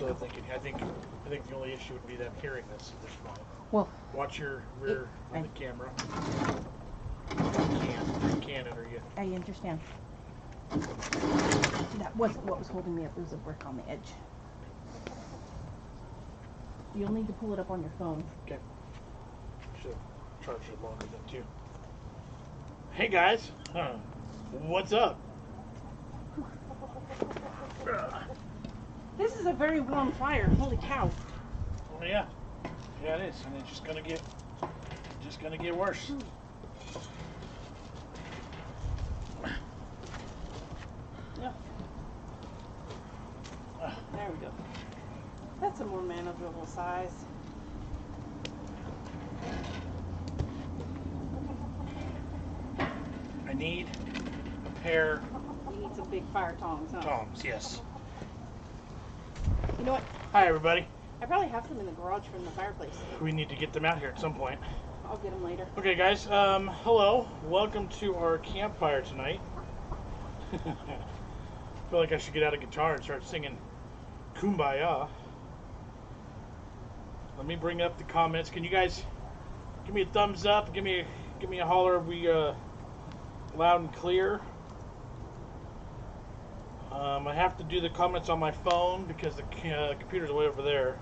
also thinking, I think the only issue would be them hearing this at this point. Well, watch your rear on the camera. You can't enter you. I understand. That wasn't what was holding me up. There was a brick on the edge. You'll need to pull it up on your phone. Okay. Should have charged it longer than 2. Hey guys, what's up? This is a very warm fire. Holy cow! Oh yeah, yeah it is, and it's just gonna get worse. Yeah. There we go. That's a more manageable size. I need a pair. You need some big fire tongs, huh? Tongs, yes. You know what? Hi everybody. I probably have some in the garage from the fireplace. We need to get them out here at some point. I'll get them later. Okay guys, hello. Welcome to our campfire tonight. I feel like I should get out a guitar and start singing Kumbaya. Let me bring up the comments. Can you guys give me a thumbs up? Give me a holler. We loud and clear. I have to do the comments on my phone because the computer's way over there.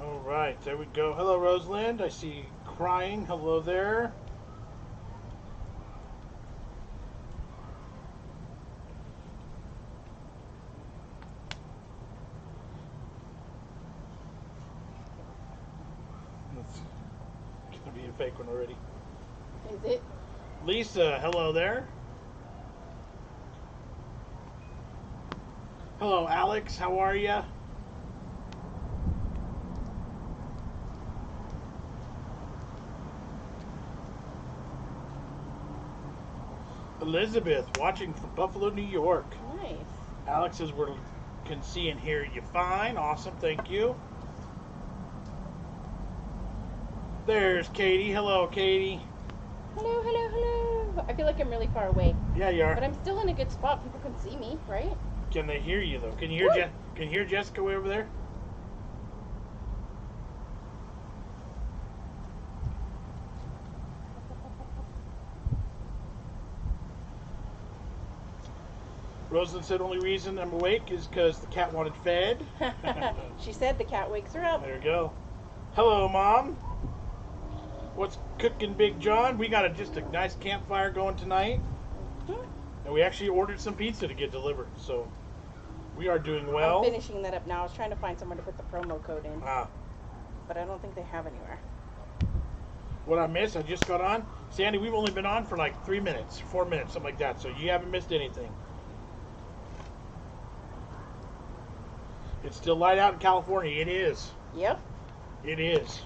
All right, there we go. Hello, Rosalind. I see crying. Hello there. It's gonna be a fake one already. Is it? Lisa, hello there. Hello, Alex. How are ya? Elizabeth, watching from Buffalo, New York. Nice. Alex says we can see and hear you fine. Awesome, thank you. There's Katie. Hello, Katie. Hello, hello, hello. I feel like I'm really far away. Yeah, you are. But I'm still in a good spot. People can see me, right? Can they hear you though? Can you hear Can you hear Jessica way over there? Rosalind said only reason I'm awake is because the cat wanted fed. She said the cat wakes her up. There you go. Hello, Mom. What's cooking, Big John? We got just a nice campfire going tonight. And we actually ordered some pizza to get delivered, so we are doing well. I'm finishing that up now. I was trying to find somewhere to put the promo code in. But I don't think they have anywhere. What I missed, I just got on. Sandy, we've only been on for like 3 minutes, 4 minutes, something like that, so you haven't missed anything. It's still light out in California. It is. Yep. It is.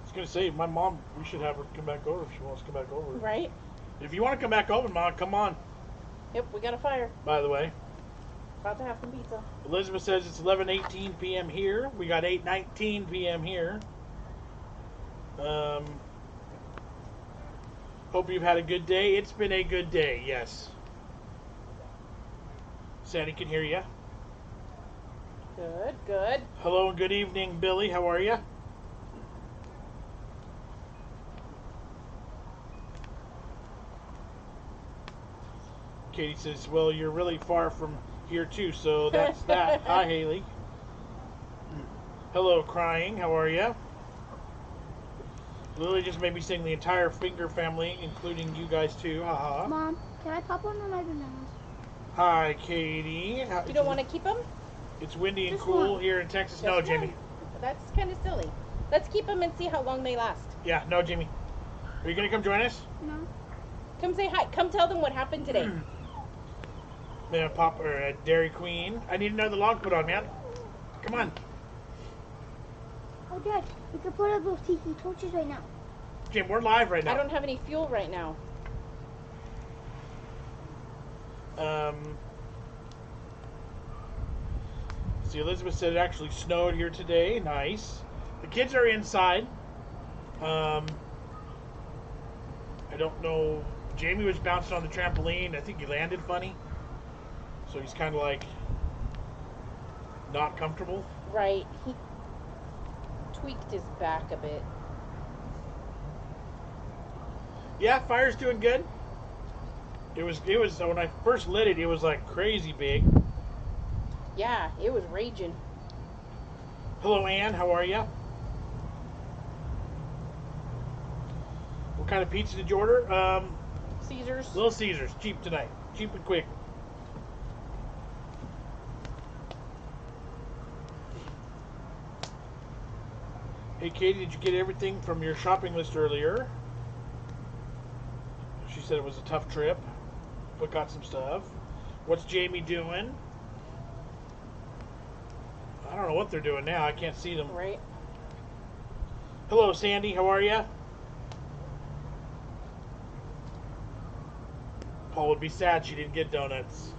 I was going to say, my mom, we should have her come back over if she wants to come back over. Right? If you want to come back over, Mom, come on. Yep, we got a fire. By the way. About to have some pizza. Elizabeth says it's 11:18 p.m. here. We got 8:19 p.m. here. Hope you've had a good day. It's been a good day, yes. Sandy can hear you. Good, good. Hello and good evening, Billy. How are you? Katie says, well, you're really far from here too, so that's that. Hi, Haley. Hello, Crying. How are you? Lily just made me sing the entire Finger family, including you guys too. Haha. Mom, can I pop one of my bananas? Hi, Katie. You don't want to keep them? It's windy and Just cool one. here in Texas. Just No, one. Jimmy. That's kind of silly. Let's keep them and see how long they last. Yeah, no, Jimmy. Are you going to come join us? No. Come say hi. Come tell them what happened today. Man, Pop or Dairy Queen. I need another log put on, man. Come on. Oh, Dad, we could put up those tiki torches right now. Jim, we're live right now. I don't have any fuel right now. See, Elizabeth said it actually snowed here today. Nice. The kids are inside. I don't know. Jamie was bouncing on the trampoline. I think he landed funny. So he's kind of like not comfortable. Right. He tweaked his back a bit. Yeah, fire's doing good. It was when I first lit it, it was like crazy big. Yeah, it was raging. Hello, Ann. How are you? What kind of pizza did you order? Caesars. Little Caesars. Cheap tonight. Cheap and quick. Hey, Katie, did you get everything from your shopping list earlier? She said it was a tough trip, but got some stuff. What's Jamie doing? I don't know what they're doing now. I can't see them. Right. Hello, Sandy. How are you? Paul would be sad she didn't get donuts.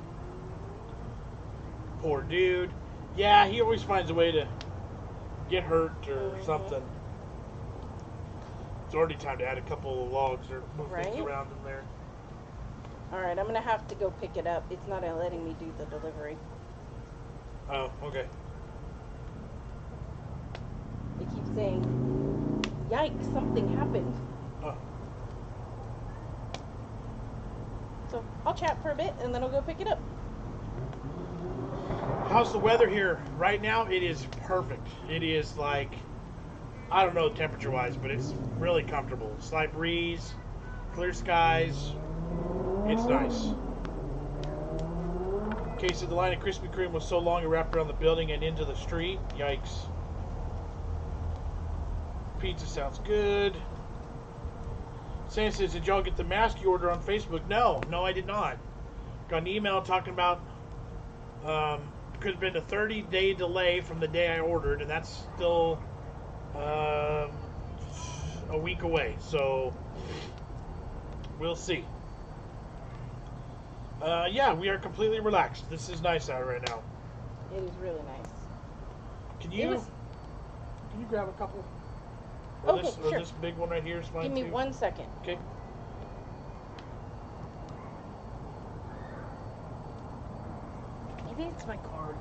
Poor dude. Yeah, he always finds a way to get hurt or something. It's already time to add a couple of logs or move things around in there. Alright, I'm going to have to go pick it up. It's not letting me do the delivery. Oh, okay. It keeps saying, yikes, something happened. Oh. So I'll chat for a bit and then I'll go pick it up. How's the weather here? Right now, it is perfect. It is like, I don't know temperature-wise, but it's really comfortable. Slight breeze, clear skies. It's nice. Case of the line of Krispy Kreme was so long it wrapped around the building and into the street. Yikes. Pizza sounds good. Sam says, did y'all get the mask you ordered on Facebook? No, I did not. Got an email talking about could have been a 30-day delay from the day I ordered, and that's still a week away. So we'll see. Yeah, we are completely relaxed. This is nice out right now. It is really nice. Can you grab a couple? Or this big one right here is mine. Give me 1 second. Okay. Maybe it's my card.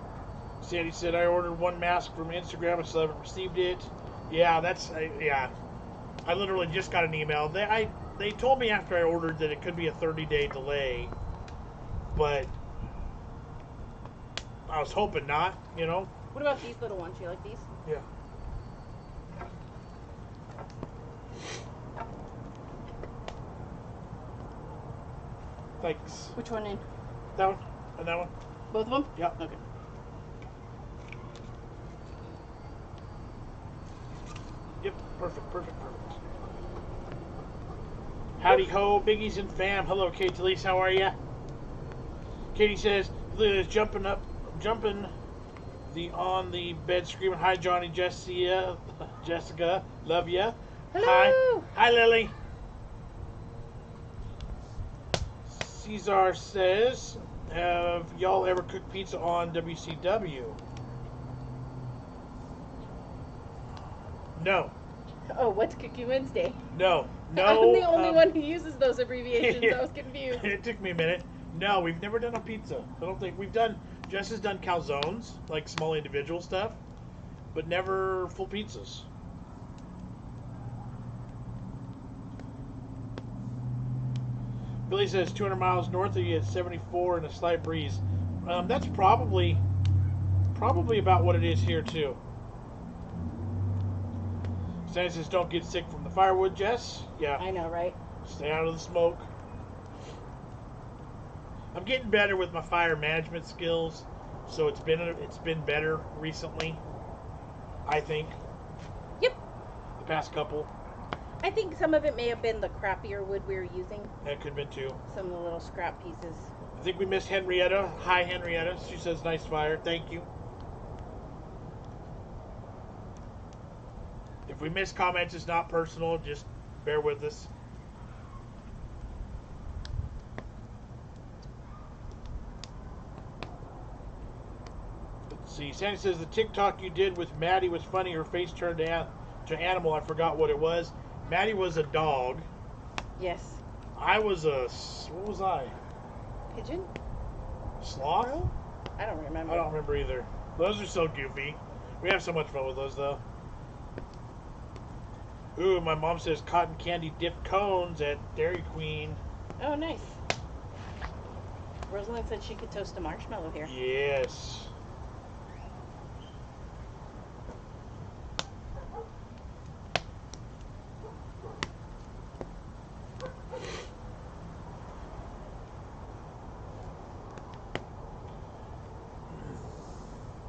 Sandy said I ordered one mask from Instagram and still haven't received it. Yeah, yeah. I literally just got an email. They told me after I ordered that it could be a 30-day delay, but I was hoping not. You know. What about these little ones? You like these? Yeah. Thanks. Which one in? That one and that one. Both of them? Yeah. Okay. Yep. Perfect. Howdy ho, biggies and fam. Hello, Kate Talise. How are ya? Katie says, Liz jumping on the bed screaming, hi, Johnny, Jessica, love ya. Hello. Hi, Lily. Cesar says, have y'all ever cooked pizza on WCW? Oh, what's Cookie Wednesday? No. I'm the only one who uses those abbreviations. I was confused. It took me a minute. No, we've never done a pizza. I don't think we've done. Jess has done calzones, like small individual stuff, but never full pizzas. Billy says 200 miles north of you at 74 and a slight breeze. That's probably about what it is here too. Stan says don't get sick from the firewood, Jess. Yeah. I know, right? Stay out of the smoke. I'm getting better with my fire management skills, so it's been better recently, I think. Yep. The past couple. I think some of it may have been the crappier wood we were using. That could have been too. Some of the little scrap pieces. I think we missed Henrietta. Hi, Henrietta. She says nice fire. Thank you. If we miss comments, it's not personal. Just bear with us. See, Sandy says the TikTok you did with Maddie was funny. Her face turned to animal. I forgot what it was. Maddie was a dog. Yes. I was a... What was I? Pigeon? Sloth? Crow? I don't remember. I don't remember either. Those are so goofy. We have so much fun with those, though. Ooh, my mom says cotton candy dipped cones at Dairy Queen. Oh, nice. Rosalind said she could toast a marshmallow here. Yes.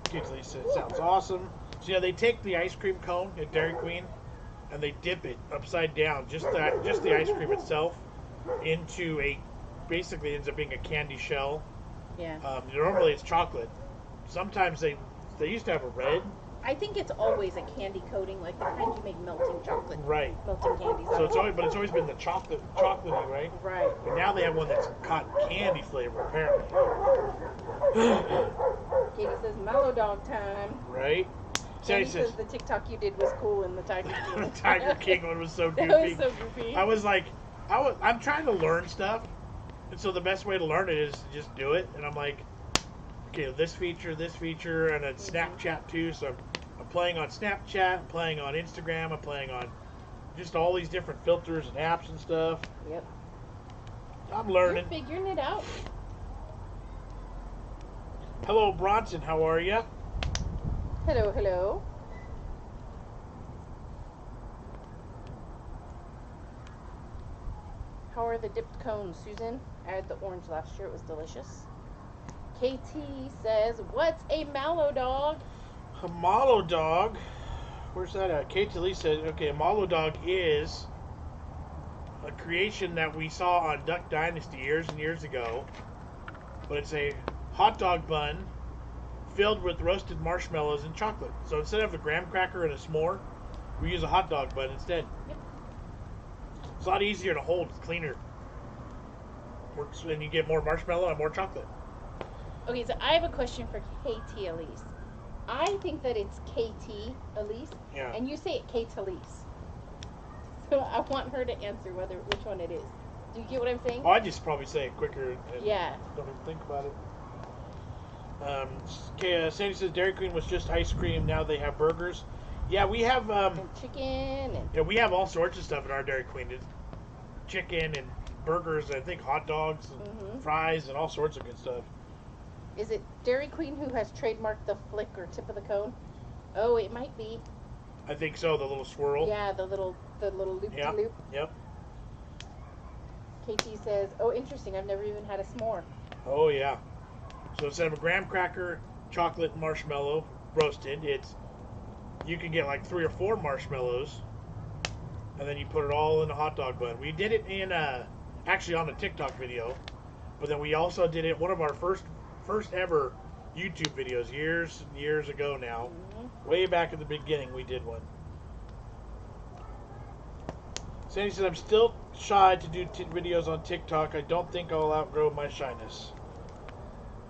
Kingsley said, sounds awesome. So yeah, they take the ice cream cone at Dairy Queen and they dip it upside down, just the ice cream itself, into a, basically ends up being a candy shell. Yeah. Normally it's chocolate. Sometimes they used to have a red. I think it's always a candy coating, like the kind you make melting chocolate. Right. Melting candies. So it's always been the chocolatey, right? Right. But now they have one that's cotton candy flavor, apparently. Katie says mellow dog time. Right. Sandy says the TikTok you did was cool in the Tiger King. The Tiger King one was so goofy. That was so goofy. I was like, I'm trying to learn stuff, and so the best way to learn it is to just do it. And I'm like, okay, this feature, and it's Snapchat too. So I'm playing on Snapchat, I'm playing on Instagram, I'm playing on just all these different filters and apps and stuff. Yep. I'm learning. You're figuring it out. Hello, Bronson. How are you? Hello, hello. How are the dipped cones, Susan? I had the orange last year. It was delicious. KT says, what's a mallow dog? A mallow dog. Where's that at? KT Lee said, okay, a mallow dog is a creation that we saw on Duck Dynasty years and years ago. But it's a hot dog bun filled with roasted marshmallows and chocolate. So instead of a graham cracker and a s'more, we use a hot dog bun instead. Yep. It's a lot easier to hold. It's cleaner. Works, and you get more marshmallow and more chocolate. Okay, so I have a question for KT Elise. I think that it's KT Elise, Yeah. and you say it Kate Elise. So I want her to answer which one it is. Do you get what I'm saying? Oh, I just probably say it quicker and Yeah. don't even think about it. Sandy says Dairy Queen was just ice cream. Now they have burgers. Yeah, we have And chicken and yeah, we have all sorts of stuff in our Dairy Queen. It's chicken and burgers. I think hot dogs and fries and all sorts of good stuff. is it Dairy Queen who has trademarked the flick or tip of the cone? Oh, it might be. I think so. The little swirl. Yeah, the little loop-de-loop. Yep. KT says, oh, interesting. I've never even had a s'more. Oh yeah. So instead of a graham cracker, chocolate and marshmallow roasted, you can get like 3 or 4 marshmallows, and then you put it all in a hot dog bun. We did it in actually on a TikTok video, but then we also did it one of our first ever YouTube videos years and years ago now. Way back at the beginning we did one. Sandy said, I'm still shy to do videos on TikTok. I don't think I'll outgrow my shyness.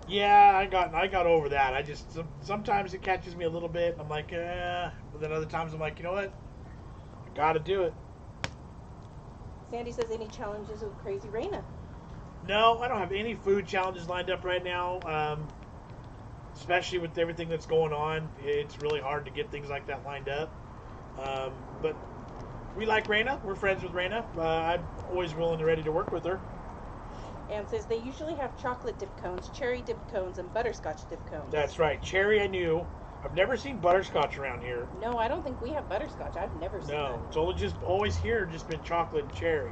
Yeah, I got over that. I just, sometimes it catches me a little bit, and I'm like, but then other times I'm like, you know what? I gotta do it. Sandy says, any challenges with Crazy Raina? No, I don't have any food challenges lined up right now. Especially with everything that's going on, it's really hard to get things like that lined up. But we like Raina. We're friends with Raina. I'm always willing and ready to work with her. And says they usually have chocolate dip cones, cherry dip cones, and butterscotch dip cones. That's right. Cherry, I knew. I've never seen butterscotch around here. No, I don't think we have butterscotch. I've never seen No, it's always here just been chocolate and cherry.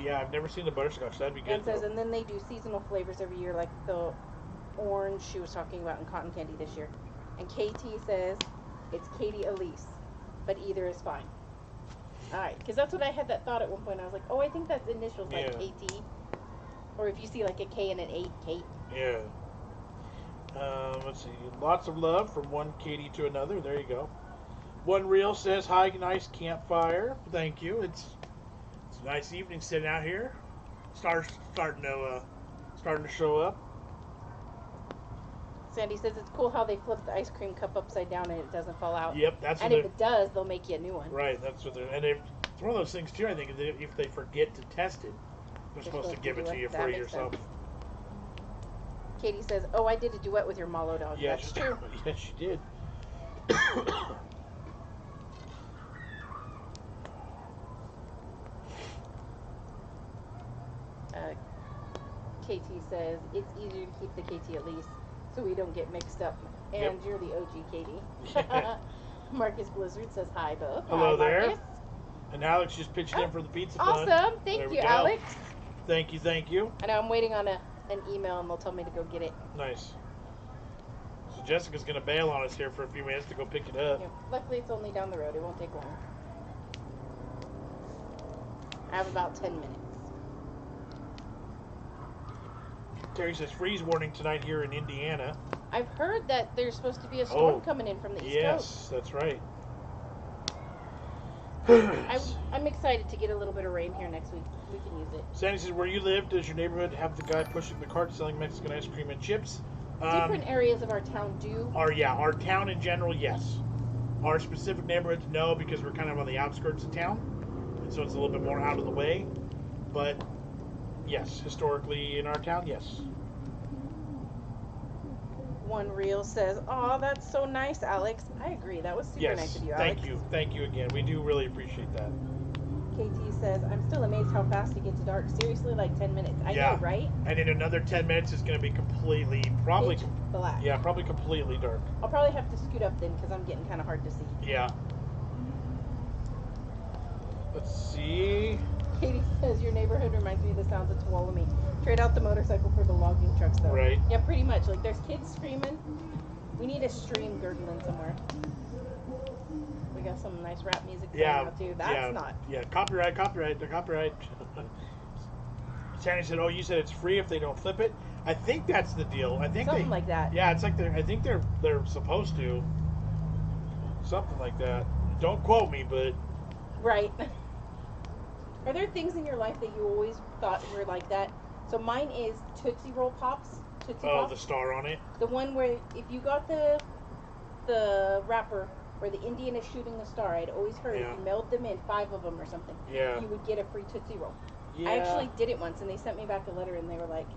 Yeah, I've never seen the butterscotch. That'd be good. And says, and then they do seasonal flavors every year, like the orange she was talking about in cotton candy this year. And KT says it's Katie Elise, but either is fine. All right, because that's what I had that thought at one point. I was like, oh, I think that's initials like KT, or if you see like a K and an 8, Kate. Yeah. Let's see. Lots of love from one Katie to another. There you go. One Reel says, hi, nice campfire. Thank you. It's a nice evening sitting out here. Starting to show up. Sandy says it's cool how they flip the ice cream cup upside down and it doesn't fall out. Yep, that's And what if it does, they'll make you a new one. right. That's what they're. And it's one of those things too. I think that if they forget to test it, they're supposed to give it to you That for makes yourself. sense. Katie says, "Oh, I did a duet with your Malo dog." Yeah, That's true. Yes, she did. KT says it's easier to keep the KT at least, so we don't get mixed up. And Yep. you're the OG Katie. Marcus Blizzard says hi, both. Hello Hi, there. Marcus. And Alex just pitched in for the pizza fund. Awesome. Thank There we you, go. Alex. Thank you, thank you. I know I'm waiting on an email, and they'll tell me to go get it. Nice. So Jessica's gonna bail on us here for a few minutes to go pick it up. Yep. Luckily, it's only down the road. It won't take long. I have about 10 minutes. Terry says freeze warning tonight here in Indiana. I've heard that there's supposed to be a storm coming in from the East Coast. Yes, that's right. I'm excited to get a little bit of rain here next week. We can use it. Sandy says, where you live, does your neighborhood have the guy pushing the cart selling Mexican ice cream and chips? Different areas of our town do. Our town in general, yes. Our specific neighborhoods, no, because we're kind of on the outskirts of town, and so it's a little bit more out of the way. But yes, historically in our town, yes. One reel says, "Oh, that's so nice, Alex." I agree. That was super nice of you, Alex. Thank you again. We do really appreciate that. KT says, "I'm still amazed how fast it gets dark. Seriously, like 10 minutes. I know, right? And in another 10 minutes, it's going to be completely, Pitch black. Yeah, probably completely dark. I'll probably have to scoot up then because I'm getting kind of hard to see." Yeah. Let's see. Katie says, "Your neighborhood reminds me of the sounds of Tuolumne. Trade out the motorcycle for the logging trucks, though." Right. Yeah, pretty much. Like, there's kids screaming. We need a stream gurgling somewhere. We got some nice rap music going now, too. That's not. Yeah, copyright. Sandy said, "Oh, you said it's free if they don't flip it." I think that's the deal. I think Something like that. Yeah, it's like I think they're supposed to. Something like that. Don't quote me, but. Right. Are there things in your life that you always thought were like that? So mine is Tootsie Roll Pops. Tootsie Oh, Pops. the star on it. The one where if you got the wrapper where the Indian is shooting the star, I'd always heard if you mailed them in 5 of them or something, you would get a free Tootsie Roll. Yeah. I actually did it once, and they sent me back a letter, and they were like,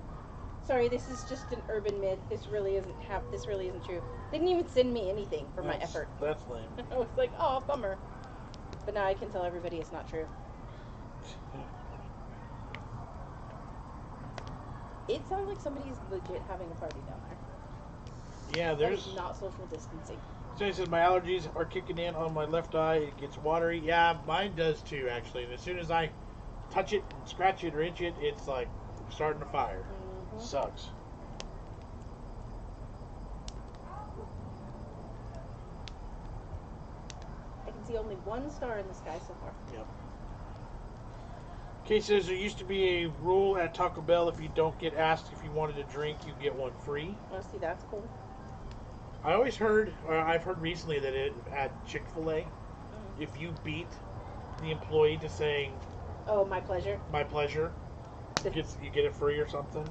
"Sorry, this is just an urban myth. This really isn't true." They didn't even send me anything for my effort. That's lame. I was like, "Oh, bummer." But now I can tell everybody it's not true. It sounds like somebody's legit having a party down there. Yeah, there's. That is not social distancing. Jay says my allergies are kicking in on my left eye. It gets watery. Yeah, mine does too, actually. And as soon as I touch it, and scratch it, or itch it, it's like starting a fire. Mm-hmm. Sucks. I can see only one star in the sky so far. Yep. Kate says there used to be a rule at Taco Bell: if you don't get asked if you wanted a drink, you get one free. Oh, see, that's cool. I always heard, or I've heard recently that at Chick-fil-A, if you beat the employee to saying, "Oh, my pleasure," you get it free or something.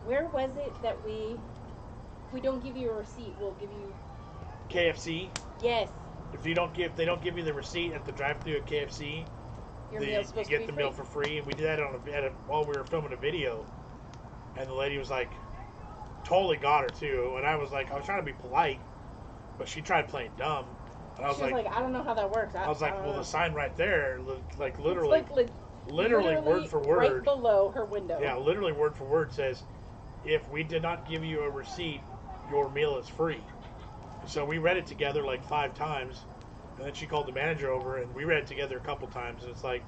Where was it that if we don't give you a receipt, we'll give you KFC. Yes. If they don't give you the receipt at the drive-thru at KFC, Your meal's supposed you to get be the meal free. for free. And we did that while we were filming a video, and the lady was like, totally got her too. And I was like, I was trying to be polite, but she tried playing dumb. And I was She was like, "I don't know how that works." I was like, well, the sign right there, like It's literally, like literally word for word, right below her window. yeah, literally word for word says, if we did not give you a receipt, your meal is free. So we read it together like 5 times, and then she called the manager over, and we read it together a couple times, and it's like.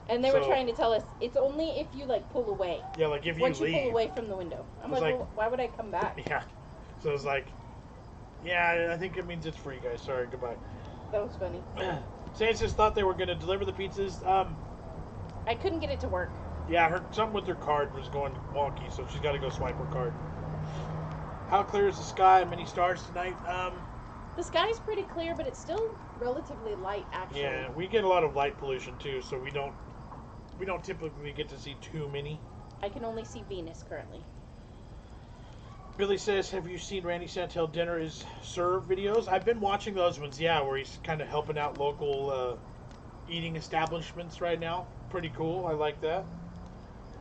And they were trying to tell us it's only if you like pull away. Yeah, like if Once you you leave. pull away from the window. I'm like, well, why would I come back? Yeah. So it's like, yeah, I think it means it's free, guys. Sorry, goodbye. That was funny. Sanchez thought they were going to deliver the pizzas. I couldn't get it to work. Yeah, something with her card was going wonky, so she's got to go swipe her card. How clear is the sky? Many stars tonight? The sky's pretty clear, but it's still relatively light, actually. Yeah, we get a lot of light pollution too, so we don't typically get to see too many. I can only see Venus currently. Billy says, have you seen Randy Santel Dinner is Served videos? I've been watching those ones, yeah, where he's kind of helping out local eating establishments right now. Pretty cool. I like that.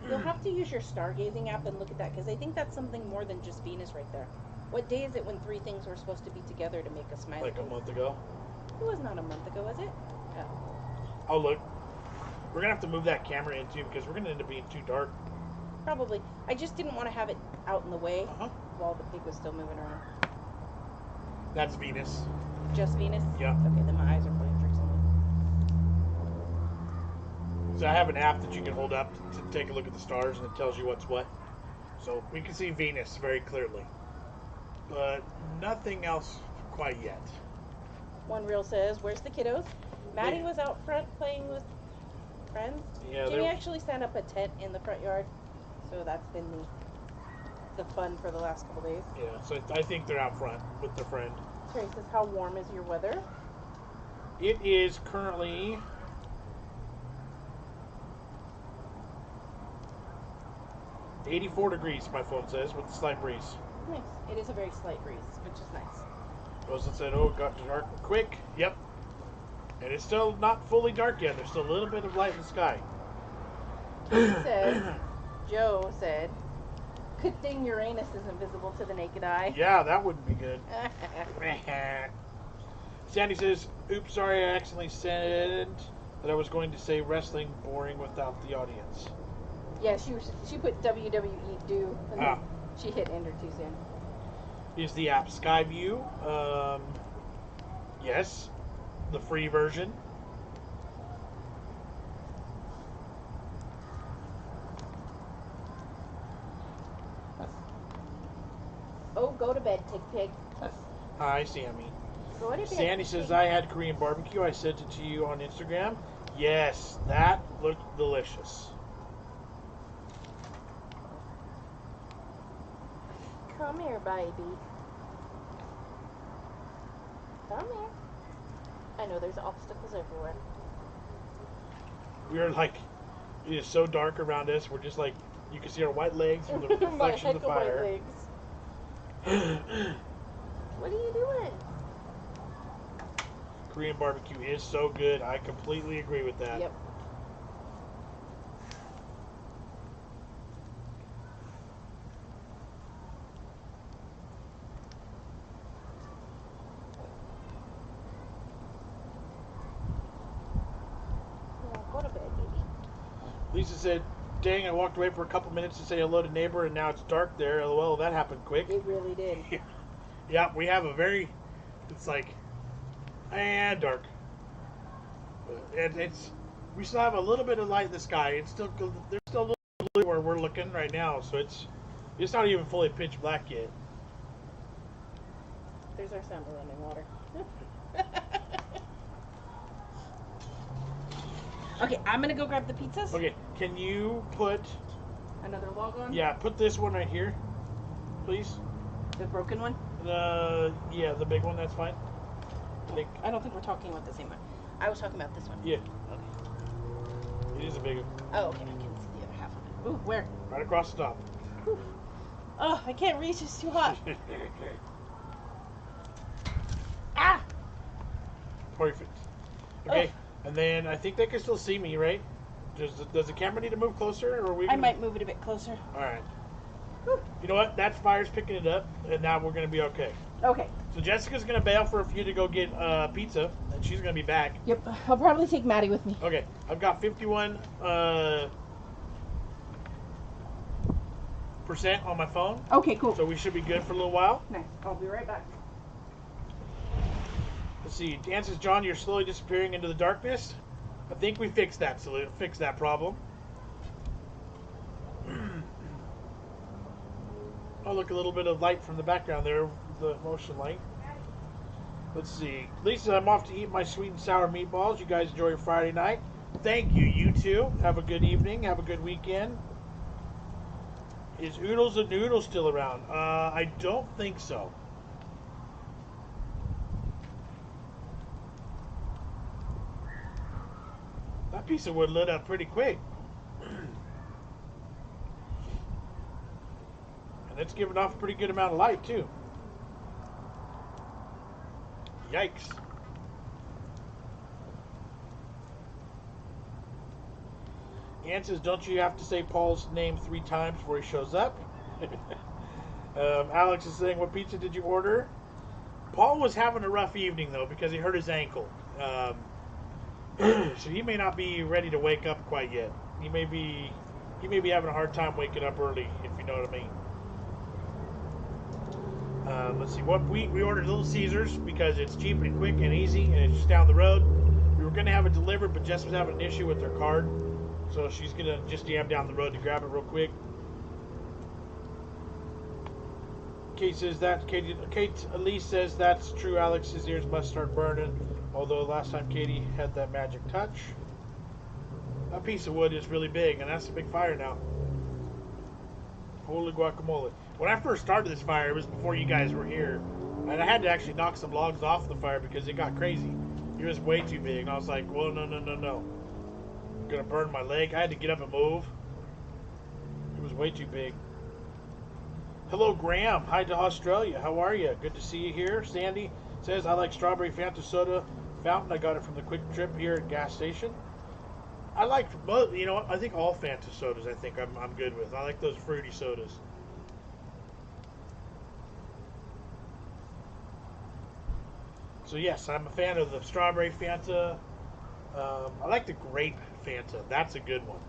You'll have to use your stargazing app and look at that, because I think that's something more than just Venus right there. What day is it when three things were supposed to be together to make a smiley Like a face? month ago. It was not a month ago, was it? Oh. Oh, look. We're going to have to move that camera in, too, because we're going to end up being too dark. Probably. I just didn't want to have it out in the way Uh-huh. while the pig was still moving around. That's Venus. Just Venus? Yeah. Okay, then my eyes are playing tricks on me. So I have an app that you can hold up to take a look at the stars, and it tells you what's what. So we can see Venus very clearly. But nothing else quite yet. One reel says, where's the kiddos? Maddie Yeah. was out front playing with friends. Yeah, Jimmy actually set up a tent in the front yard, so that's been the fun for the last couple days. Yeah, so I think they're out front with their friend. Terry says, how warm is your weather? It is currently 84 degrees, my phone says, with a slight breeze. Nice. It is a very slight breeze, which is nice. Rosen said, oh, it got dark quick. Yep. And it's still not fully dark yet. There's still a little bit of light in the sky. He said, Joe said, good thing Uranus is invisible to the naked eye. Yeah, that wouldn't be good. Sandy says, oops, sorry, I accidentally said that I was going to say wrestling boring without the audience. Yeah, she put WWE do, and then she hit enter too soon. Is the app Skyview? Yes, the free version. Oh, go to bed, Tick Pig. Hi, Sammy. Go to bed. Sandy says, I had Korean barbecue. I sent it to you on Instagram. Yes, that looked delicious. Come here, baby. Come here. I know there's obstacles everywhere. We are like, it is so dark around us. We're just like, you can see our white legs from the reflection of the fire. My legs. What are you doing? Korean barbecue is so good. I completely agree with that. Yep. Go to bed, baby. Lisa said, dang, I walked away for a couple minutes to say hello to neighbor and now it's dark there. LOL, that happened quick. It really did. Yeah, we have a very, it's like, dark. And we still have a little bit of light in the sky. There's still a little blue where we're looking right now, so it's not even fully pitch black yet. There's our sound of running water. Okay, I'm gonna go grab the pizzas. Okay, can you put, Another log on? yeah, put this one right here, please? The broken one? Yeah, the big one, that's fine. I don't think we're talking about the same one. I was talking about this one. Yeah, Okay. it is a big one. Oh, okay. I can see the other half of it. Ooh, where? Right across the top. Whew. Oh, I can't reach. It's too hot. Ah! Perfect. Okay, and then I think they can still see me, right? Does the camera need to move closer, or are we? I might move it a bit closer. All right. Whew. You know what? That fire's picking it up, and now we're gonna be okay. Okay. So Jessica's gonna bail for a few to go get pizza, and she's gonna be back. Yep. I'll probably take Maddie with me. Okay, I've got 51% on my phone, Okay, cool. so we should be good for a little while. Nice. I'll be right back. Let's see. Dan says, John, you're slowly disappearing into the darkness. I think we fixed that. Fixed that problem. Oh, look, a little bit of light from the background there, the motion light. Let's see. Lisa, I'm off to eat my sweet and sour meatballs. You guys enjoy your Friday night. Thank you. You too. Have a good evening. Have a good weekend. Is Oodles and Noodles still around? I don't think so. That piece of wood lit up pretty quick. And And it's giving off a pretty good amount of light, too. Yikes. Ann says, don't you have to say Paul's name 3 times before he shows up? Alex is saying, what pizza did you order? Paul was having a rough evening, though, because he hurt his ankle. So he may not be ready to wake up quite yet. He may be having a hard time waking up early, if you know what I mean. Let's see. What we ordered Little Caesars because it's cheap and quick and easy, and it's just down the road. We were going to have it delivered, but Jess was having an issue with her card, so she's going to just jam down the road to grab it real quick. Kate says that. Kate Elise says that's true. Alex's ears must start burning. Although last time Katie had that magic touch. That piece of wood is really big, and that's a big fire now. Holy guacamole. When I first started this fire, it was before you guys were here. And I had to actually knock some logs off the fire because it got crazy. It was way too big. And I was like, well, no. I'm going to burn my leg. I had to get up and move. It was way too big. Hello, Graham. Hi to Australia. How are you? Good to see you here. Sandy says, I like strawberry Fanta soda fountain. I got it from the Quick Trip here at gas station. I like both. You know what? I think all Fanta sodas I think I'm good with. I like those fruity sodas. So yes, I'm a fan of the strawberry Fanta. I like the grape Fanta. That's a good one.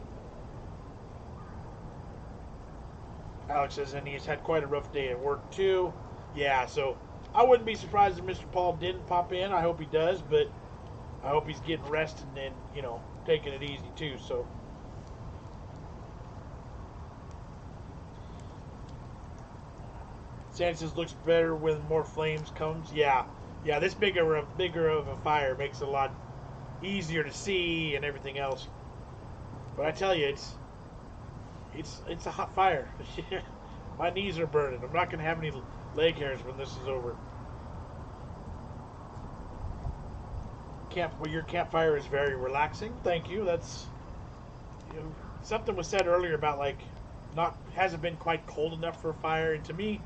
Alex says, and he's had quite a rough day at work too. Yeah, so I wouldn't be surprised if Mr. Paul didn't pop in. I hope he does, but I hope he's getting rest and then, you know, taking it easy too. So Sandy says, looks better when more flames comes. Yeah, this bigger of a fire makes it a lot easier to see and everything else. But I tell you, it's a hot fire. My knees are burning. I'm not going to have any leg hairs when this is over. Your campfire is very relaxing. Thank you. That's, you know, something was said earlier about like hasn't been quite cold enough for a fire. And to me,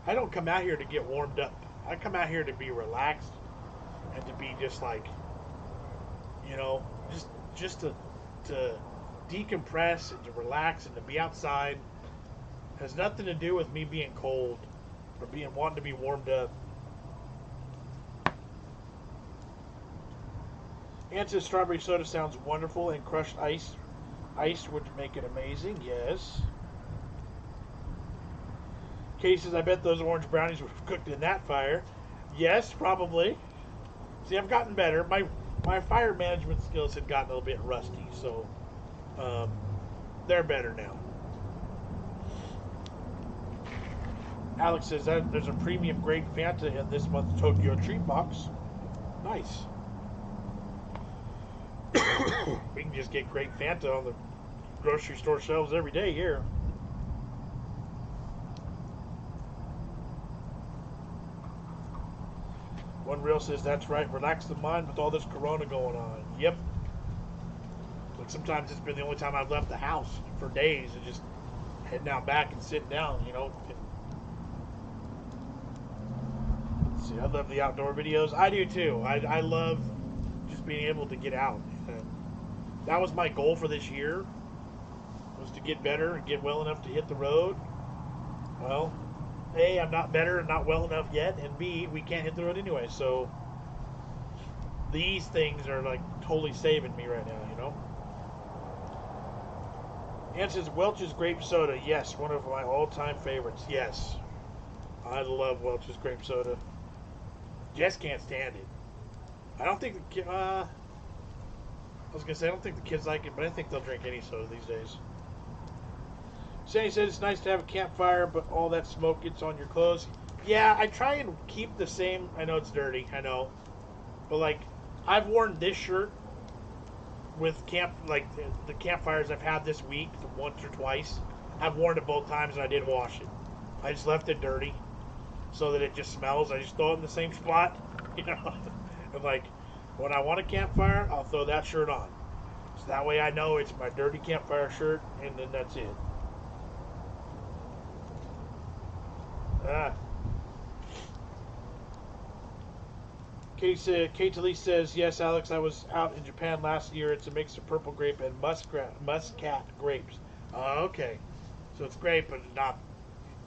I don't come out here to get warmed up. I come out here to be relaxed and to be just like, you know, just to decompress and to relax and to be outside. It has nothing to do with me being cold or wanting to be warmed up. Aunt says strawberry soda sounds wonderful and crushed ice would make it amazing. Yes. Katie says, I bet those orange brownies were cooked in that fire. Yes, probably. See, I've gotten better. My fire management skills had gotten a little bit rusty, so they're better now. Alex says that there's a premium grade Fanta in this month's Tokyo Treat Box. Nice. We can just get great Fanta on the grocery store shelves every day here. One Real says, that's right, relax the mind with all this corona going on. Yep. Like sometimes it's been the only time I've left the house for days and just heading out back and sitting down, you know. Let's see, I love the outdoor videos. I do too. I love just being able to get out. And that was my goal for this year, was to get better and get well enough to hit the road. Well, A, I'm not better and not well enough yet, and B, we can't hit the road anyway, so these things are like totally saving me right now, you know. Ann says, Welch's grape soda. Yes, one of my all-time favorites. Yes, I love Welch's grape soda. Jess can't stand it. I don't think the I was gonna say I don't think the kids like it, but I think they'll drink any soda these days. Sandy said it's nice to have a campfire, but all that smoke gets on your clothes. Yeah, I try and keep the same. I know it's dirty, I know, but like I've worn this shirt with the campfires I've had this week once or twice. I've worn it both times and I didn't wash it. I just left it dirty so that it just smells. I just throw it in the same spot, you know. And like when I want a campfire, I'll throw that shirt on, so that way I know it's my dirty campfire shirt, and then that's it. Ah. Kate Lee says, yes, Alex, I was out in Japan last year. It's a mix of purple grape and muscat grapes. Okay. So it's grape, but not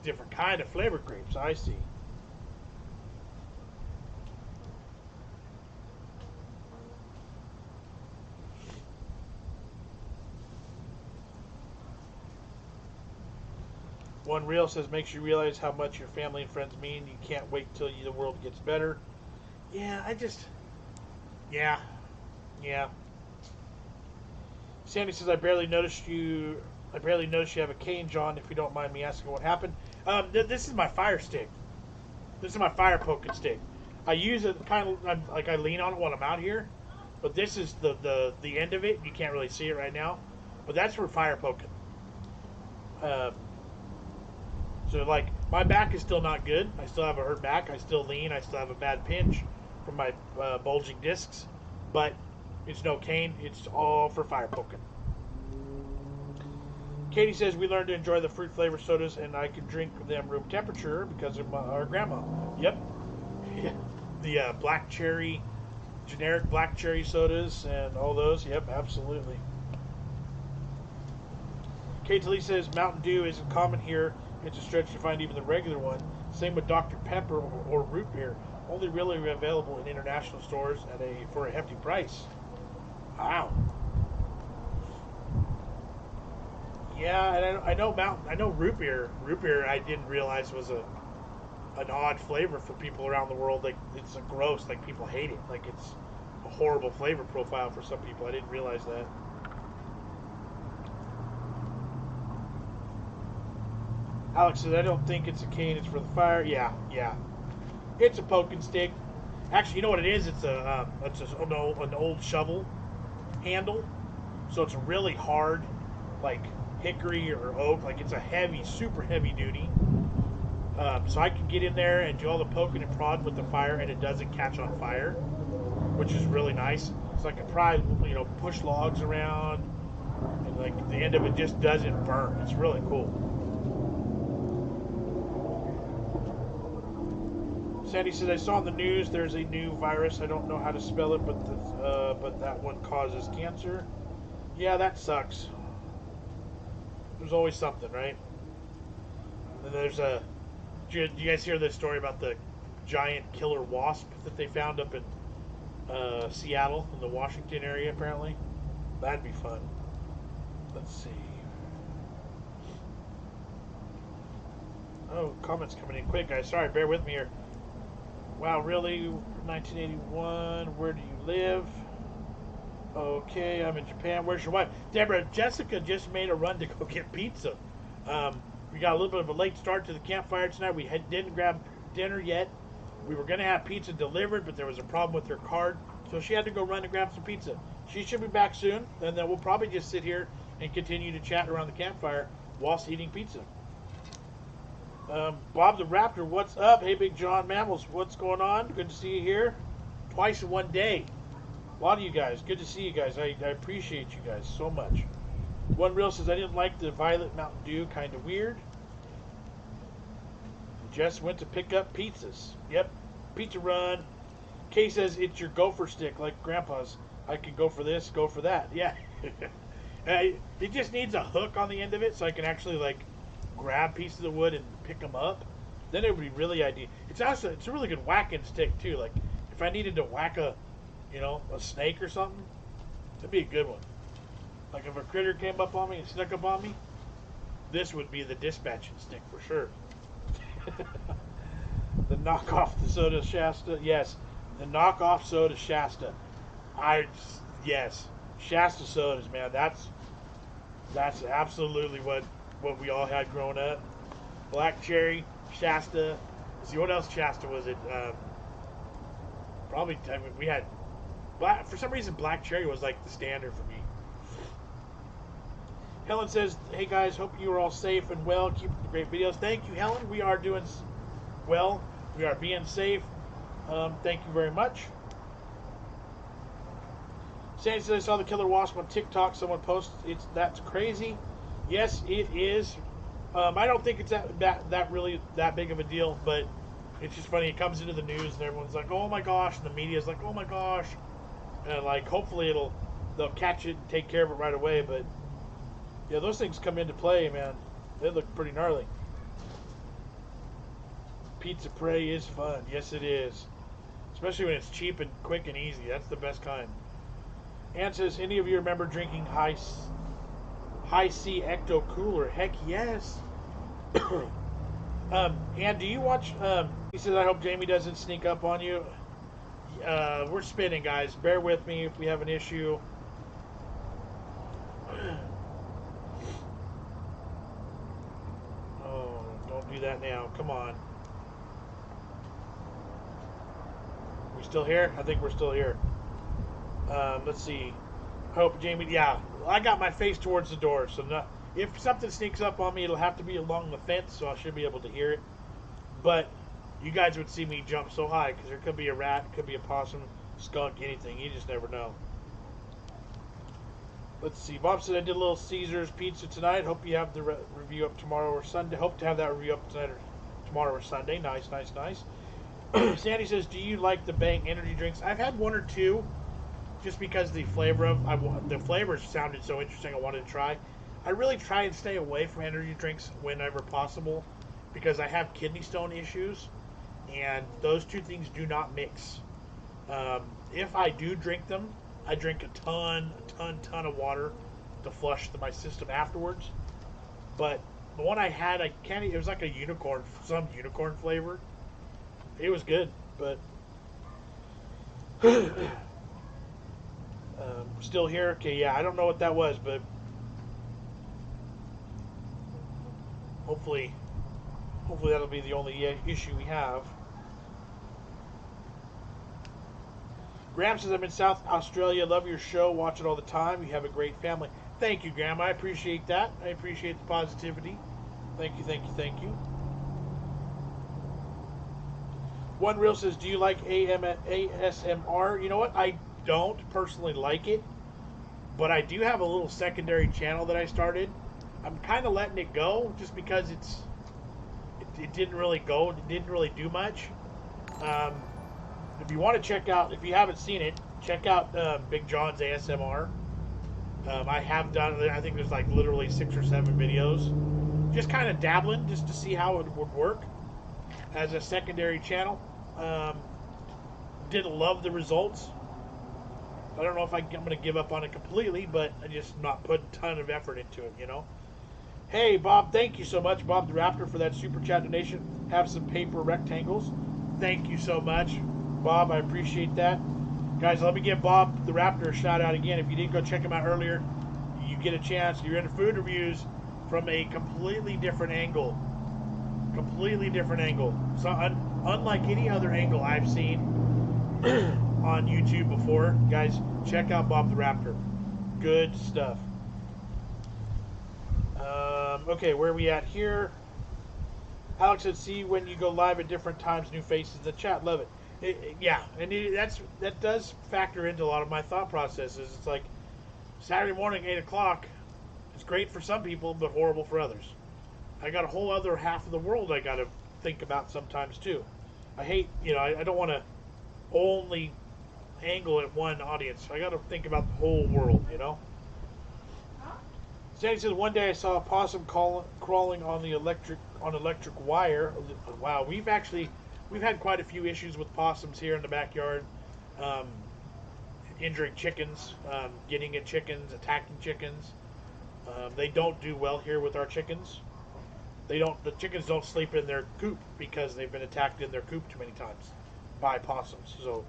different kind of flavored grapes. I see. One Reel says, makes you realize how much your family and friends mean. You can't wait till the world gets better. Yeah, yeah. Sandy says, I barely noticed you have a cane, John, if you don't mind me asking what happened. This is my fire stick. This is my fire poking stick. I use it kind of like I lean on it while I'm out here. But this is the end of it. You can't really see it right now. But that's for fire poking. So, like, my back is still not good. I still have a hurt back. I still lean. I still have a bad pinch from my bulging discs. But it's no cane. It's all for fire poking. Katie says, we learned to enjoy the fruit flavored sodas, and I can drink them room temperature because of our grandma. Yep. The black cherry, generic black cherry sodas and all those. Yep, absolutely. Katie Lee says, Mountain Dew isn't common here. It's a stretch to find even the regular one. Same with Dr. Pepper or root beer. Only really available in international stores for a hefty price. Wow. Yeah, and I know root beer. Root beer I didn't realize was an odd flavor for people around the world. Like, it's a gross. Like, people hate it. Like, it's a horrible flavor profile for some people. I didn't realize that. Alex says, I don't think it's a cane, it's for the fire. Yeah. It's a poking stick. Actually, you know what it is? It's an old shovel handle. So it's a really hard, like, hickory or oak. Like, it's a heavy, super heavy duty. So I can get in there and do all the poking and prodding with the fire, and it doesn't catch on fire, which is really nice. So I can probably, push logs around, and, like, the end of it just doesn't burn. It's really cool. Sandy says, I saw in the news there's a new virus. I don't know how to spell it, but that one causes cancer. Yeah, that sucks. There's always something, right? And then do you guys hear this story about the giant killer wasp that they found up in Seattle, in the Washington area, apparently? That'd be fun. Let's see. Oh, comments coming in quick, guys. Sorry, bear with me here. Wow, really? 1981. Where do you live? Okay, I'm in Japan. Where's your wife? Deborah, Jessica just made a run to go get pizza. We got a little bit of a late start to the campfire tonight. We didn't grab dinner yet. We were going to have pizza delivered, but there was a problem with her card. So she had to go run and grab some pizza. She should be back soon, and then we'll probably just sit here and continue to chat around the campfire whilst eating pizza. Bob the Raptor, what's up? Hey, Big John Mammals, what's going on? Good to see you here. Twice in one day. A lot of you guys. Good to see you guys. I appreciate you guys so much. One Real says, I didn't like the Violet Mountain Dew. Kind of weird. Jess went to pick up pizzas. Yep. Pizza run. Kay says, it's your gopher stick like Grandpa's. I can go for this, go for that. Yeah. It just needs a hook on the end of it so I can actually, like, grab pieces of wood and pick them up. Then it would be really ideal. It's a really good whacking stick too. Like, if I needed to whack a snake or something, that'd be a good one. Like, if a critter came up on me and snuck up on me, this would be the dispatching stick for sure. The knockoff the soda Shasta. Yes, the knockoff soda Shasta. Yes, Shasta sodas, man. That's absolutely what we all had growing up. Black cherry, Shasta. See, what else Shasta was it? Probably, I mean, we had for some reason black cherry was like the standard for me. Helen says, hey guys, hope you are all safe and well. Keep the great videos. Thank you, Helen. We are doing well. We are being safe. Thank you very much. Sandy says, I saw the killer wasp on TikTok. Someone posted that's crazy. Yes, it is. I don't think it's that really that big of a deal, but it's just funny. It comes into the news and everyone's like, "Oh my gosh," and the media's like, "Oh my gosh," and like hopefully they'll catch it and take care of it right away. But yeah, those things come into play, man. They look pretty gnarly. Pizza Prey is fun. Yes, it is. Especially when it's cheap and quick and easy. That's the best kind. Ann says, any of you remember drinking High C Ecto Cooler? Heck yes. Ann, do you watch... he says, I hope Jamie doesn't sneak up on you. We're spinning, guys. Bear with me if we have an issue. Oh, don't do that now. Come on. We still here? I think we're still here. Let's see. I hope Jamie... Yeah, I got my face towards the door, so if something sneaks up on me, it'll have to be along the fence, so I should be able to hear it. But you guys would see me jump so high, because there could be a rat, could be a possum, skunk, anything. You just never know. Let's see. Bob said I did a little Caesar's pizza tonight. Hope you have the review up tomorrow or Sunday. Hope to have that review up tonight or tomorrow or Sunday. Nice, nice, nice. Sandy says, do you like the Bang energy drinks? I've had one or two, just because the flavors sounded so interesting. I wanted to try. I really try and stay away from energy drinks whenever possible, because I have kidney stone issues, and those two things do not mix. If I do drink them, I drink a ton of water to flush my system afterwards. But the one I had, it was like some unicorn flavor. It was good, but still here. Okay, yeah, I don't know what that was, but hopefully that'll be the only issue we have. Graham says, I'm in South Australia. Love your show. Watch it all the time. You have a great family. Thank you, Graham. I appreciate that. I appreciate the positivity. Thank you, thank you, thank you. One Real says, do you like ASMR? You know what? I don't personally like it, but I do have a little secondary channel that I started. I'm kind of letting it go just because it didn't really go. It didn't really do much. If you want to check out, if you haven't seen it, check out BigJon's ASMR. I have done, I think there's like literally 6 or 7 videos. Just kind of dabbling just to see how it would work as a secondary channel. Didn't love the results. I don't know if I'm going to give up on it completely, but I just not put a ton of effort into it, you know. Hey, Bob, thank you so much, Bob the Raptor, for that super chat donation. Have some paper rectangles. Thank you so much, Bob. I appreciate that. Guys, let me give Bob the Raptor a shout out again. If you didn't go check him out earlier, you get a chance. You're into food reviews from a completely different angle. Completely different angle. So unlike any other angle I've seen on YouTube before. Guys, check out Bob the Raptor. Good stuff. Okay, where are we at here? Alex said, see when you go live at different times, new faces in the chat. Love it. Yeah, and that does factor into a lot of my thought processes. It's like Saturday morning, 8 o'clock, it's great for some people, but horrible for others. I got a whole other half of the world I got to think about sometimes, too. I hate, I don't want to only angle at one audience. I got to think about the whole world, Sandy says, one day I saw a possum crawling on the electric wire. Wow, we've had quite a few issues with possums here in the backyard, injuring chickens, getting at chickens, attacking chickens. They don't do well here with our chickens. The chickens don't sleep in their coop because they've been attacked in their coop too many times by possums. So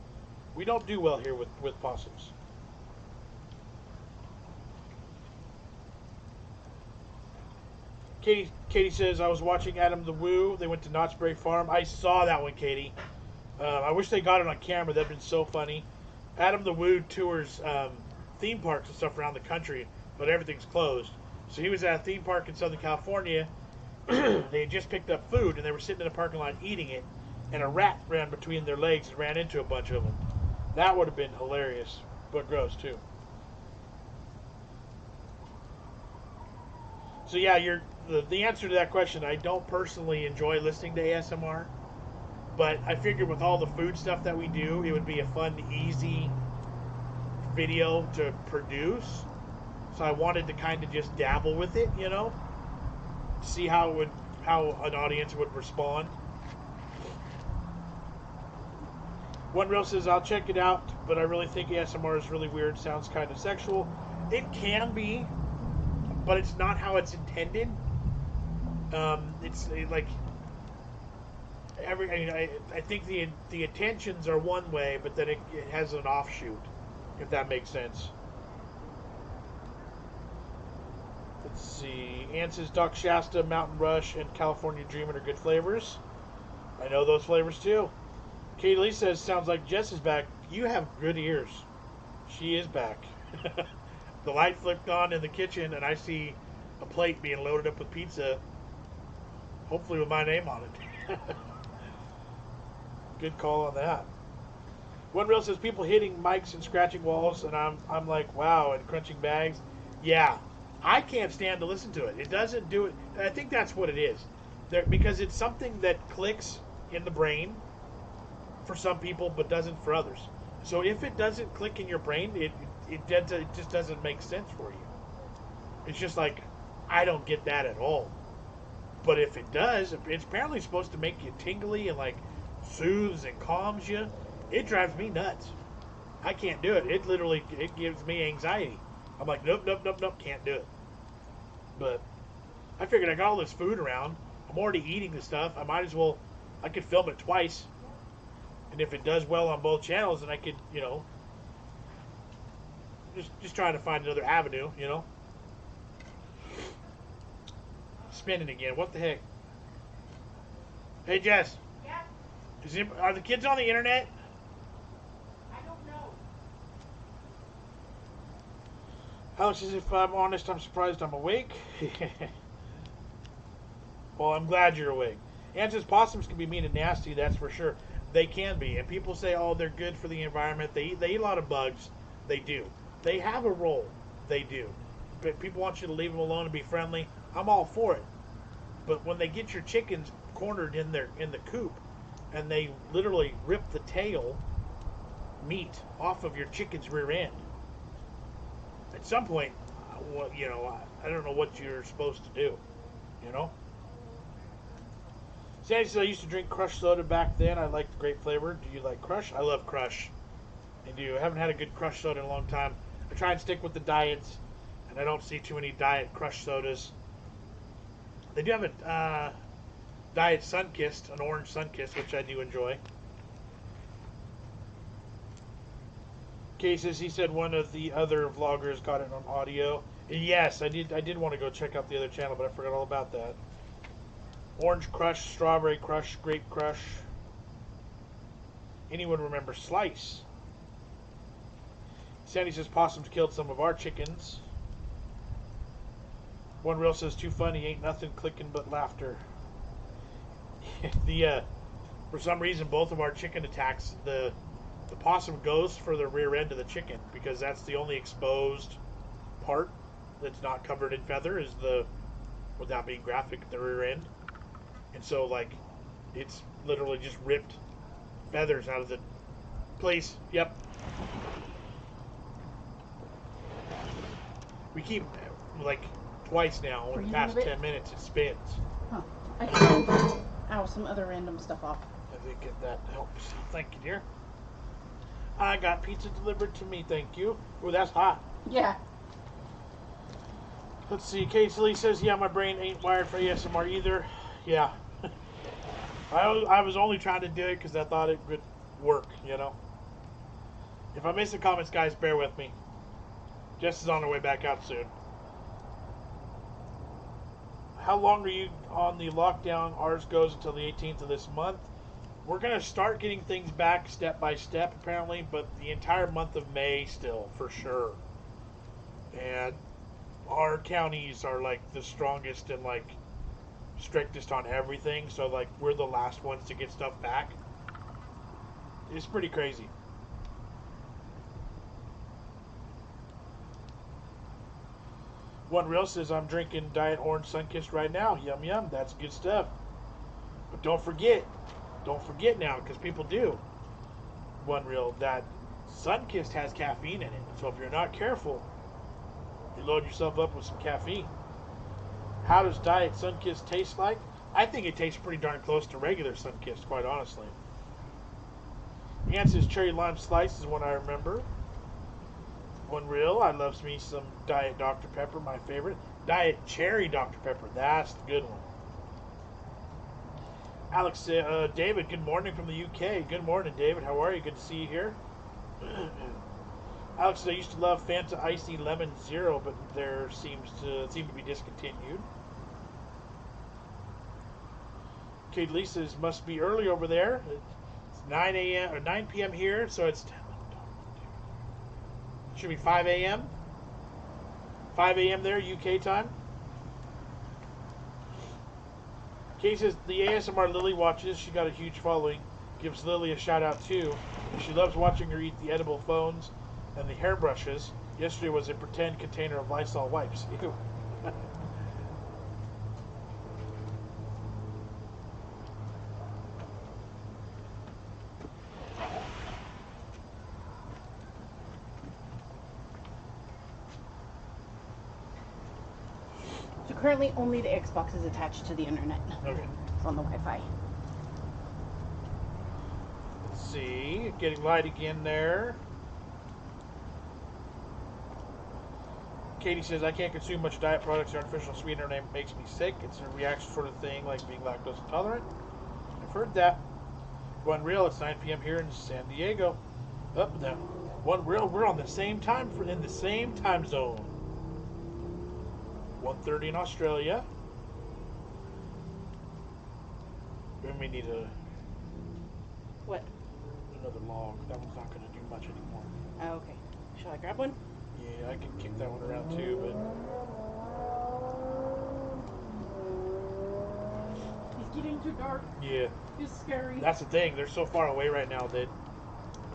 we don't do well here with possums. Katie says, I was watching Adam the Woo. They went to Knott's Berry Farm. I saw that one, Katie. I wish they got it on camera. That'd been so funny. Adam the Woo tours theme parks and stuff around the country, but everything's closed. So he was at a theme park in Southern California. They had just picked up food, and they were sitting in a parking lot eating it, and a rat ran between their legs and ran into a bunch of them. That would have been hilarious, but gross, too. So yeah, the answer to that question. I don't personally enjoy listening to ASMR, but I figured with all the food stuff that we do, it would be a fun, easy video to produce. So I wanted to kind of just dabble with it, you know, see how an audience would respond. One Real says, I'll check it out, but I really think ASMR is really weird. Sounds kind of sexual. It can be, but it's not how it's intended. It's like I think the intentions are one way, but then it has an offshoot, if that makes sense. Let's see. Ann says Doc Shasta, Mountain Rush, and California Dreamin' are good flavors. I know those flavors too. Katie Lee says, sounds like Jess is back. You have good ears. She is back. The light flipped on in the kitchen, and I see a plate being loaded up with pizza, hopefully with my name on it. Good call on that. One Real says, people hitting mics and scratching walls, and I'm like, wow, and crunching bags. Yeah, I can't stand to listen to it. It doesn't do it. I think that's what it is. Because it's something that clicks in the brain for some people, but doesn't for others. So if it doesn't click in your brain, it just doesn't make sense for you. It's just like, I don't get that at all. But if it does, it's apparently supposed to make you tingly and like soothes and calms you. It drives me nuts. I can't do it. It gives me anxiety. I'm like, nope, can't do it. But I figured I got all this food around. I'm already eating the stuff. I could film it twice. And if it does well on both channels, then I could, you know, just trying to find another avenue, you know. Spinning again. What the heck? Hey, Jess. Yeah? Are the kids on the internet? I don't know. Alex says, if I'm honest, I'm surprised I'm awake. Well, I'm glad you're awake. Ann says, possums can be mean and nasty, that's for sure. They can be. And people say, oh, they're good for the environment. They eat a lot of bugs. They do. They have a role. They do. But people want you to leave them alone and be friendly. I'm all for it. But when they get your chickens cornered in the coop, and they literally rip the tail meat off of your chicken's rear end, at some point, you know, I don't know what you're supposed to do, you know. Sandy says, I used to drink Crush soda back then. I liked the great flavor. Do you like Crush? I love Crush. I do. I haven't had a good Crush soda in a long time. I try and stick with the diets, and I don't see too many diet Crush sodas. They do have a diet Sunkist, an orange Sunkist, which I do enjoy. Cases, he said one of the other vloggers got it on audio. Yes, I did want to go check out the other channel, but I forgot all about that. Orange Crush, Strawberry Crush, Grape Crush. Anyone remember Slice? Sandy says possums killed some of our chickens. One Real says too funny, ain't nothing clicking but laughter. For some reason, both of our chicken attacks, the possum goes for the rear end of the chicken because that's the only exposed part that's not covered in feather is without being graphic, the rear end. And so, like, it's literally just ripped feathers out of the place. Yep. We keep, like, twice now in the past 10 minutes it spins. Huh. I can some other random stuff off. I think that helps. Thank you, dear. I got pizza delivered to me, thank you. Oh, that's hot. Yeah. Let's see. Casey Lee says, yeah, my brain ain't wired for ASMR either. Yeah. I was only trying to do it because I thought it would work, you know. If I miss the comments, guys, bear with me. Jess is on her way back out soon. How long are you on the lockdown? Ours goes until the 18th of this month. We're going to start getting things back step by step, apparently, but the entire month of May still, for sure. And our counties are, like, the strongest and, like, strictest on everything, so, like, we're the last ones to get stuff back. It's pretty crazy. One Real says, I'm drinking Diet Orange Sunkist right now. Yum, yum. That's good stuff. But don't forget now, because people do. One Real, that Sunkist has caffeine in it. So if you're not careful, you load yourself up with some caffeine. How does Diet Sunkist taste like? I think it tastes pretty darn close to regular Sunkist, quite honestly. Ann says cherry lime slice is one I remember. One Real, I loves me some Diet Dr. Pepper, my favorite. Diet Cherry Dr. Pepper, that's the good one. Alex, David, good morning from the UK. Good morning, David. How are you? Good to see you here. Alex, I used to love Fanta Icy Lemon Zero, but there seem to be discontinued. Kate Lee says must be early over there. It's 9 a.m. or 9 p.m. here, so it's should be 5 a.m. 5 a.m. there, UK time. Kay says the ASMR Lily watches. She got a huge following. Gives Lily a shout out too. She loves watching her eat the edible phones and the hairbrushes. Yesterday was a pretend container of Lysol wipes. Ew. So currently only the Xbox is attached to the internet. Okay. It's on the Wi-Fi. Let's see. Getting light again there. Katie says, I can't consume much diet products or artificial sweetener and it makes me sick. It's a reaction sort of thing, like being lactose intolerant. I've heard that. One Real, it's 9 p.m. here in San Diego. Up now. One Real, we're on the same time in the same time zone. 1:30 in Australia. Then we need What? another log. That one's not going to do much anymore. Oh, okay. Shall I grab one? Yeah, I can kick that one around too, but He's getting too dark. yeah. It's scary. That's the thing. They're so far away right now that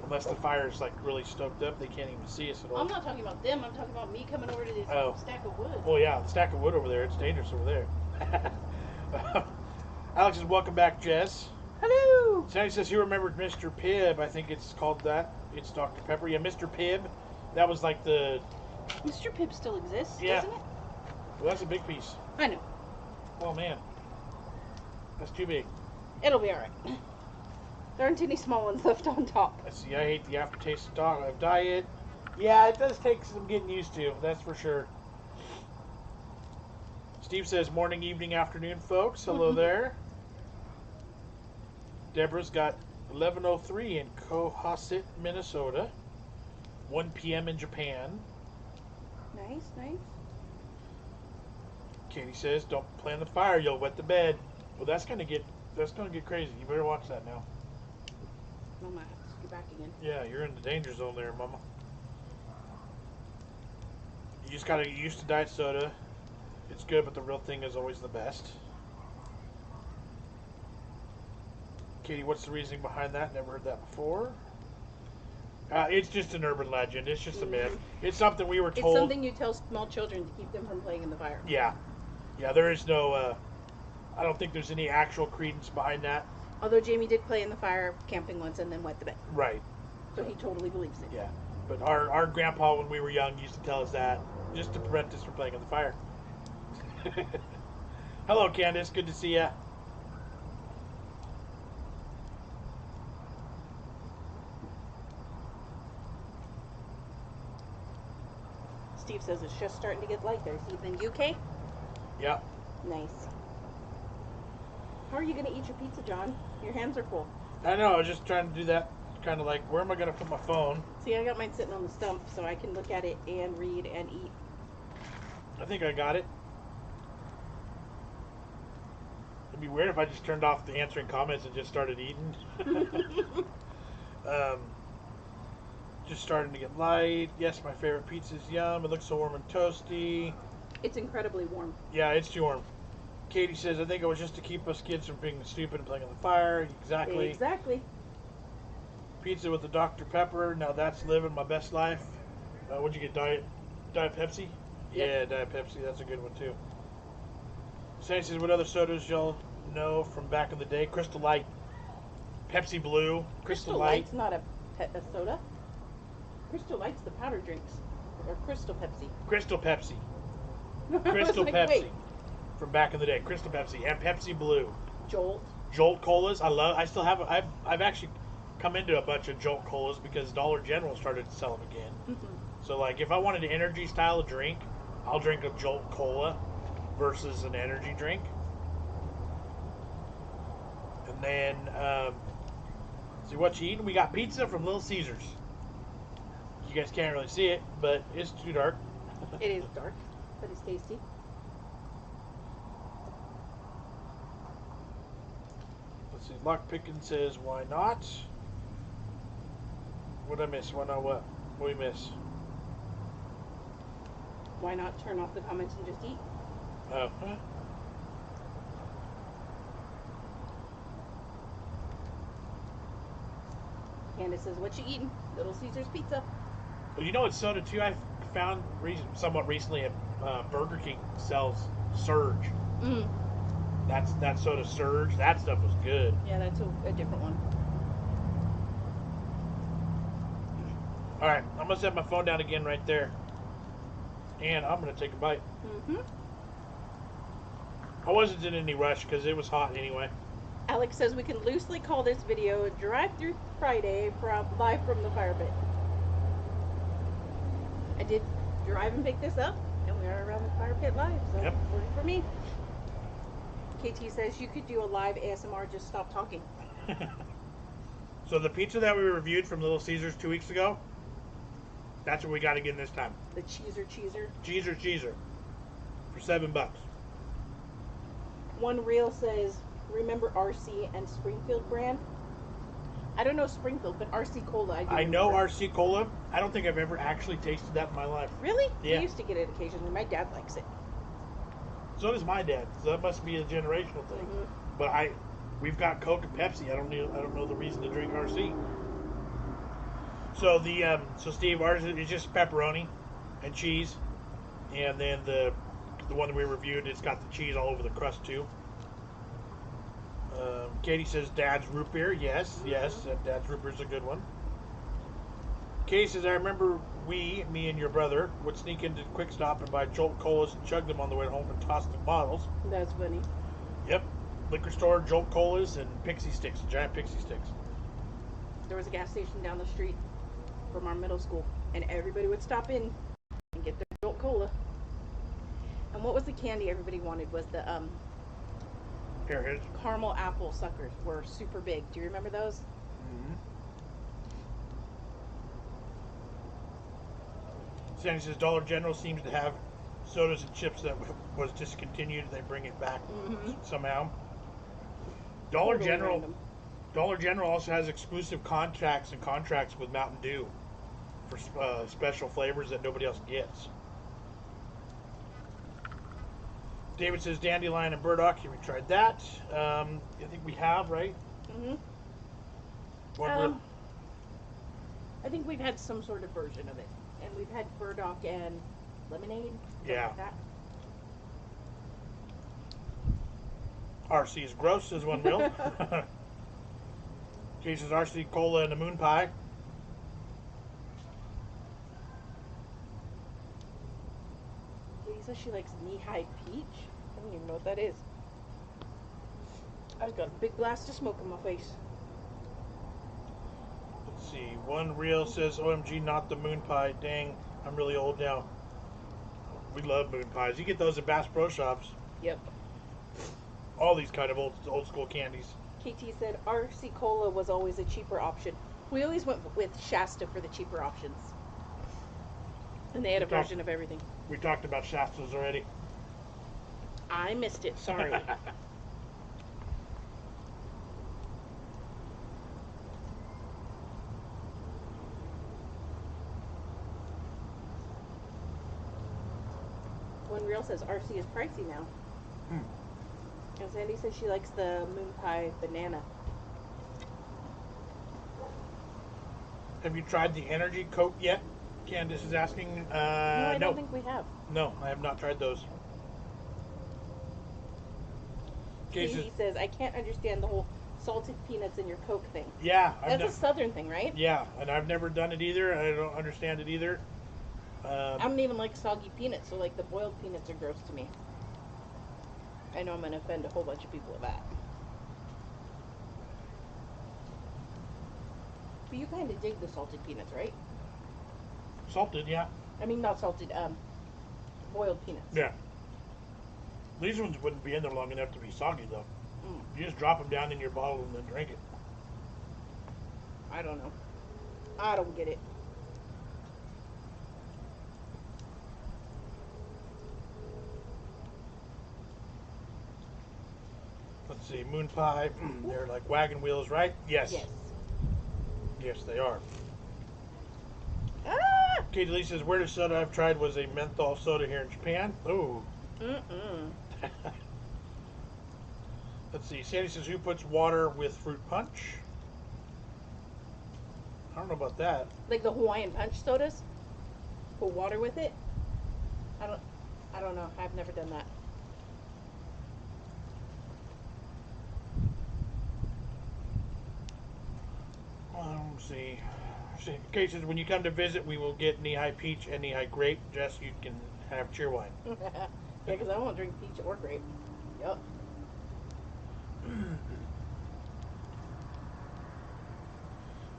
unless the fire's like really stoked up, they can't even see us at all. I'm not talking about them. I'm talking about me coming over to this stack of wood. Well, yeah, the stack of wood over there. It's dangerous over there. Alex says, welcome back, Jess. Hello! Sandy says, you remembered Mr. Pibb. I think it's called that. It's Dr. Pepper. Yeah, Mr. Pibb. That was like the... Mr. Pibb still exists, Yeah. doesn't it? Well, that's a big piece. I know. Oh, man. That's too big. It'll be alright. There aren't any small ones left on top. Let's see, I hate the aftertaste of diet. Yeah, it does take some getting used to. That's for sure. Steve says, morning, evening, afternoon, folks. Hello there. Deborah's got 11:03 in Cohasset, Minnesota. 1 p.m. in Japan. Nice, nice. Katie says, don't play on the fire, you'll wet the bed. Well, that's gonna get crazy. You better watch that now. Mama, I have to scoot back again. Yeah, you're in the danger zone there, Mama. You just gotta get used to diet soda. It's good, but the real thing is always the best. Katie, what's the reasoning behind that? Never heard that before. It's just an urban legend. It's just a myth. It's something we were told. It's something you tell small children to keep them from playing in the fire. Yeah. Yeah, there is no... I don't think there's any actual credence behind that. Although Jamie did play in the fire camping once and then wet the bed. Right. So he totally believes it. Yeah. But our grandpa, when we were young, used to tell us that just to prevent us from playing in the fire. Hello, Candace. Good to see ya. Steve says it's just starting to get light there. Is he in the UK? Yeah. Nice. How are you going to eat your pizza, John? Your hands are full. I know. I was just trying to do that. Kind of like, where am I going to put my phone? See, I got mine sitting on the stump so I can look at it and read and eat. I think I got it. It'd be weird if I just turned off the answering comments and just started eating. Just starting to get light. Yes, my favorite pizza's yum. It looks so warm and toasty. It's incredibly warm. Yeah, it's too warm. Katie says, I think it was just to keep us kids from being stupid and playing on the fire. Exactly. Exactly. Pizza with the Dr. Pepper. Now that's living my best life. What'd you get? Diet Pepsi? Yeah, Diet Pepsi. That's a good one too. Sandy says, what other sodas y'all know from back in the day? Crystal Light, Pepsi Blue, Crystal Light. Light's not a soda. Crystal Light's the powder drinks. Or Crystal Pepsi. Crystal Pepsi. I was Crystal like, Pepsi. wait. From back in the day. Crystal Pepsi and Pepsi Blue. Jolt. Jolt Colas. I still have. I've actually come into a bunch of Jolt Colas because Dollar General started to sell them again. So like, if I wanted an energy style drink, I'll drink a Jolt Cola versus an energy drink. And then, see what you eating? We got pizza from Little Caesars. You guys can't really see it, but it's too dark. It is dark, but it's tasty. Let's see. Lock Pickin says, why not? What did I miss? Why not what? What did we miss? Why not turn off the comments and just eat? Oh, huh? Candace says, what you eating? Little Caesars pizza. Well, you know what soda too? I found somewhat recently at Burger King sells Surge. Mm. That soda Surge. That stuff was good. Yeah, that's a different one. All right, I'm gonna set my phone down again right there, and I'm gonna take a bite. Mm-hmm. I wasn't in any rush because it was hot anyway. Alex says we can loosely call this video Drive-Thru Friday live from the fire pit. I did drive and pick this up, and we are around the fire pit live, so Yep. working for me. KT says you could do a live ASMR, just stop talking. So the pizza that we reviewed from Little Caesars 2 weeks ago, that's what we got again this time. The cheeser. Cheeser. For $7. One reel says, remember RC and Springfield brand? I don't know Springfield, but RC Cola. I know RC Cola. I don't think I've ever actually tasted that in my life. Really? Yeah. We used to get it occasionally. My dad likes it. So does my dad. So that must be a generational thing. Mhm. But we've got Coke and Pepsi. I don't know the reason to drink RC. So so Steve, ours is just pepperoni and cheese, and then the one that we reviewed, it's got the cheese all over the crust too. Katie says Dad's root beer. Yes, Dad's root beer is a good one. Katie says, I remember me and your brother would sneak into Quick Stop and buy Jolt Colas and chug them on the way home and toss the bottles. That's funny. Yep. Liquor store, Jolt Colas, and Pixie Sticks, giant Pixie Sticks. There was a gas station down the street from our middle school, and everybody would stop in and get their Jolt Cola. And what was the candy everybody wanted was the Here. caramel apple suckers were super big. Do you remember those? Mm-hmm. Sandy says Dollar General seems to have sodas and chips that was discontinued. They bring it back somehow. Dollar Totally General. random. Dollar General also has exclusive contracts with Mountain Dew for special flavors that nobody else gets. David says Dandelion and Burdock. Have we tried that? I think we have, right? Mm-hmm. I think we've had some sort of version of it. And we've had Burdock and lemonade. Yeah. Like that. RC is gross, says one reel. Jay says RC Cola and a moon pie. Katie says she likes knee-high peach. I don't even know what that is. I've got a big blast of smoke in my face. Let's see. One reel says OMG, not the moon pie. Dang, I'm really old now. We love moon pies. You get those at Bass Pro Shops. Yep. All these kind of old school candies. KT said RC Cola was always a cheaper option. We always went with Shasta for the cheaper options. And they had a version of everything. We talked about Shastas already. I missed it, sorry. One reel says RC is pricey now. And Sandy says she likes the moon pie banana. Have you tried the Energy Coke yet? Candace is asking. No, I No. don't think we have. No, I have not tried those. Katie says, I can't understand the whole salted peanuts in your Coke thing. Yeah. That's a Southern thing, right? Yeah, and I've never done it either. I don't understand it either. I don't even like soggy peanuts, so like the boiled peanuts are gross to me. I know I'm going to offend a whole bunch of people with that. But you kind of dig the salted peanuts, right? Salted, yeah. I mean, not salted, boiled peanuts. Yeah. These ones wouldn't be in there long enough to be soggy, though. Mm. You just drop them down in your bottle and then drink it. I don't know. I don't get it. Let's see, moon pie. They're like wagon wheels, right? Yes. Yes. Yes, they are. Ah! Katie Lee says, weirdest soda I've tried was a menthol soda here in Japan. Ooh. Mm-mm. Let's see. Sandy says, who puts water with fruit punch? I don't know about that. Like the Hawaiian punch sodas? Put water with it? I don't know. I've never done that. Let's see. Kate says, when you come to visit, we will get knee-high peach and knee-high grape. Jess, you can have cheerwine. Yeah, because I won't drink peach or grape. Yup.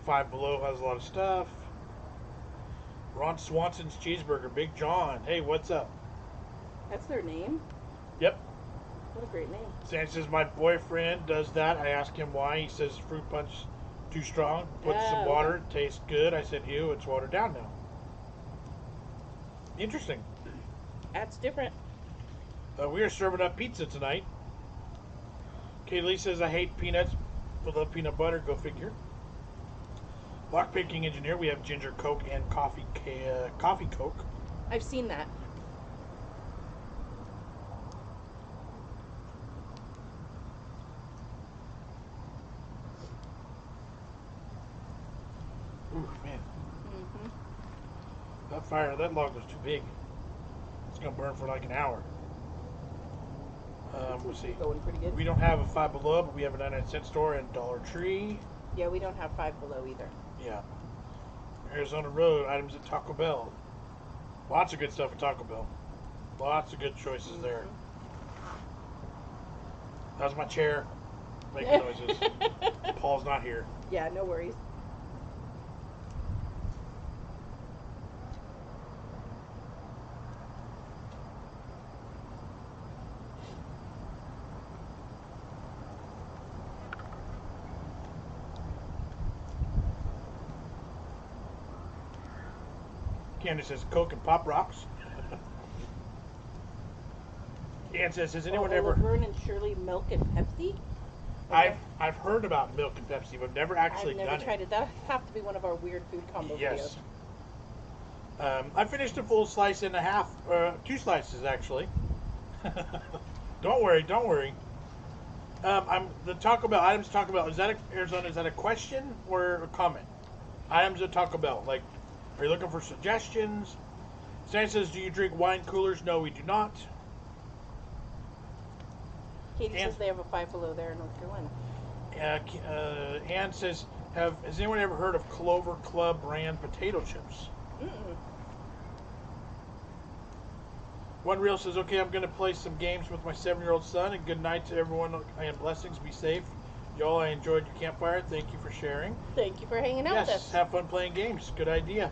Five Below has a lot of stuff. Ron Swanson's Cheeseburger, Big John. Hey, what's up? That's their name? Yep. What a great name. Sandy says, my boyfriend does that. I asked him why. He says, fruit punch too strong. Put some water. It tastes good. I said, ew, it's watered down now. Interesting. That's different. We are serving up pizza tonight. Kaylee says, I hate peanuts. I love peanut butter. Go figure. Lock picking engineer. We have ginger Coke and coffee Coke. I've seen that. Ooh, man. Mm-hmm. That log was too big. It's going to burn for like an hour. We'll see. Going pretty good. We don't have a Five Below, but we have a 99-cent store and Dollar Tree. Yeah, we don't have Five Below either. Yeah. Arizona Road, items at Taco Bell. Lots of good stuff at Taco Bell. Lots of good choices there. That was my chair making noises. Paul's not here. Yeah, no worries. Candace says Coke and Pop Rocks. Ann says, has anyone ever... Laverne and Shirley milk and Pepsi? I've heard about milk and Pepsi, but never actually done it. I've never tried it. That'd have to be one of our weird food combo Yes. videos. I finished a full slice and a half, 2 slices actually. Don't worry. I'm the Taco Bell items. Taco Bell, Arizona? Is that a question or a comment? Items at Taco Bell. Like, are you looking for suggestions? Stan says, do you drink wine coolers? No, we do not. Katie says they have a Five Below there in North Carolina. Ann says, has anyone ever heard of Clover Club brand potato chips? Mm-mm. One Reel says, okay, I'm going to play some games with my 7-year-old son, and good night to everyone, and blessings, be safe. Y'all, I enjoyed your campfire. Thank you for sharing. Thank you for hanging out with us. Yes, have fun playing games. Good idea.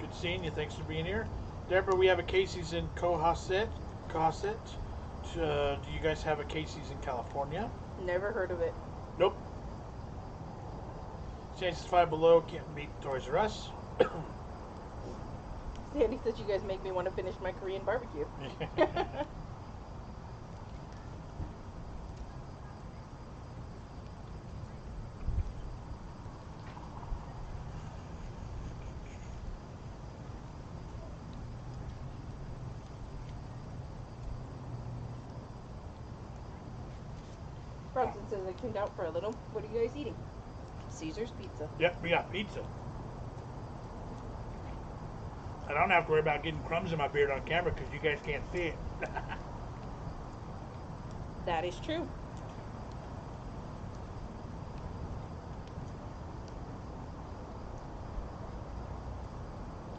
Good seeing you. Thanks for being here. Deborah, we have a Casey's in Cohasset. Do you guys have a Casey's in California? Never heard of it. Nope. Chances 5 Below can't beat Toys R Us. Sandy says you guys make me want to finish my Korean barbecue. Bronson says I tuned out for a little. What are you guys eating? Caesar's pizza. Yep, we got pizza. I don't have to worry about getting crumbs in my beard on camera because you guys can't see it. That is true.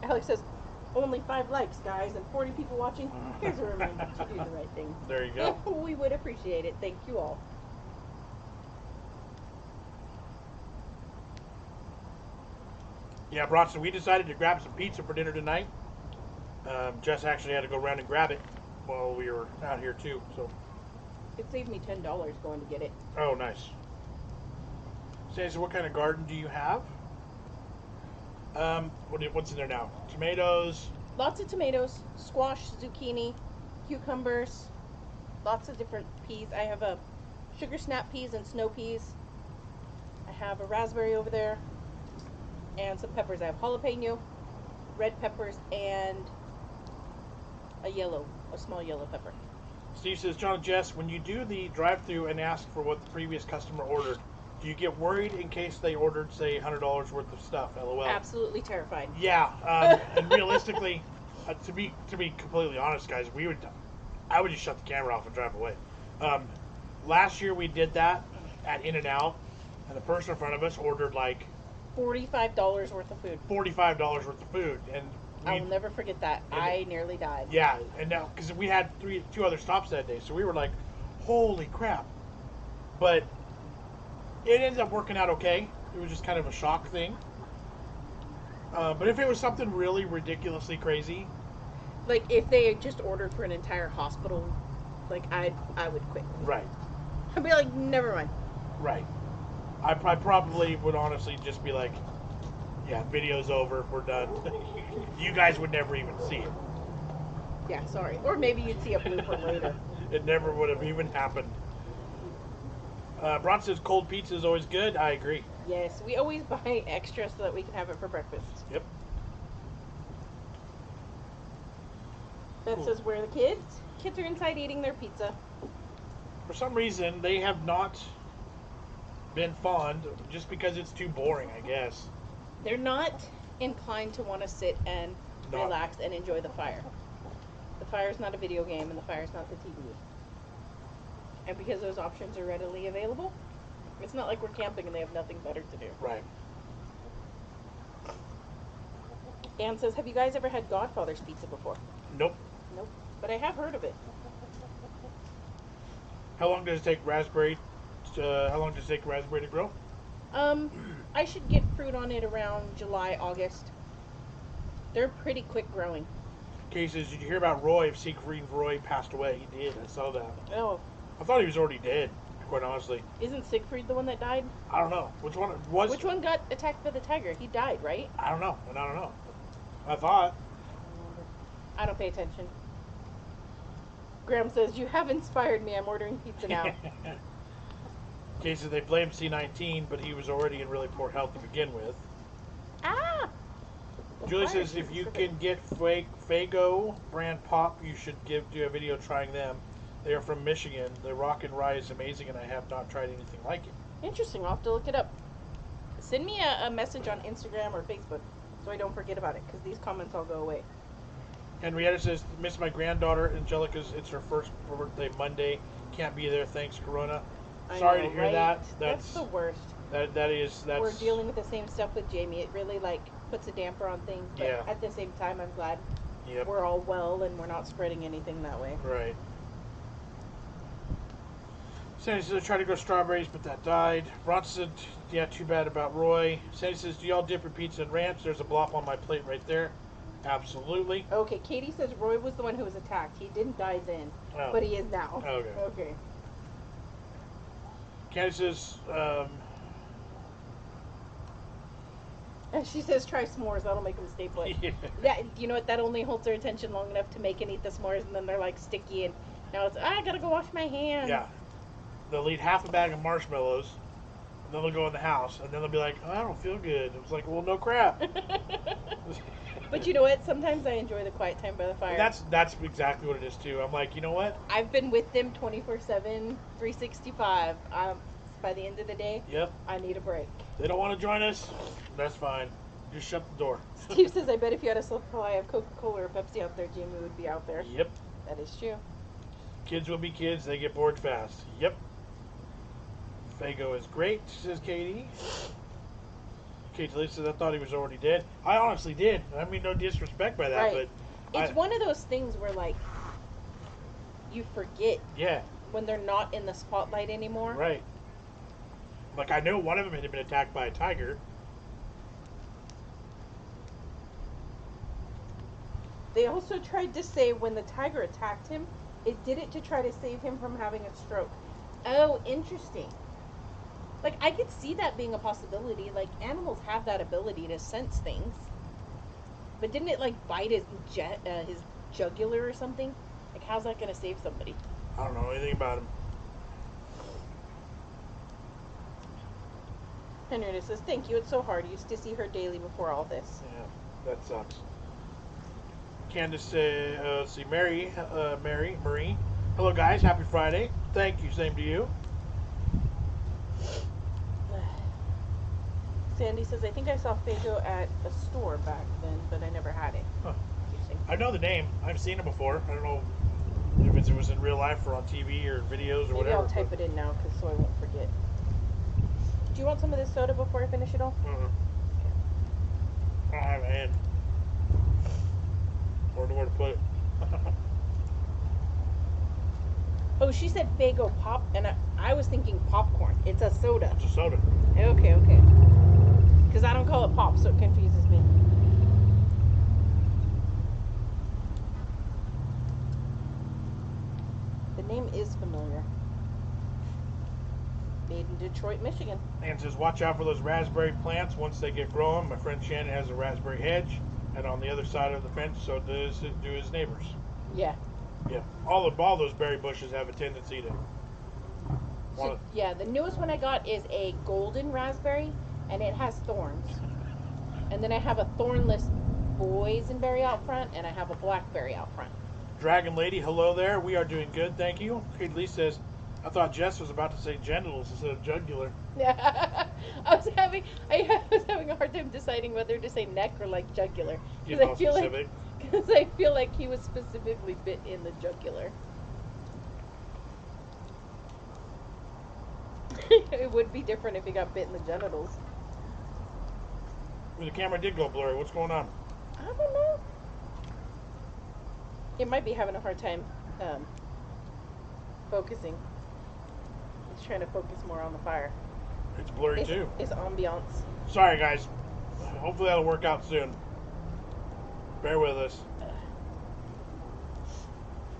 Alex says, only 5 likes, guys, and 40 people watching. Here's a reminder to do the right thing. There you go. We would appreciate it. Thank you all. Yeah, Bronson, we decided to grab some pizza for dinner tonight. Jess actually had to go around and grab it while we were out here too. So It saved me $10 going to get it. oh, nice. Say, so what kind of garden do you have? What's in there now? Tomatoes. Lots of tomatoes, squash, zucchini, cucumbers, lots of different peas. I have a sugar snap peas and snow peas. I have a raspberry over there, and some peppers. I have jalapeno, red peppers, and a small yellow pepper. Steve says, Jon Jess, when you do the drive-thru and ask for what the previous customer ordered, do you get worried in case they ordered, say, $100 worth of stuff? LOL. Absolutely terrified. Yeah, and realistically, to be completely honest, guys, I would just shut the camera off and drive away. Last year we did that at In-N-Out, and the person in front of us ordered like $45 worth of food. $45 worth of food, and I will never forget that. I nearly died. Yeah, and now because we had two other stops that day, so we were like, "Holy crap!" But it ended up working out okay. It was just kind of a shock thing. But if it was something really ridiculously crazy, like if they had just ordered for an entire hospital, like I would quit. Right. I'd be like, never mind. Right. I probably would honestly just be like, yeah, video's over, we're done. You guys would never even see it. Yeah, sorry. Or maybe you'd see a blooper later. It never would have even happened. Bron says cold pizza is always good. I agree. Yes, we always buy extra so that we can have it for breakfast. Yep. That Cool. says, where are the kids? Kids are inside eating their pizza. For some reason, they have not been fond, just because it's too boring, I guess. They're not inclined to want to sit and relax and enjoy the fire. The fire's not a video game, and the fire's not the TV. And because those options are readily available, it's not like we're camping and they have nothing better to do. Right. Ann says, have you guys ever had Godfather's pizza before? Nope. Nope. But I have heard of it. How long does it take raspberry? How long does it take raspberry to grow? I should get fruit on it around July, August. They're pretty quick growing. Okay, says, did you hear about Roy? If Siegfried Roy passed away, he did. I saw that. Oh. I thought he was already dead, quite honestly. Isn't Siegfried the one that died? I don't know. Which one was? Which one got attacked by the tiger? He died, right? I don't know. And I don't know. I thought. I don't pay attention. Graham says, you have inspired me. I'm ordering pizza now. Okay, so they blame C-19, but he was already in really poor health to begin with. Ah! Julie says, if you can get Fago brand pop, you should do a video trying them. They are from Michigan. The rock and rye is amazing, and I have not tried anything like it. Interesting. I'll have to look it up. Send me a message on Instagram or Facebook so I don't forget about it, because these comments all go away. Henrietta says, miss my granddaughter, Angelica's. It's her first birthday Monday. Can't be there. Thanks, Corona. Sorry to hear right? that. That's the worst. That's We're dealing with the same stuff with Jamie. It really, puts a damper on things. But yeah. At the same time, I'm glad Yep. we're all well and we're not spreading anything that way. Right. Sandy says, I tried to grow strawberries, but that died. Ron said, yeah, too bad about Roy. Sandy says, do y'all dip your pizza in ranch? There's a blop on my plate right there. Absolutely. Okay, Katie says Roy was the one who was attacked. He didn't die then, but he is now. Okay. Okay. Candy says, And she says try s'mores. That'll make them stay put. yeah. That, you know what? That only holds their attention long enough to make and eat the s'mores, and then they're sticky, and now it's I gotta go wash my hands. Yeah. They'll eat half a bag of marshmallows, and then they'll go in the house, and then they'll be like, oh, I don't feel good. It's like, well, no crap. But you know what? Sometimes I enjoy the quiet time by the fire. That's exactly what it is too. I'm like, you know what? I've been with them 24/7, 365. By the end of the day, Yep. I need a break. They don't want to join us. That's fine. Just shut the door. Steve says, I bet if you had a supply of Coca-Cola or Pepsi out there, Jimmy would be out there. Yep. That is true. Kids will be kids. They get bored fast. Yep. Fago is great, says Katie. Katie says, I thought he was already dead. I honestly did. I mean, no disrespect by that, Right. but... It's one of those things where, like, you forget Yeah. when they're not in the spotlight anymore. Right. Like, I know one of them had been attacked by a tiger. They also tried to say when the tiger attacked him, it did it to try to save him from having a stroke. Oh, interesting. Like, I could see that being a possibility. Like, animals have that ability to sense things. But didn't it, like, bite his jugular or something? Like, how's that going to save somebody? I don't know anything about him. Henrietta says, thank you, it's so hard. I used to see her daily before all this. Yeah, that sucks. Candace said, let's see, Marie. Hello, guys. Happy Friday. Thank you. Same to you. Sandy says, I think I saw Fago at a store back then, but I never had it. Huh. Interesting. I know the name. I've seen it before. I don't know if it was in real life or on TV or videos or Maybe whatever. I'll type it in now so I won't forget. Do you want some of this soda before I finish it all? I don't have a hand. Or where to put it. Oh, she said Fago pop, and I was thinking popcorn. It's a soda. It's a soda. Okay. Because I don't call it pop, so it confuses me. The name is familiar. Made in Detroit, Michigan. And says, watch out for those raspberry plants once they get growing. My friend Shannon has a raspberry hedge, and on the other side of the fence, so do his neighbors. Yeah. Yeah, all those berry bushes have a tendency to. So, yeah, the newest one I got is a golden raspberry, and it has thorns. And then I have a thornless boysenberry out front, and I have a blackberry out front. Dragon Lady, hello there. We are doing good, thank you. Kate Lee says, I thought Jess was about to say genitals instead of jugular. I was having a hard time deciding whether to say neck or like jugular. Get all specific. Because I feel like he was specifically bit in the jugular. It would be different if he got bit in the genitals. The camera did go blurry. What's going on? I don't know. It might be having a hard time focusing. It's trying to focus more on the fire. It's blurry too. It's ambiance. Sorry, guys. Hopefully that'll work out soon. Bear with us.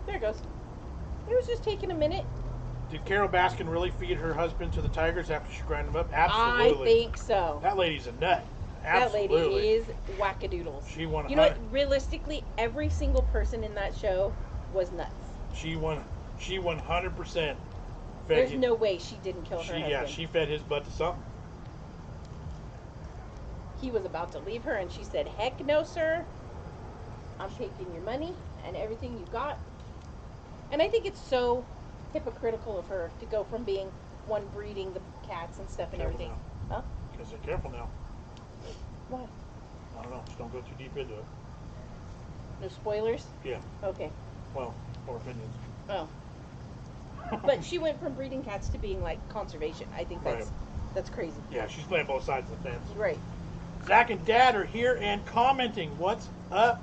There it goes. It was just taking a minute. Did Carol Baskin really feed her husband to the tigers after she ground them up? Absolutely. I think so. That lady's a nut. Absolutely. That lady is wackadoodles. She won. You know what? Realistically, every single person in that show was nuts. She 100%. There's no way she didn't kill her husband. Yeah, she fed his butt to something. He was about to leave her, and she said, heck no, sir. I'm taking your money and everything you got. And I think it's so hypocritical of her to go from being one breeding the cats and stuff and Careful everything. now. Huh? Because they're careful now. What? I don't know. Just don't go too deep into it. No spoilers? Yeah. Okay. Well, more opinions. Oh. But she went from breeding cats to being like conservation. I think that's crazy. Yeah, she's playing both sides of the fence. Right. Zach and Dad are here and commenting. What's up?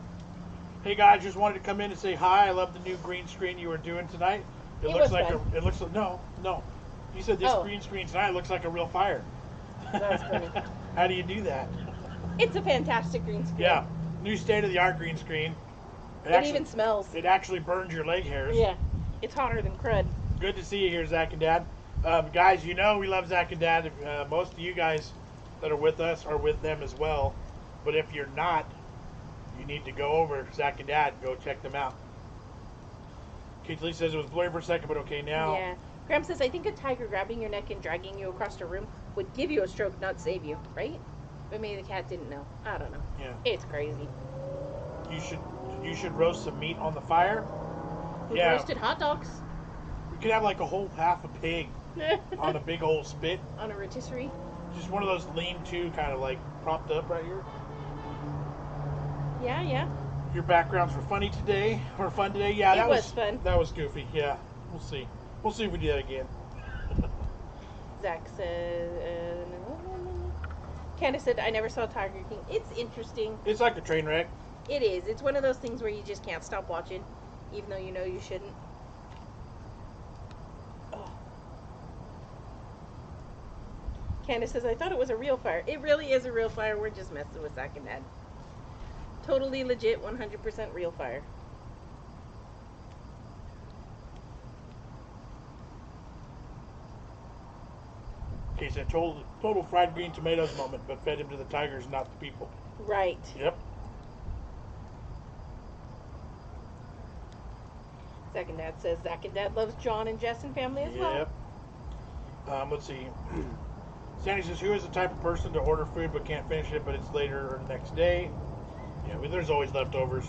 Hey guys, just wanted to come in and say hi. I love the new green screen you were doing tonight. It looks like it looks like no. You said this green screen tonight looks like a real fire. That's funny. How do you do that? It's a fantastic green screen. Yeah, new state-of-the-art green screen. It even smells. It actually burns your leg hairs. Yeah, it's hotter than crud. Good to see you here, Zach and Dad. Guys, you know we love Zach and Dad. Most of you guys that are with us are with them as well. But if you're not, you need to go over Zach and Dad. Go check them out. Kate Lee says it was blurry for a second, but okay now. Yeah. Graham says, I think a tiger grabbing your neck and dragging you across a room would give you a stroke, not save you, right? But maybe the cat didn't know. I don't know. Yeah. It's crazy. You should roast some meat on the fire. Yeah. Roasted hot dogs. We could have like a whole half a pig on a big old spit. On a rotisserie. Just one of those lean-to kind of like propped up right here. Yeah, yeah. Your backgrounds were funny today, or fun today. Yeah, It that was fun. That was goofy. Yeah, we'll see. We'll see if we do that again. Zach said, Candace said, I never saw Tiger King. It's interesting. It's like a train wreck. It is. It's one of those things where you just can't stop watching, even though you know you shouldn't. Oh. Candace says, I thought it was a real fire. It really is a real fire. We're just messing with Zach and Dad. Totally legit, 100% real fire. Okay, so total fried green tomatoes moment, but fed him to the tigers, not the people. Right. Yep. Zach and Dad says Zach and Dad loves Jon and Jess and family as well. Yep. Let's see. Sandy says, who is the type of person to order food but can't finish it, but it's later or the next day? Yeah, there's always leftovers.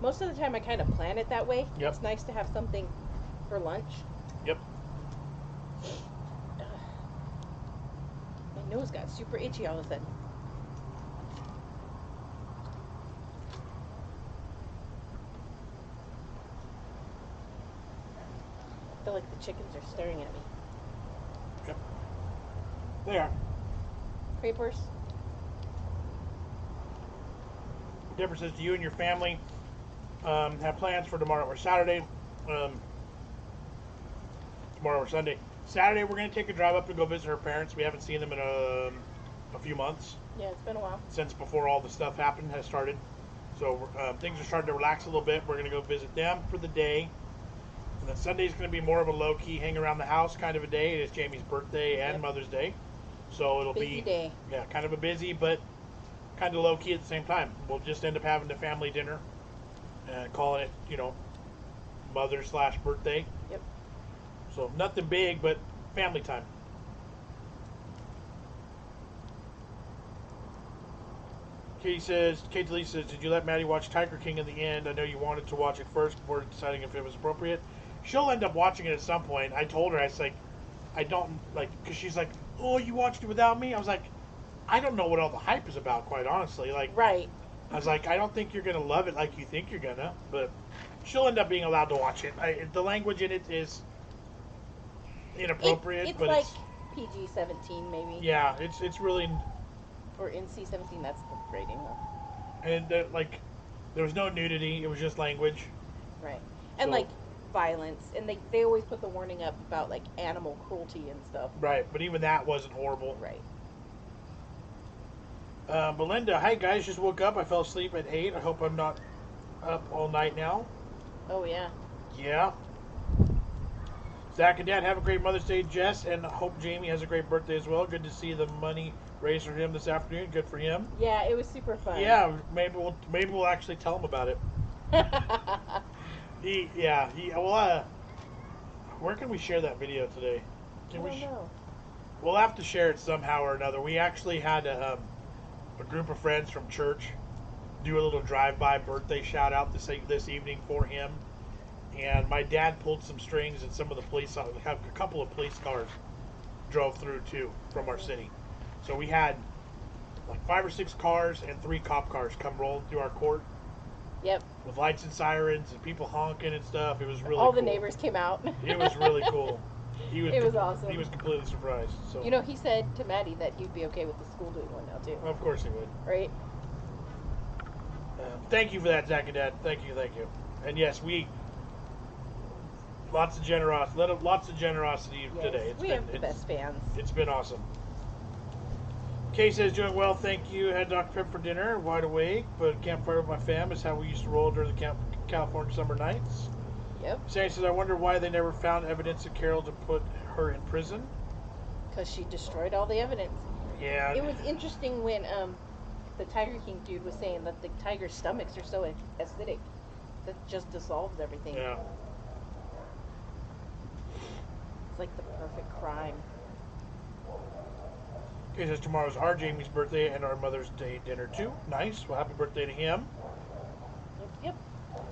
Most of the time I kind of plan it that way. Yep. It's nice to have something for lunch. Yep. My nose got super itchy all of a sudden. I feel like the chickens are staring at me. Yep. They are. Creepers. Deborah says, do you and your family have plans for tomorrow or Saturday? Tomorrow or Sunday. Saturday, we're going to take a drive up to go visit her parents. We haven't seen them in a few months. Yeah, it's been a while. Since before all the stuff has started. So things are starting to relax a little bit. We're going to go visit them for the day. And then Sunday's going to be more of a low-key hang around the house kind of a day. It is Jamie's birthday and Mother's Day. So it'll busy be day. Yeah, kind of a busy, but kind of low-key at the same time. We'll just end up having a family dinner and calling it, Mother/birthday. Yep. So nothing big, but family time. Katie says, did you let Maddie watch Tiger King in the end? I know you wanted to watch it first before deciding if it was appropriate. She'll end up watching it at some point. I told her, I was like, I don't, because she's like, oh, you watched it without me? I was like, I don't know what all the hype is about, quite honestly. Right. I was like, I don't think you're going to love it like you think you're going to, but she'll end up being allowed to watch it. The language in it is inappropriate, it's but like PG-17 maybe. Yeah, it's really... Or NC-17, that's the rating. And, there was no nudity, it was just language. Right. And, So- violence. And they always put the warning up about, animal cruelty and stuff. Right, but even that wasn't horrible. Right. Belinda, hi guys, just woke up. I fell asleep at 8. I hope I'm not up all night now. Oh, yeah. Yeah. Zach and Dad, have a great Mother's Day, Jess, and hope Jamie has a great birthday as well. Good to see the money raised for him this afternoon. Good for him. Yeah, it was super fun. Yeah, maybe we'll actually tell him about it. Where can we share that video today? I don't know. We'll have to share it somehow or another. We actually had a group of friends from church do a little drive-by birthday shout-out this evening for him. And my dad pulled some strings, and some of the police, a couple of police cars drove through too from our city. So we had 5 or 6 cars and 3 cop cars come rolling through our court. Yep. With lights and sirens and people honking and stuff. It was really All cool. the neighbors came out. It was really cool. It was awesome. He was completely surprised. So He said to Maddie that he'd be okay with the school doing one now too. Of course he would. Right? Thank you for that, Zach and Dad. Thank you. And yes, lots of generosity today. We have the best fans. It's been awesome. Kay says, doing well, thank you. Had Dr. Pep for dinner, wide awake, but campfire with my fam is how we used to roll during the California summer nights. Yep. Sandy says, I wonder why they never found evidence of Carol to put her in prison. Because she destroyed all the evidence. Yeah. It was interesting when the Tiger King dude was saying that the tiger's stomachs are so acidic that just dissolves everything. Yeah. It's like the perfect crime. Okay, says tomorrow's our Jamie's birthday and our Mother's Day dinner too. Nice. Well, happy birthday to him. Yep.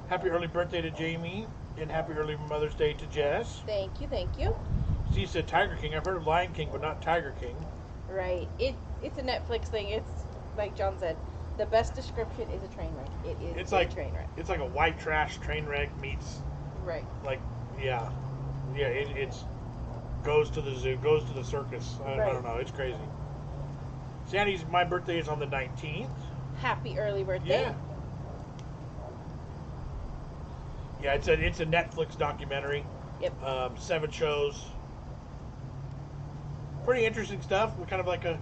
Happy early birthday to Jamie, and happy early Mother's Day to Jess. Thank you. Steve said Tiger King. I've heard of Lion King, but not Tiger King. Right. It's a Netflix thing. It's like John said. The best description is a train wreck. It is It's a like train wreck. it's like a white trash train wreck meets Right. like yeah. It's goes to the zoo, goes to the circus. I Right. don't know. It's crazy. Sandy's my birthday is on the 19th. Happy early birthday. Yeah. Yeah, it's a Netflix documentary. Yep. 7 shows. Pretty interesting stuff. Kind of like a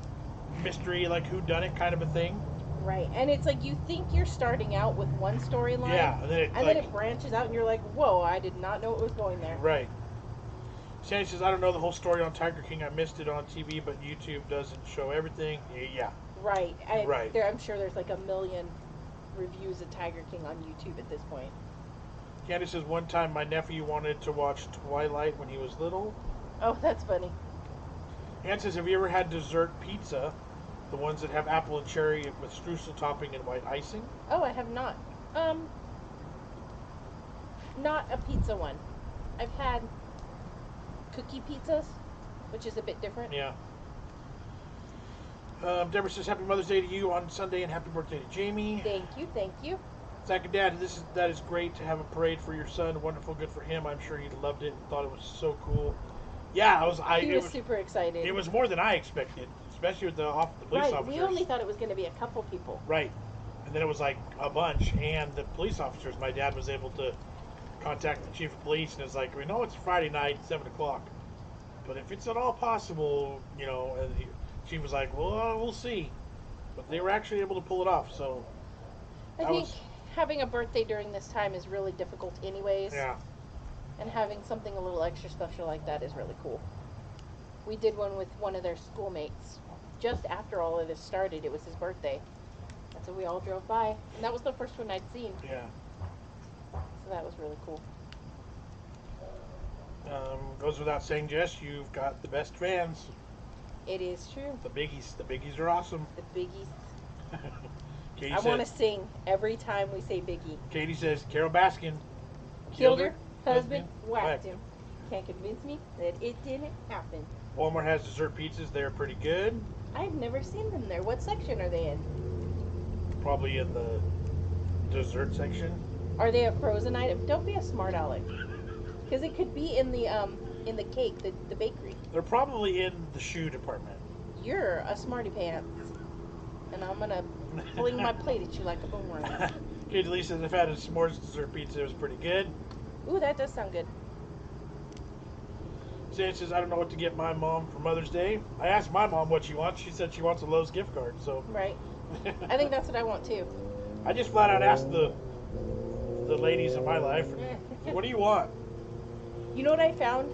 mystery, like who done it kind of a thing. Right. And it's like you think you're starting out with one storyline. Yeah, and then it branches out and you're like, whoa, I did not know it was going there. Right. Sandy says, I don't know the whole story on Tiger King. I missed it on TV, but YouTube doesn't show everything. Yeah. Right. Right. I'm sure there's like a million reviews of Tiger King on YouTube at this point. Candace says, one time my nephew wanted to watch Twilight when he was little. Oh, that's funny. Ann says, have you ever had dessert pizza? The ones that have apple and cherry with streusel topping and white icing? Oh, I have not. Not a pizza one. I've had cookie pizzas, which is a bit different. Yeah. Deborah says, happy Mother's Day to you on Sunday and happy birthday to Jamie. Thank you. Zach and Dad, that is great to have a parade for your son. Wonderful, good for him. I'm sure he loved it and thought it was so cool. Yeah, he was super excited. It was more than I expected, especially with the police officers. We only thought it was going to be a couple people. Right. And then it was like a bunch, and the police officers, my dad was able to contact the chief of police, and it's like, we know it's Friday night, 7 o'clock, but if it's at all possible, and the chief was like, well, we'll see. But they were actually able to pull it off, so. I think having a birthday during this time is really difficult anyways. Yeah. And having something a little extra special like that is really cool. We did one with one of their schoolmates. Just after all of this started, it was his birthday. And so we all drove by. And that was the first one I'd seen. Yeah. So that was really cool. Goes without saying, Jess, you've got the best fans. It is true. The biggies are awesome. The biggies. Katie I want to sing every time we say Biggie. Katie says, Carol Baskin killed her husband, whacked him. Can't convince me that it didn't happen. Walmart has dessert pizzas. They're pretty good. I've never seen them there. What section are they in? Probably in the dessert section. Are they a frozen item? Don't be a smart aleck. Because it could be in the cake, the bakery. They're probably in the shoe department. You're a smarty pants. And I'm going to fling my plate at you like a boomerang. Katie Lee says, I've had a s'mores dessert pizza. It was pretty good. Ooh, that does sound good. Sandy says, I don't know what to get my mom for Mother's Day. I asked my mom what she wants. She said she wants a Lowe's gift card. So Right. I think that's what I want too. I just flat out asked the ladies in my life, what do you want? You know what I found?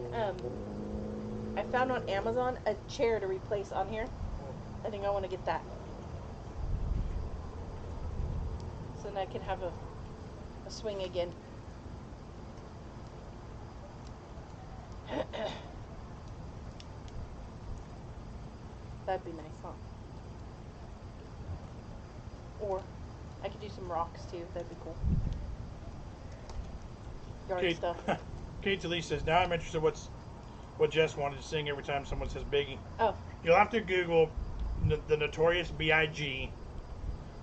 I found on Amazon a chair to replace on here. I think I want to get that. So then I can have a swing again. That'd be nice, huh? Or I could do some rocks too. That'd be cool. Yard stuff. Katie Lee says, now I'm interested what Jess wanted to sing every time someone says Biggie. Oh. You'll have to Google the Notorious B.I.G.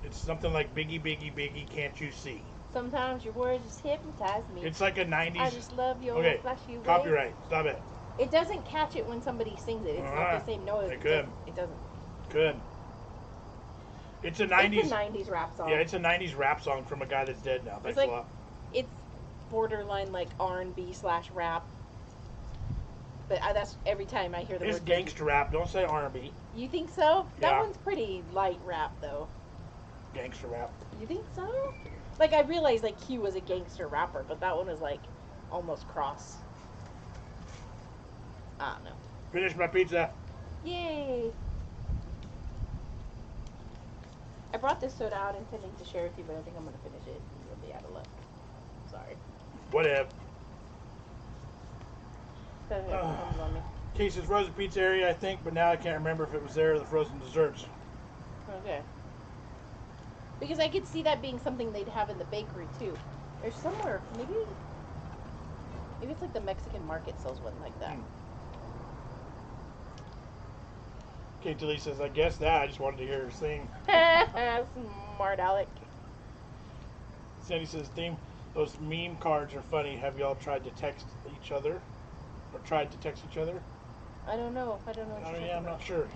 It's something like Biggie, Biggie, Biggie, can't you see? Sometimes your words just hypnotize me. It's like a 90s. I just love your flashy ways. Copyright. Stop it. It doesn't catch it when somebody sings it. It's not the same noise. It could. It doesn't. Good. It's a 90s. It's a 90s rap song. Yeah, it's a 90s rap song from a guy that's dead now. Thanks a lot. It's borderline like R&B/rap. But that's every time I hear the word. It's gangster rap. Don't say R&B. You think so? Yeah. That one's pretty light rap though. Gangster rap. You think so? Like I realized like Q was a gangster rapper, but that one was like almost cross. I don't know. Finish my pizza. Yay! I brought this soda out intending to share with you, but I think I'm gonna finish it. You'll be out of luck. Sorry. Whatever. That comes on me. Case's Frozen Pizza area, I think, but now I can't remember if it was there or the frozen desserts. Okay. Because I could see that being something they'd have in the bakery too. There's somewhere, maybe it's like the Mexican market sells one like that. Kate Lee says, I guess that. I just wanted to hear her sing. Smart Alec. Sandy says, Theme, those meme cards are funny. Have y'all tried to text each other? Or tried to text each other? I don't know. I don't know. What Oh, you're yeah, talking I'm about. not sure.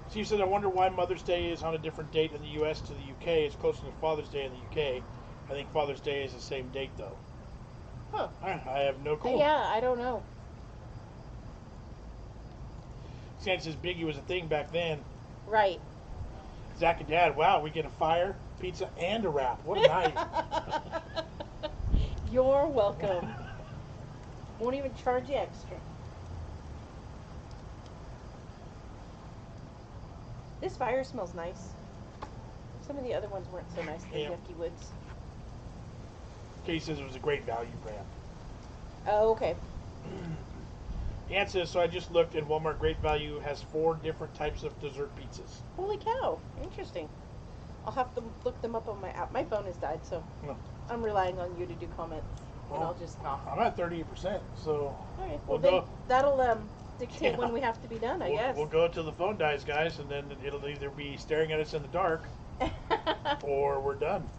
Steve said, I wonder why Mother's Day is on a different date in the U.S. to the U.K. It's closer to Father's Day in the U.K. I think Father's Day is the same date, though. Huh. I have no clue. Yeah, I don't know. Sandy says, Biggie was a thing back then. Right. Zach and Dad, wow, we get a fire, pizza, and a wrap. What a night. You're welcome. Won't even charge you extra. This fire smells nice. Some of the other ones weren't so nice. The Yeah. yucky woods. Kate says it was a great value brand. Oh, okay. Ann says, so I just looked, and Walmart Great Value has 4 different types of dessert pizzas. Holy cow. Interesting. I'll have to look them up on my app. My phone has died, so Oh. I'm relying on you to do comments. And I'll just cough. I'm at 38%, so Alright, we'll well, go. that'll dictate Yeah. when we have to be done, I guess. We'll go till the phone dies, guys, and then it'll either be staring at us in the dark, or we're done.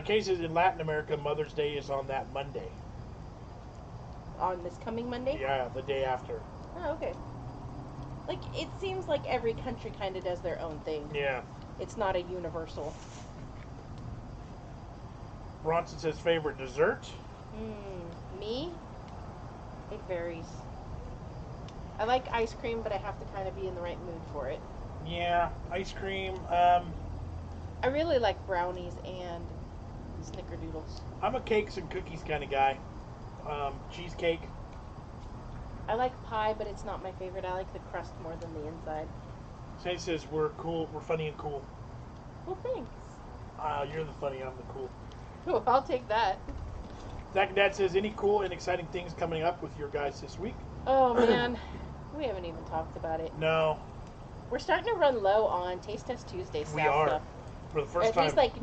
Cases in Latin America, Mother's Day is on that Monday. On this coming Monday? Yeah, the day after. Oh, okay. Like, it seems like every country kind of does their own thing. Yeah. It's not a universal. Bronson says favorite dessert. Me? It varies. I like ice cream, but I have to kind of be in the right mood for it. Yeah, ice cream. I really like brownies and snickerdoodles. I'm a cakes and cookies kind of guy. Cheesecake. I like pie, but it's not my favorite. I like the crust more than the inside. Sandy says we're cool, we're funny and cool. Well, thanks. You're the funny, I'm the cool. Oh, I'll take that. Zach and Dad says any cool and exciting things coming up with your guys this week? Oh, man. We haven't even talked about it. No, We're starting to run low on Taste Test Tuesday we style are. stuff. For the Or first at time. least like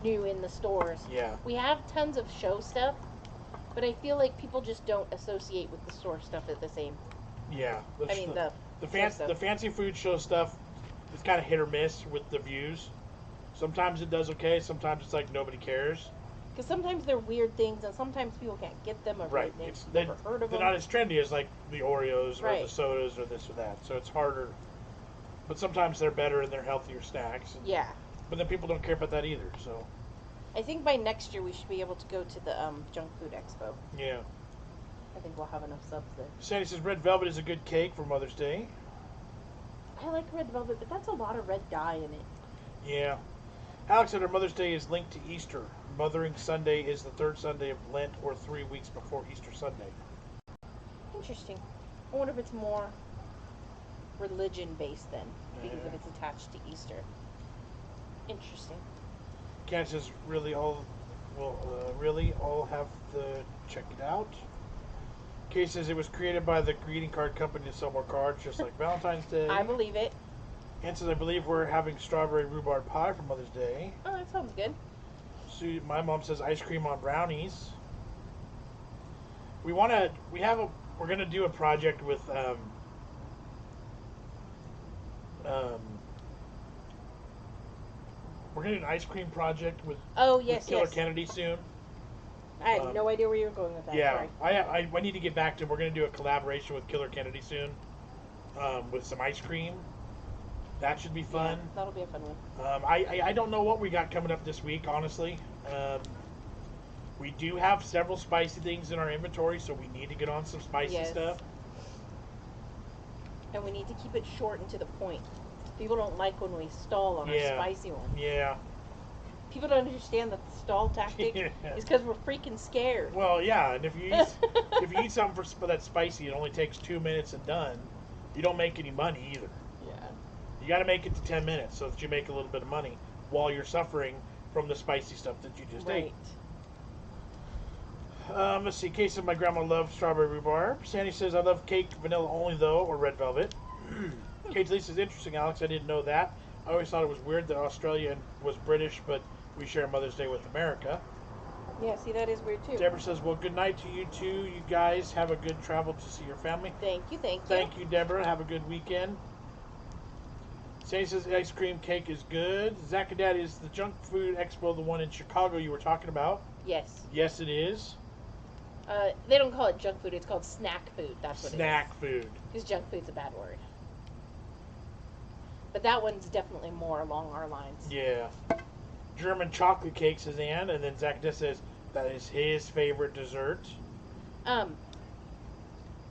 new in the stores. Yeah. We have tons of show stuff, but I feel like people just don't associate with the store stuff at the same. Yeah. The The fancy food show stuff is kind of hit or miss with the views. Sometimes it does okay. Sometimes it's like nobody cares. Because sometimes they're weird things, and sometimes people can't get them, or Right. they've They're never heard of them. not as trendy as like the Oreos or Right. the sodas or this or that. So it's harder. But sometimes they're better and they're healthier snacks. And, Yeah. But then people don't care about that either. So I think by next year we should be able to go to the Junk Food Expo. yeah. I think we'll have enough subs there. Sandy says red velvet is a good cake for Mother's Day. I like red velvet, but that's a lot of red dye in it. Yeah. Alex said her Mother's Day is linked to Easter. Mothering Sunday is the 3rd Sunday of Lent or 3 weeks before Easter Sunday. Interesting. I wonder if it's more religion-based then, because Yeah. if it's attached to Easter. Interesting. Candace says really all have to check it out. Kay says it was created by the greeting card company to sell more cards, just like Valentine's Day. I believe it. Ann says I believe we're having strawberry rhubarb pie for Mother's Day. Oh, that sounds good. My mom says ice cream on brownies. We're gonna do a project with we're gonna do an ice cream project with Killer Kennedy soon. I had no idea where you were going with that. Yeah, Sorry. I need to get back to. We're gonna do a collaboration with Killer Kennedy soon, with some ice cream. That should be fun. Yeah, that'll be a fun one. I don't know what we got coming up this week, honestly. We do have several spicy things in our inventory, so we need to get on some spicy stuff. And we need to keep it short and to the point. People don't like when we stall on our spicy one. Yeah. People don't understand that the stall tactic is because we're freaking scared. Well, yeah, and if you eat something that's spicy, it only takes 2 minutes and done. You don't make any money either. Yeah. You got to make it to 10 minutes so that you make a little bit of money while you're suffering from the spicy stuff that you just ate. Let's see. Case of my grandma loves strawberry rhubarb. Sandy says I love cake vanilla only though, or red velvet. Kate Lee says interesting, Alex. I didn't know that. I always thought it was weird that Australia was British, but we share Mother's Day with America. Yeah, see, that is weird too. Deborah says, well, good night to you too. You guys have a good travel to see your family. Thank you, thank you. Thank you, Deborah. Have a good weekend. Sandy says ice cream cake is good. Zach and Dad, is the Junk Food Expo the one in Chicago you were talking about? Yes. Yes, it is. They don't call it junk food. It's called snack food. That's what Snack it is. food. Because junk food's a bad word. But that one's definitely more along our lines. Yeah. German chocolate cake, says Ann. And then Zach just says that is his favorite dessert.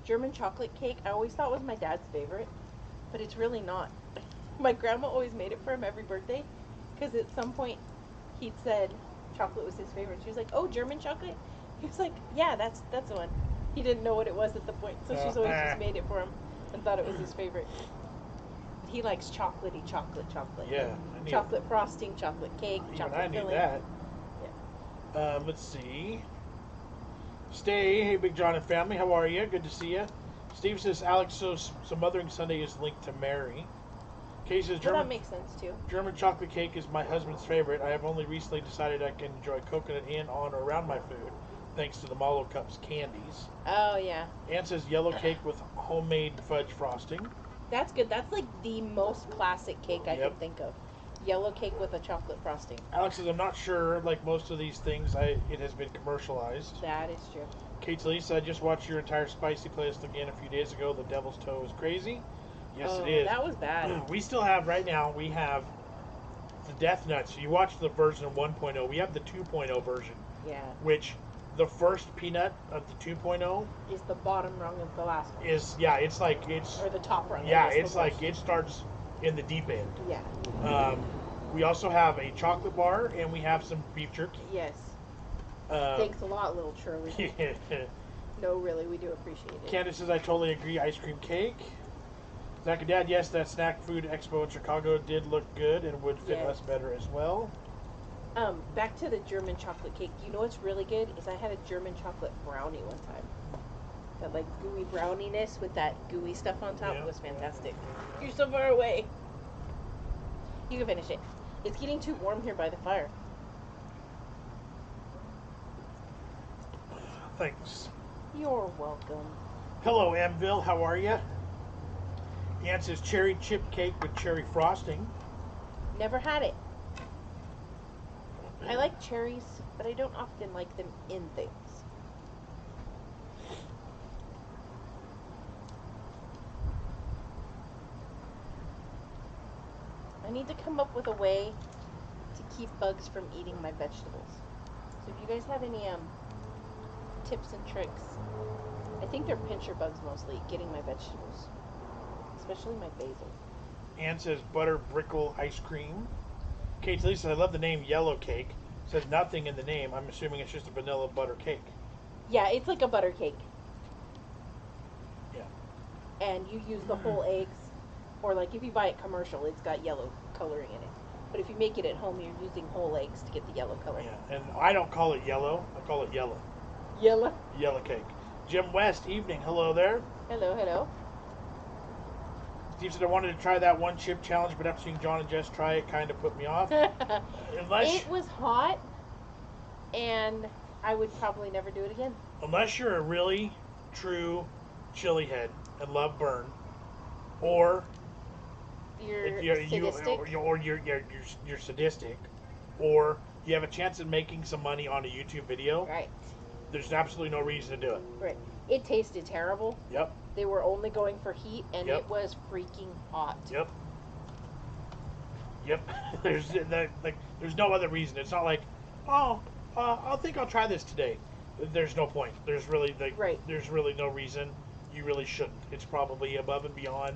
German chocolate cake, I always thought was my dad's favorite. But it's really not. My grandma always made it for him every birthday. Because at some point, he'd said chocolate was his favorite. She was like, oh, German chocolate? He was like, yeah, that's the one. He didn't know what it was at the point. So she's always just made it for him and thought it was his favorite. He likes chocolatey chocolate. Yeah. Chocolate frosting, chocolate cake, chocolate I need filling. that. Yeah. Let's see. Stay. Hey, Big John and family. How are you? Good to see you. Steve says, Alex, so Mothering Sunday is linked to Mary. Kay says, Well, that makes sense too. German chocolate cake is my husband's favorite. I have only recently decided I can enjoy coconut in, on, or around my food, thanks to the Mallow Cups candies. Oh, yeah. Ann says yellow cake with homemade fudge frosting. That's good. That's like the most classic cake I can think of. Yellow cake with a chocolate frosting. Alex says, I'm not sure, like most of these things, it has been commercialized. That is true. Kate Lisa, I just watched your entire spicy playlist again a few days ago. The Devil's Toe is crazy. Yes, it is. That was bad. We still have, right now, we have the Death Nuts. You watched the version 1.0. We have the 2.0 version. Yeah. Which, the first peanut of the 2.0 is the bottom rung of the last one. Or the top rung. Yeah, it's like, it starts in the deep end. Yeah. We also have a chocolate bar, and we have some beef jerky. Yes. Thanks a lot, little Shirley. No, really, we do appreciate it. Candace says, I totally agree, ice cream cake. Zach and Dad, yes, that Snack Food Expo in Chicago did look good and would fit us better as well. Back to the German chocolate cake. You know what's really good is I had a German chocolate brownie one time. That like gooey browniness with that gooey stuff on top was fantastic. You're so far away. You can finish it. It's getting too warm here by the fire. Thanks. You're welcome. Hello, Mville. How are you? Ann says cherry chip cake with cherry frosting. Never had it. I like cherries, but I don't often like them in things. I need to come up with a way to keep bugs from eating my vegetables. So if you guys have any tips and tricks, I think they're pincher bugs mostly, getting my vegetables. Especially my basil. Ann says butter brickle ice cream. Kate Lisa, I love the name Yellow Cake. Says nothing in the name. I'm assuming it's just a vanilla butter cake. Yeah, it's like a butter cake. Yeah. And you use the whole eggs, or like if you buy it commercial, it's got yellow coloring in it. But if you make it at home, you're using whole eggs to get the yellow color. Yeah, and I don't call it yellow. I call it yellow. Yellow? Yellow cake. Jim West, evening. Hello there. Hello, hello. Steve said I wanted to try that one chip challenge, but after seeing Jon and Jess try it, kind of put me off. It was hot, and I would probably never do it again. Unless you're a really true chili head and love burn, or you're sadistic, you're sadistic, or you have a chance at making some money on a YouTube video. Right. There's absolutely no reason to do it. Right. It tasted terrible. Yep. They were only going for heat, and it was freaking hot. Yep. There's no other reason. It's not like, I think I'll try this today. There's no point. There's really there's really no reason. You really shouldn't. It's probably above and beyond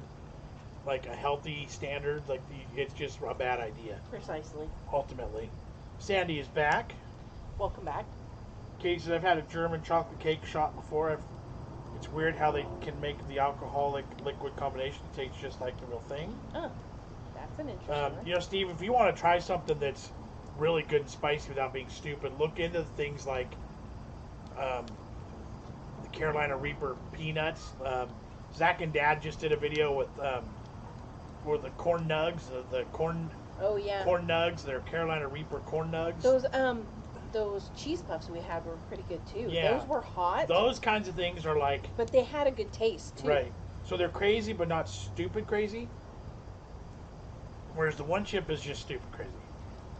like a healthy standard. It's just a bad idea. Precisely. Ultimately, Sandy is back. Welcome back. Katie says I've had a German chocolate cake shot before. It's weird how they can make the alcoholic liquid combination taste just like the real thing. Oh, that's an interesting one. Steve, if you want to try something that's really good and spicy without being stupid, look into things like the Carolina Reaper peanuts. Zach and Dad just did a video with the corn nugs, the corn. Oh yeah. Corn nugs. They're Carolina Reaper corn nugs. Those those cheese puffs we had were pretty good too. Yeah. Those were hot, Those kinds of things are like, but they had a good taste too. right. So they're crazy, but not stupid crazy. Whereas the one chip is just stupid crazy.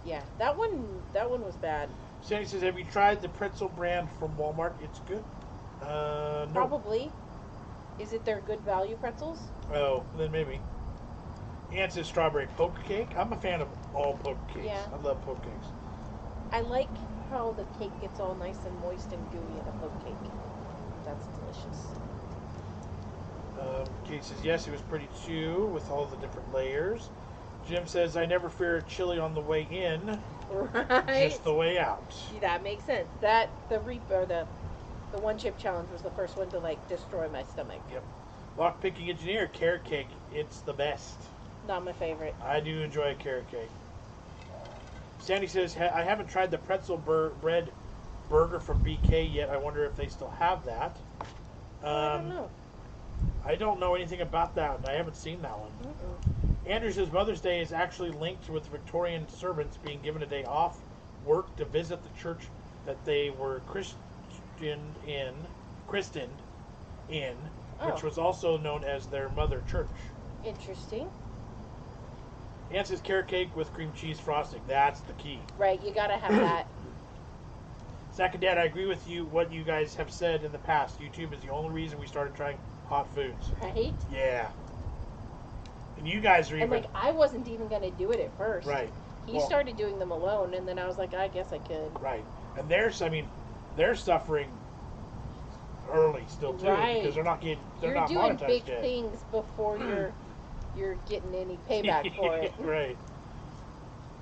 Yeah, that one was bad. Sandy says, have you tried the pretzel brand from Walmart? It's good. No. Probably. Is it their good value pretzels? Oh, then maybe. Ann says strawberry poke cake. I'm a fan of all poke cakes. Yeah. I love poke cakes. I like how the cake gets all nice and moist and gooey in a poke cake. That's delicious. Kate says, yes, it was pretty too, with all the different layers. Jim says, I never fear chili on the way in, Right. just the way out. That makes sense. The one chip challenge was the first one to like destroy my stomach. Yep. Lock picking engineer, carrot cake. It's the best. Not my favorite. I do enjoy a carrot cake. Sandy says, I haven't tried the pretzel bread burger from BK yet. I wonder if they still have that. I don't know. I don't know anything about that. I haven't seen that one. Andrew says Mother's Day is actually linked with Victorian servants being given a day off work to visit the church that they were christened in, which was also known as their mother church. Interesting. Ann says carrot cake with cream cheese frosting. That's the key. Right, you gotta have that. Zach and Dad, I agree with you. What you guys have said in the past. YouTube is the only reason we started trying hot foods. Right? Yeah. And you guys are And even... like, I wasn't even gonna do it at first. Right. He started doing them alone, and then I was like, I guess I could. Right. And they're suffering early still too, Right. because they're not You're not doing monetized big yet. things before you're getting any payback for it. Right.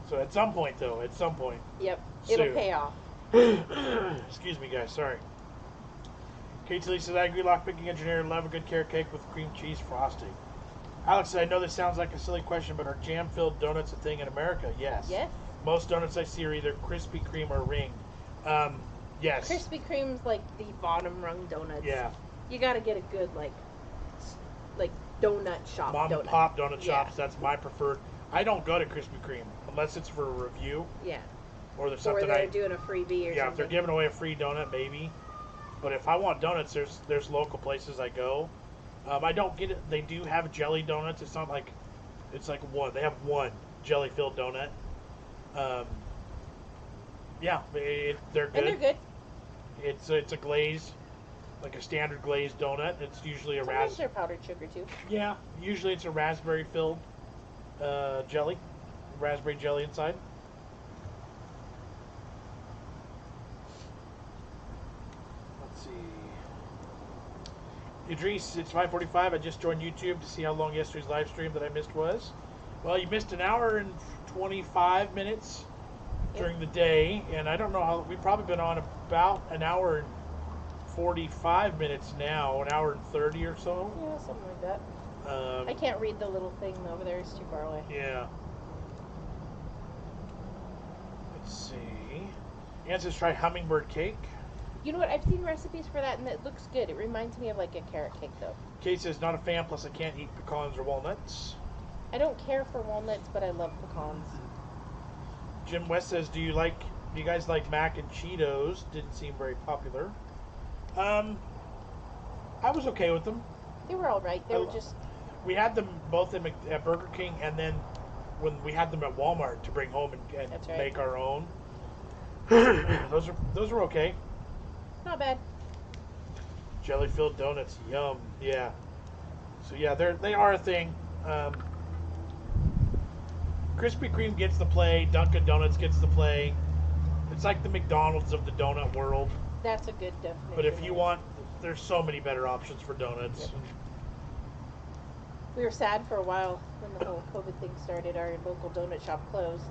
So at some point, Yep. It'll soon. pay off. Excuse me, guys. Sorry. Katie Lee says, I agree, lockpicking engineer, love a good carrot cake with cream cheese frosting. Alex said, I know this sounds like a silly question, but are jam-filled donuts a thing in America? Yes. Yes. Most donuts I see are either Krispy Kreme or ringed. Yes. Krispy Kreme's like the bottom rung donuts. Yeah. You gotta get a good like donut shop Mom donut. and pop donut Yeah. shops, that's my preferred. I don't go to Krispy Kreme unless it's for a review Yeah. or there's Or something they're doing a freebie or yeah, something. if they're giving away a free donut, maybe. But if I want donuts, there's local places I go. I don't get it. They do have jelly donuts. It's not like it's like one. They have one jelly filled donut. Yeah, they're good. And they're good. It's a glazed, like a standard glazed donut. It's usually a Sometimes they're powdered sugar too. yeah, usually it's a raspberry filled jelly, raspberry jelly inside. Let's see. Idris, it's 5:45. I just joined YouTube to see how long yesterday's live stream that I missed was. Well, you missed an hour and 25 minutes during the day, and I don't know how we've probably been on about an hour and 45 minutes now, an hour and 30 or so. Yeah, something like that. I can't read the little thing over there. It's too far away. Yeah. Let's see. Answers try hummingbird cake. You know what? I've seen recipes for that, and it looks good. It reminds me of like a carrot cake, though. Kate says not a fan. Plus, I can't eat pecans or walnuts. I don't care for walnuts, but I love pecans. Jim West says, do you guys like mac and Cheetos? Didn't seem very popular. I was okay with them. They were all right. They were just. We had them both at Burger King, and then when we had them at Walmart to bring home and That's right. make our own. those are okay. Not bad. Jelly filled donuts, yum. Yeah. So yeah, they are a thing. Krispy Kreme gets the play. Dunkin' Donuts gets the play. It's like the McDonald's of the donut world. That's a good definition. But if you want, there's so many better options for donuts. Yep. We were sad for a while when the whole COVID thing started. Our local donut shop closed.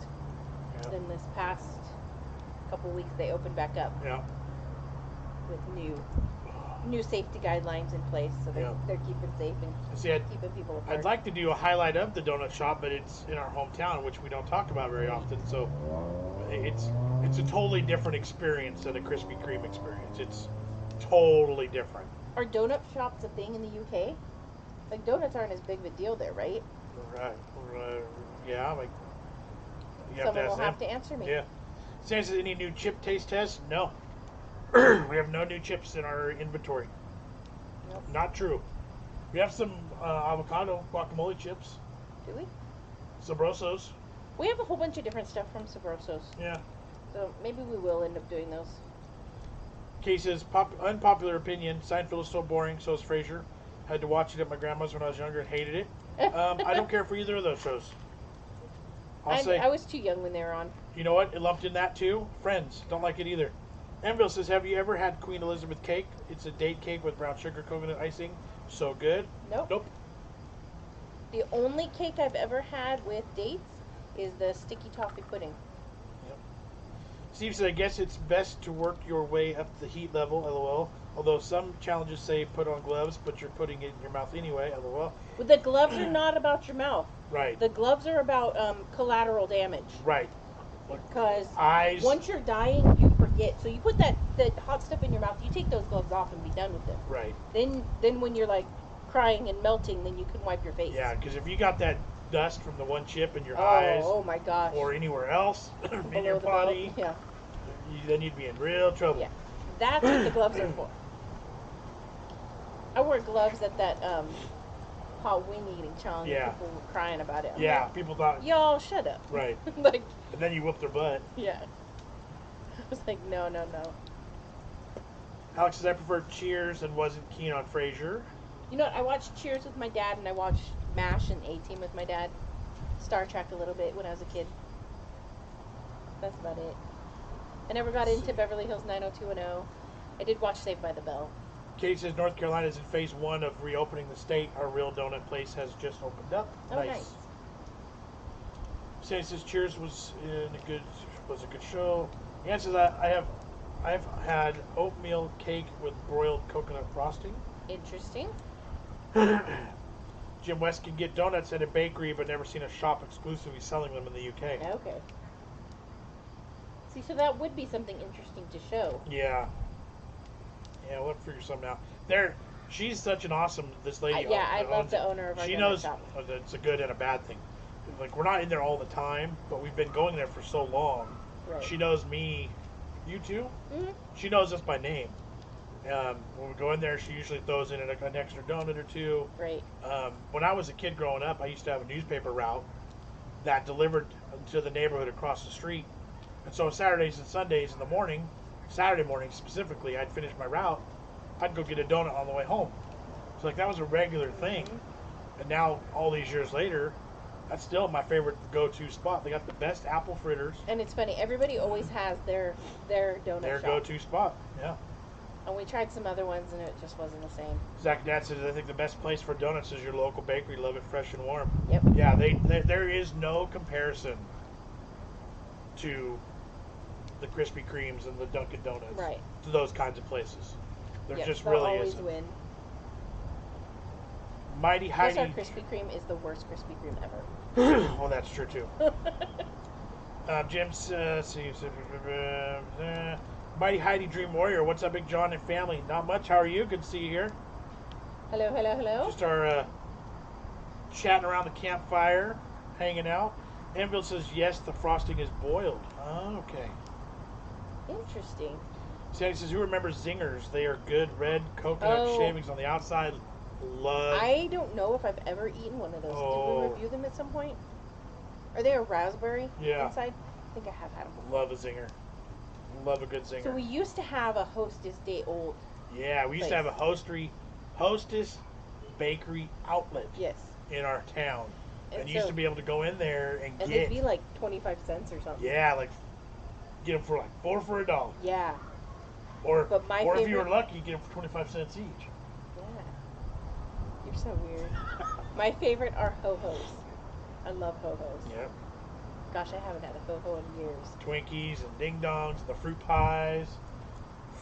Yeah. Then this past couple weeks they opened back up Yeah. with new safety guidelines in place, so they're keeping safe and See, keeping people apart. I'd like to do a highlight of the donut shop, but it's in our hometown, which we don't talk about very often. So it's a totally different experience than a Krispy Kreme experience. It's totally different. Are donut shops a thing in the UK? Like donuts aren't as big of a deal there, right? Right. Yeah. Like you Someone ask will them. have to answer me. Yeah. Says any new chip taste tests? No. We have no new chips in our inventory. Nope. Not true. We have some avocado guacamole chips. Do we? Sabrosos. We have a whole bunch of different stuff from Sabrosos. Yeah. So maybe we will end up doing those. Kay says, unpopular opinion, Seinfeld is so boring, so is Frasier. Had to watch it at my grandma's when I was younger and hated it. I don't care for either of those shows. I was too young when they were on. You know what? It lumped in that too. Friends. Don't like it either. Enville says, have you ever had Queen Elizabeth cake? It's a date cake with brown sugar coconut icing. So good. Nope. Nope. The only cake I've ever had with dates is the sticky toffee pudding. Yep. Steve said, I guess it's best to work your way up the heat level, lol. Although some challenges say put on gloves, but you're putting it in your mouth anyway, lol. Well, the gloves are not about your mouth. Right. The gloves are about collateral damage. Right. Because Eyes. once you're dying, you forget. So you put the hot stuff in your mouth, you take those gloves off and be done with them. Right. Then when you're like crying and melting, then you can wipe your face. Yeah, because if you got that dust from the one chip in your eyes, oh my gosh, or anywhere else in your the body, belt. Yeah, then you'd be in real trouble. yeah, that's what the gloves are for. I wore gloves at that hot wing eating challenge. Yeah. People were crying about it. I'm Yeah, like, people thought. y'all shut up. Right. Like, And then you whoop their butt. yeah. I was like, no. Alex says, I preferred Cheers and wasn't keen on Frasier. You know what? I watched Cheers with my dad, and I watched MASH and A-Team with my dad. Star Trek a little bit when I was a kid. That's about it. I never got into Beverly Hills 90210. I did watch Saved by the Bell. Kate says, North Carolina is in phase 1 of reopening the state. Our real donut place has just opened up. Oh, nice. Sandy says, Cheers was a good show. Ann says, I've had oatmeal cake with broiled coconut frosting. Interesting. Jim West can get donuts at a bakery, but never seen a shop exclusively selling them in the UK. Okay. See, so that would be something interesting to show. Yeah. Yeah, we'll figure something out. She's such an awesome, this lady. I love the owner of our She donut knows shop. it's a good and a bad thing. Like, we're not in there all the time, but we've been going there for so long. Right. She knows me. You too? Mm-hmm. She knows us by name. When we go in there, she usually throws in an extra donut or two. Right. When I was a kid growing up, I used to have a newspaper route that delivered to the neighborhood across the street. And so Saturdays and Sundays in the morning, Saturday morning specifically, I'd finish my route. I'd go get a donut on the way home. So like that was a regular thing. Mm-hmm. And now all these years later, that's still my favorite go-to spot. They got the best apple fritters. And it's funny, everybody always has their donut Their shop. go-to spot. Yeah. And we tried some other ones, and it just wasn't the same. Zach Dad says, I think the best place for donuts is your local bakery. Love it fresh and warm. Yep. Yeah, there is no comparison to the Krispy Kremes and the Dunkin' Donuts. Right. To those kinds of places. There just they'll really always isn't. win. Mighty Plus, Heidi. our Krispy Kreme is the worst Krispy Kreme ever. Well, that's true too. Jim says, Mighty Heidi Dream Warrior. What's up, Big John and family? Not much. How are you? Good to see you here. Hello. Just our chatting around the campfire, hanging out. Enville says, yes, the frosting is boiled. Oh, okay. Interesting. Sandy says, who remembers Zingers? They are good. Red coconut shavings on the outside. Love. I don't know if I've ever eaten one of those. Oh. Did we review them at some point? Are they a raspberry Yeah. inside? I think I have had them. Love a Zinger. Love a good Zinger. So we used to have a Hostess Day Old. Yeah, we used to have a Hostess Bakery outlet Yes. in our town. And you so- used to be able to go in there and And get, they'd be like 25 cents or something. yeah, like, get them for like 4 for $1. Yeah. Or, But my or if you were favorite- lucky, you get them for 25 cents each. Yeah. You're so weird. My favorite are Ho-Hos. I love Ho-Hos. Yep. Gosh, I haven't had a Ho-Ho in years. Twinkies and Ding Dongs and the fruit pies.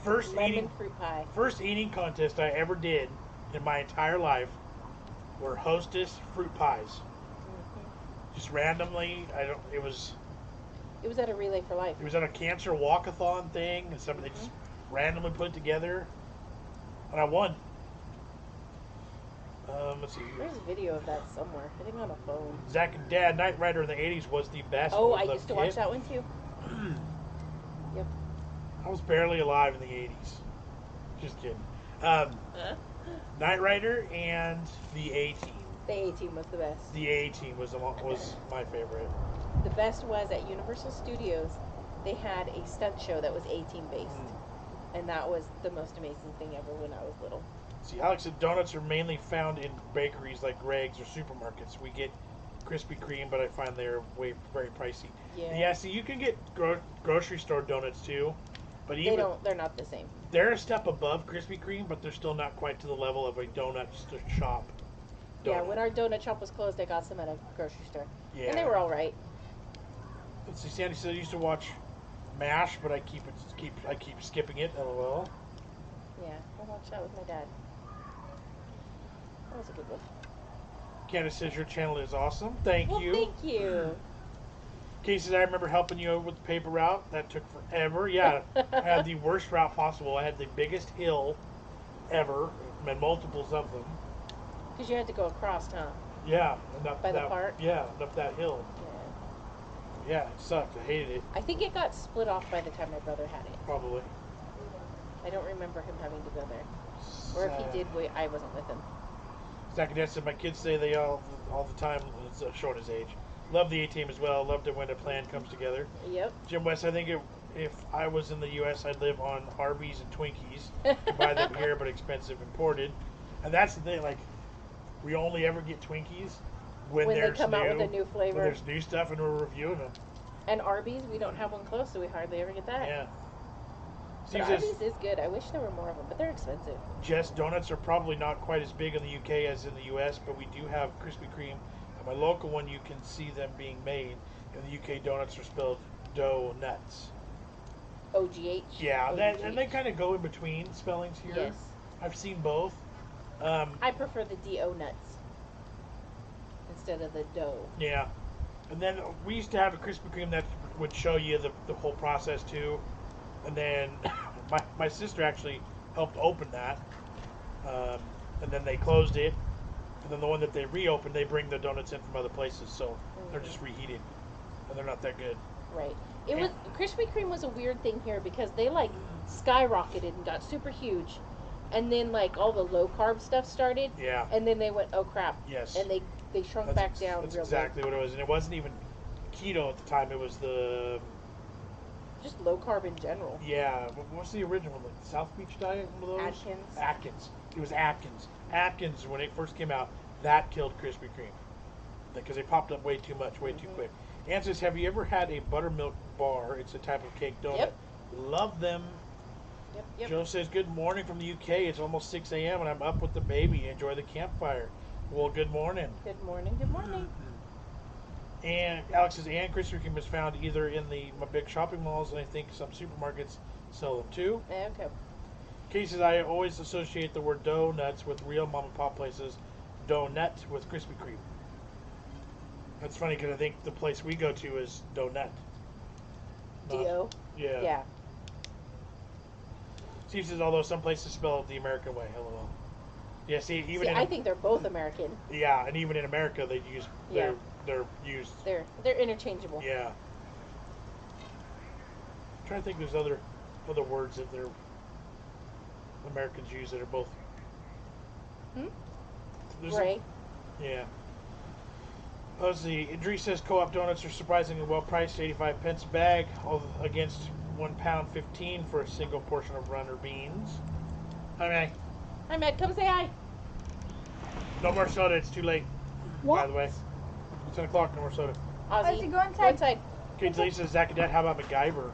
First Lemon fruit pie. eating contest I ever did in my entire life were Hostess fruit pies. Mm-hmm. Just randomly, it was at a Relay for Life. at a cancer walkathon thing, and somebody just randomly put it together, and I won. Let's see. There's a video of that somewhere. I think on a phone. Zack and Dad, Knight Rider in the 80s was the best. Oh, Was I the used to hit. watch that one too. I was barely alive in the 80s. Just kidding. Knight Rider and the A-Team. The A-Team was the best. The A-Team was my favorite. The best was at Universal Studios, they had a stunt show that was A-Team based. And that was the most amazing thing ever when I was little. See, Alex said donuts are mainly found in bakeries like Greg's or supermarkets. We get Krispy Kreme, but I find they're very pricey. Yeah, see, you can get grocery store donuts too, but even they're not the same. They're a step above Krispy Kreme, but they're still not quite to the level of a donut shop. Yeah, when our donut shop was closed, I got some at a grocery store. Yeah. And they were all right. Let's see, Sandy said I used to watch MASH, but I keep skipping it. LOL. Yeah, I watched that with my dad. That was a good one. Candace says your channel is awesome. Thank you. Thank you. Kay says I remember helping you with the paper route. That took forever. Yeah, I had the worst route possible. I had the biggest hill ever, and multiples of them. Because you had to go across, huh? Yeah, and up By the park? Yeah, and up that hill. Yeah. Yeah, it sucked. I hated it. I think it got split off by the time my brother had it. Probably. I don't remember him having to go there. Or if he did, I wasn't with him. Zach said my kids say they all the time, showing his age. Love the A-Team as well. Loved it when a plan comes together. Yep. Jim West, I think if I was in the U.S., I'd live on Arby's and Twinkies. Buy them here, but expensive imported. And that's the thing, like, we only ever get Twinkies when they come out with a new flavor. When there's new stuff and we're reviewing them. And Arby's, we don't have one close, so we hardly ever get that. Yeah. But Arby's is good. I wish there were more of them, but they're expensive. Jess, donuts are probably not quite as big in the UK as in the US, but we do have Krispy Kreme. At my local one, you can see them being made. In the UK, donuts are spelled dough nuts. OGH? Yeah, and they kind of go in between spellings here. Yes. I've seen both. I prefer the D-O nuts instead of the dough. Yeah. And then we used to have a Krispy Kreme that would show you the whole process too. And then my sister actually helped open that. And then they closed it. And then the one that they reopened, they bring the donuts in from other places. So they're just reheated. And they're not that good. Right. Krispy Kreme was a weird thing here because they like skyrocketed and got super huge. And then like all the low carb stuff started. Yeah. And then they went, oh crap. Yes. And they shrunk back down. That's exactly what it was. And it wasn't even keto at the time. It was the... just low carb in general. Yeah. What's the original one? Like the South Beach diet? One of those? Atkins. Atkins. It was Atkins. Atkins, when it first came out, that killed Krispy Kreme. Because they popped up way too much, way too quick. Ann says, have you ever had a buttermilk bar? It's a type of cake donut. Yep. Love them. Yep. Joe says, good morning from the UK. It's almost 6 a.m. and I'm up with the baby. Enjoy the campfire. Well, good morning. Good morning. Good morning. And Alex says, and Krispy Kreme is found either in the big shopping malls, and I think some supermarkets sell them too. Okay. Kay says, I always associate the word donuts with real mom and pop places. Donut with Krispy Kreme. That's funny because I think the place we go to is Donut. D-O? Yeah. Yeah. Steve says, although some places spell it the American way. LOL. Yeah, I think they're both American. Yeah, and even in America, they use they're used. They're interchangeable. Yeah. I'm trying to think. There's other words that they're Americans use that are both. Gray. Yeah. Let's see. Idris says co-op donuts are surprisingly well priced, 85 pence a bag, against £1.15 for a single portion of runner beans. Hi, May. Hi, Matt. Come say hi. No more soda. It's too late. What? By the way, it's 10 o'clock. No more soda. Ozzy, Go inside. Okay, Lee says, Zach and Dad, how about MacGyver?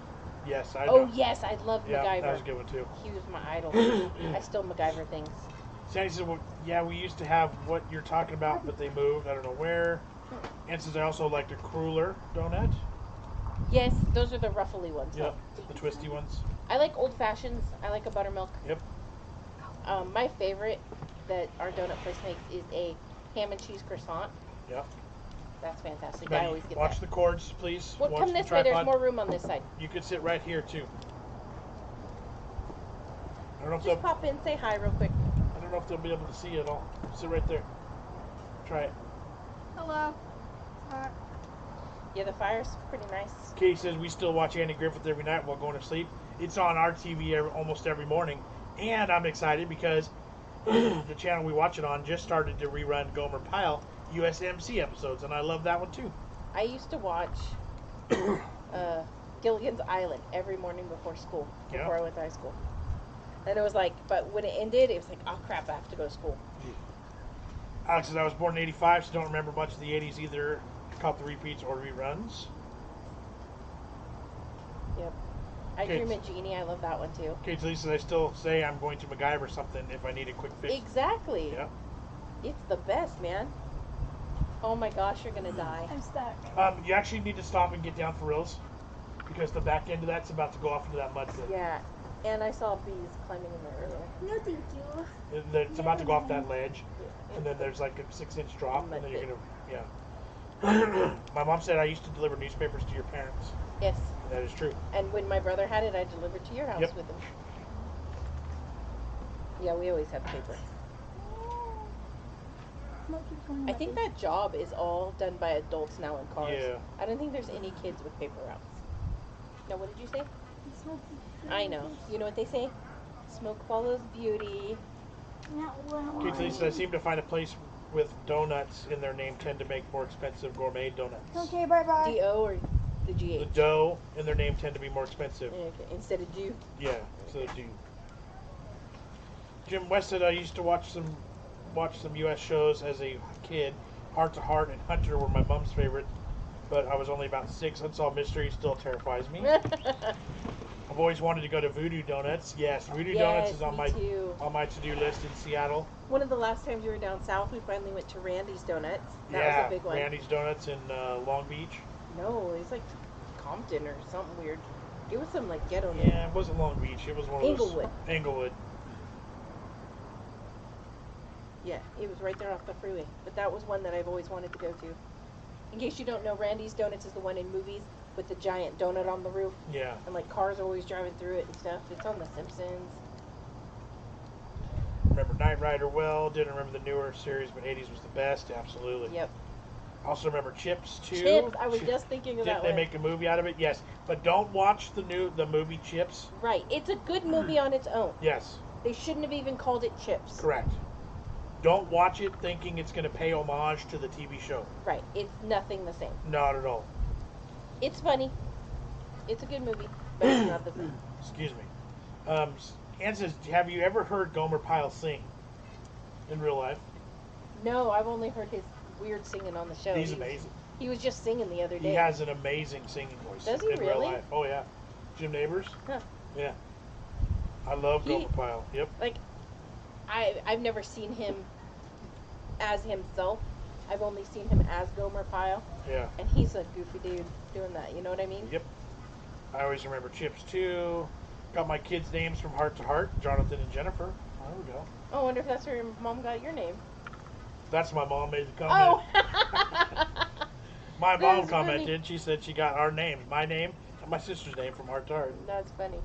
Yes, I know. Oh yes, I love Yeah, MacGyver. that was a good one too. He was my idol. I still MacGyver things. Sandy says, well, yeah, we used to have what you're talking about, but they moved. I don't know where. And says, I also like the Cruller donut. Yes, those are the ruffly ones. Yep, the twisty ones. I like old fashions. I like a buttermilk. Yep. My favorite that our donut place makes is a ham and cheese croissant. Yep. That's fantastic. Now, I always get watch that. the cords, please. Well, Watch come the this way. There's tripod. more room on this side. You could sit right here too. I don't know if Just pop in, say hi real quick. I don't know if they'll be able to see you at all. Sit right there. Try it. Hello. Yeah, the fire's pretty nice. Katie says we still watch Andy Griffith every night while going to sleep. it's on our TV almost every morning. And I'm excited because the channel we watch it on just started to rerun Gomer Pyle USMC episodes, and I love that one too. I used to watch Gilligan's Island every morning before school, before I went to high school. And it was like, but when it ended, it was like, oh crap, I have to go to school. Alex says, I was born in 85, so don't remember much of the 80s either. Caught the repeats or reruns. Yep. I Dream of Jeannie, I love that one too. Okay, Lisa says, I still say I'm going to MacGyver something if I need a quick fix. Exactly. Yeah. It's the best, man. Oh my gosh, you're gonna die. I'm stuck. You actually need to stop and get down for reals, because the back end of that's about to go off into that mud pit. Yeah, and I saw bees climbing in there earlier. No, thank you. It's about to go off that ledge, and then there's like a 6-inch drop, and then you're gonna, My mom said I used to deliver newspapers to your parents. Yes. And that is true. And when my brother had it, I delivered to your house with him. Yeah, we always have paper. I think that job is all done by adults now in cars. Yeah. I don't think there's any kids with paper routes. No, what did you say? I know. You know what they say? Smoke follows beauty. Okay, Lisa, I seem to find a place with donuts in their name tend to make more expensive gourmet donuts. Okay, bye-bye. D-O or the G-H? The dough in their name tend to be more expensive. Okay, instead of do. Yeah, so do. Jim West said I used to watch some U.S. shows as a kid. Heart to Heart and Hunter were my mom's favorite, but I was only about 6. Unsolved Mystery still terrifies me. I've always wanted to go to Voodoo Donuts. Yes, Voodoo Donuts is on my to-do list in Seattle. One of the last times we were down south, we finally went to Randy's Donuts. That was a big one. Randy's Donuts in Long Beach. No, it was like Compton or something weird. It was some like ghetto name. Yeah, it wasn't Long Beach. It was one of those. Inglewood. Yeah, it was right there off the freeway. But that was one that I've always wanted to go to. In case you don't know, Randy's Donuts is the one in movies with the giant donut on the roof. Yeah. And like cars are always driving through it and stuff. It's on The Simpsons. Remember Knight Rider well. Didn't remember the newer series, but 80s was the best. Absolutely. Yep. Also remember Chips too. Chips. I was just thinking of that one. Didn't they make a movie out of it? Yes. But don't watch the movie Chips. Right. It's a good movie on its own. Yes. They shouldn't have even called it Chips. Correct. Don't watch it thinking it's going to pay homage to the TV show. Right. It's nothing the same. Not at all. It's funny. It's a good movie, but it's not the same. Excuse me. Ann says, have you ever heard Gomer Pyle sing in real life? No, I've only heard his weird singing on the show. He's amazing. He was just singing the other day. He has an amazing singing voice. Does he in really? real life. Oh, yeah. Jim Neighbors? Huh. Yeah. I love Gomer Pyle. Yep. Like, I've never seen him as himself. I've only seen him as Gomer Pyle. Yeah. And he's a goofy dude doing that. You know what I mean? Yep. I always remember Chips too. Got my kids' names from Heart to Heart, Jonathan and Jennifer. There we go. Oh, I wonder if that's where your mom got your name. That's my mom made the comment. Oh! My mom That's commented. funny. She said she got our names, my name and my sister's name from Heart to Heart. That's funny.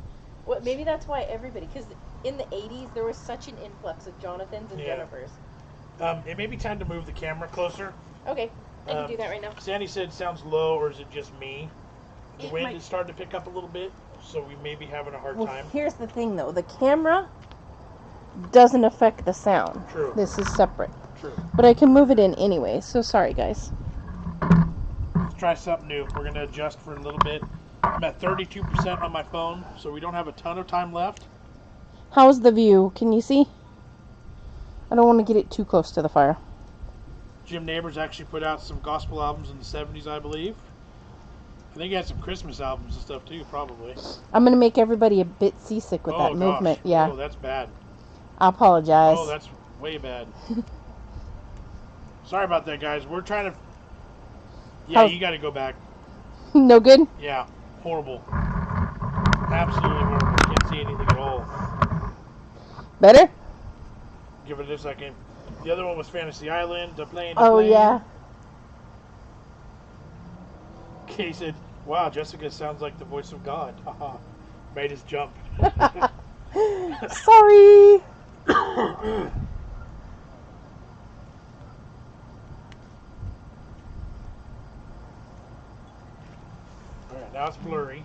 Well, maybe that's why everybody, because in the 80s there was such an influx of Jonathans and Jennifers. It may be time to move the camera closer. Okay, I can do that right now. Sandy said it sounds low, or is it just me? The wind is starting to pick up a little bit, so we may be having a hard time. Here's the thing, though. The camera doesn't affect the sound. True. This is separate. True. But I can move it in anyway, so sorry, guys. Let's try something new. We're going to adjust for a little bit. I'm at 32% on my phone, so we don't have a ton of time left. How's the view? Can you see? I don't want to get it too close to the fire. Jim Neighbors actually put out some gospel albums in the 70s, I believe. I think he had some Christmas albums and stuff too, probably. I'm going to make everybody a bit seasick with that movement. Yeah. Oh, that's bad. I apologize. Oh, that's way bad. Sorry about that, guys. We're trying to... Yeah, you got to go back. No good? Yeah. Horrible. Absolutely horrible. Can't see anything at all. Better? Give it a second. The other one was Fantasy Island. The plane. Oh, yeah. Kay said, wow, Jessica sounds like the voice of God. Haha. Made us jump. Sorry. Alright, now it's blurry.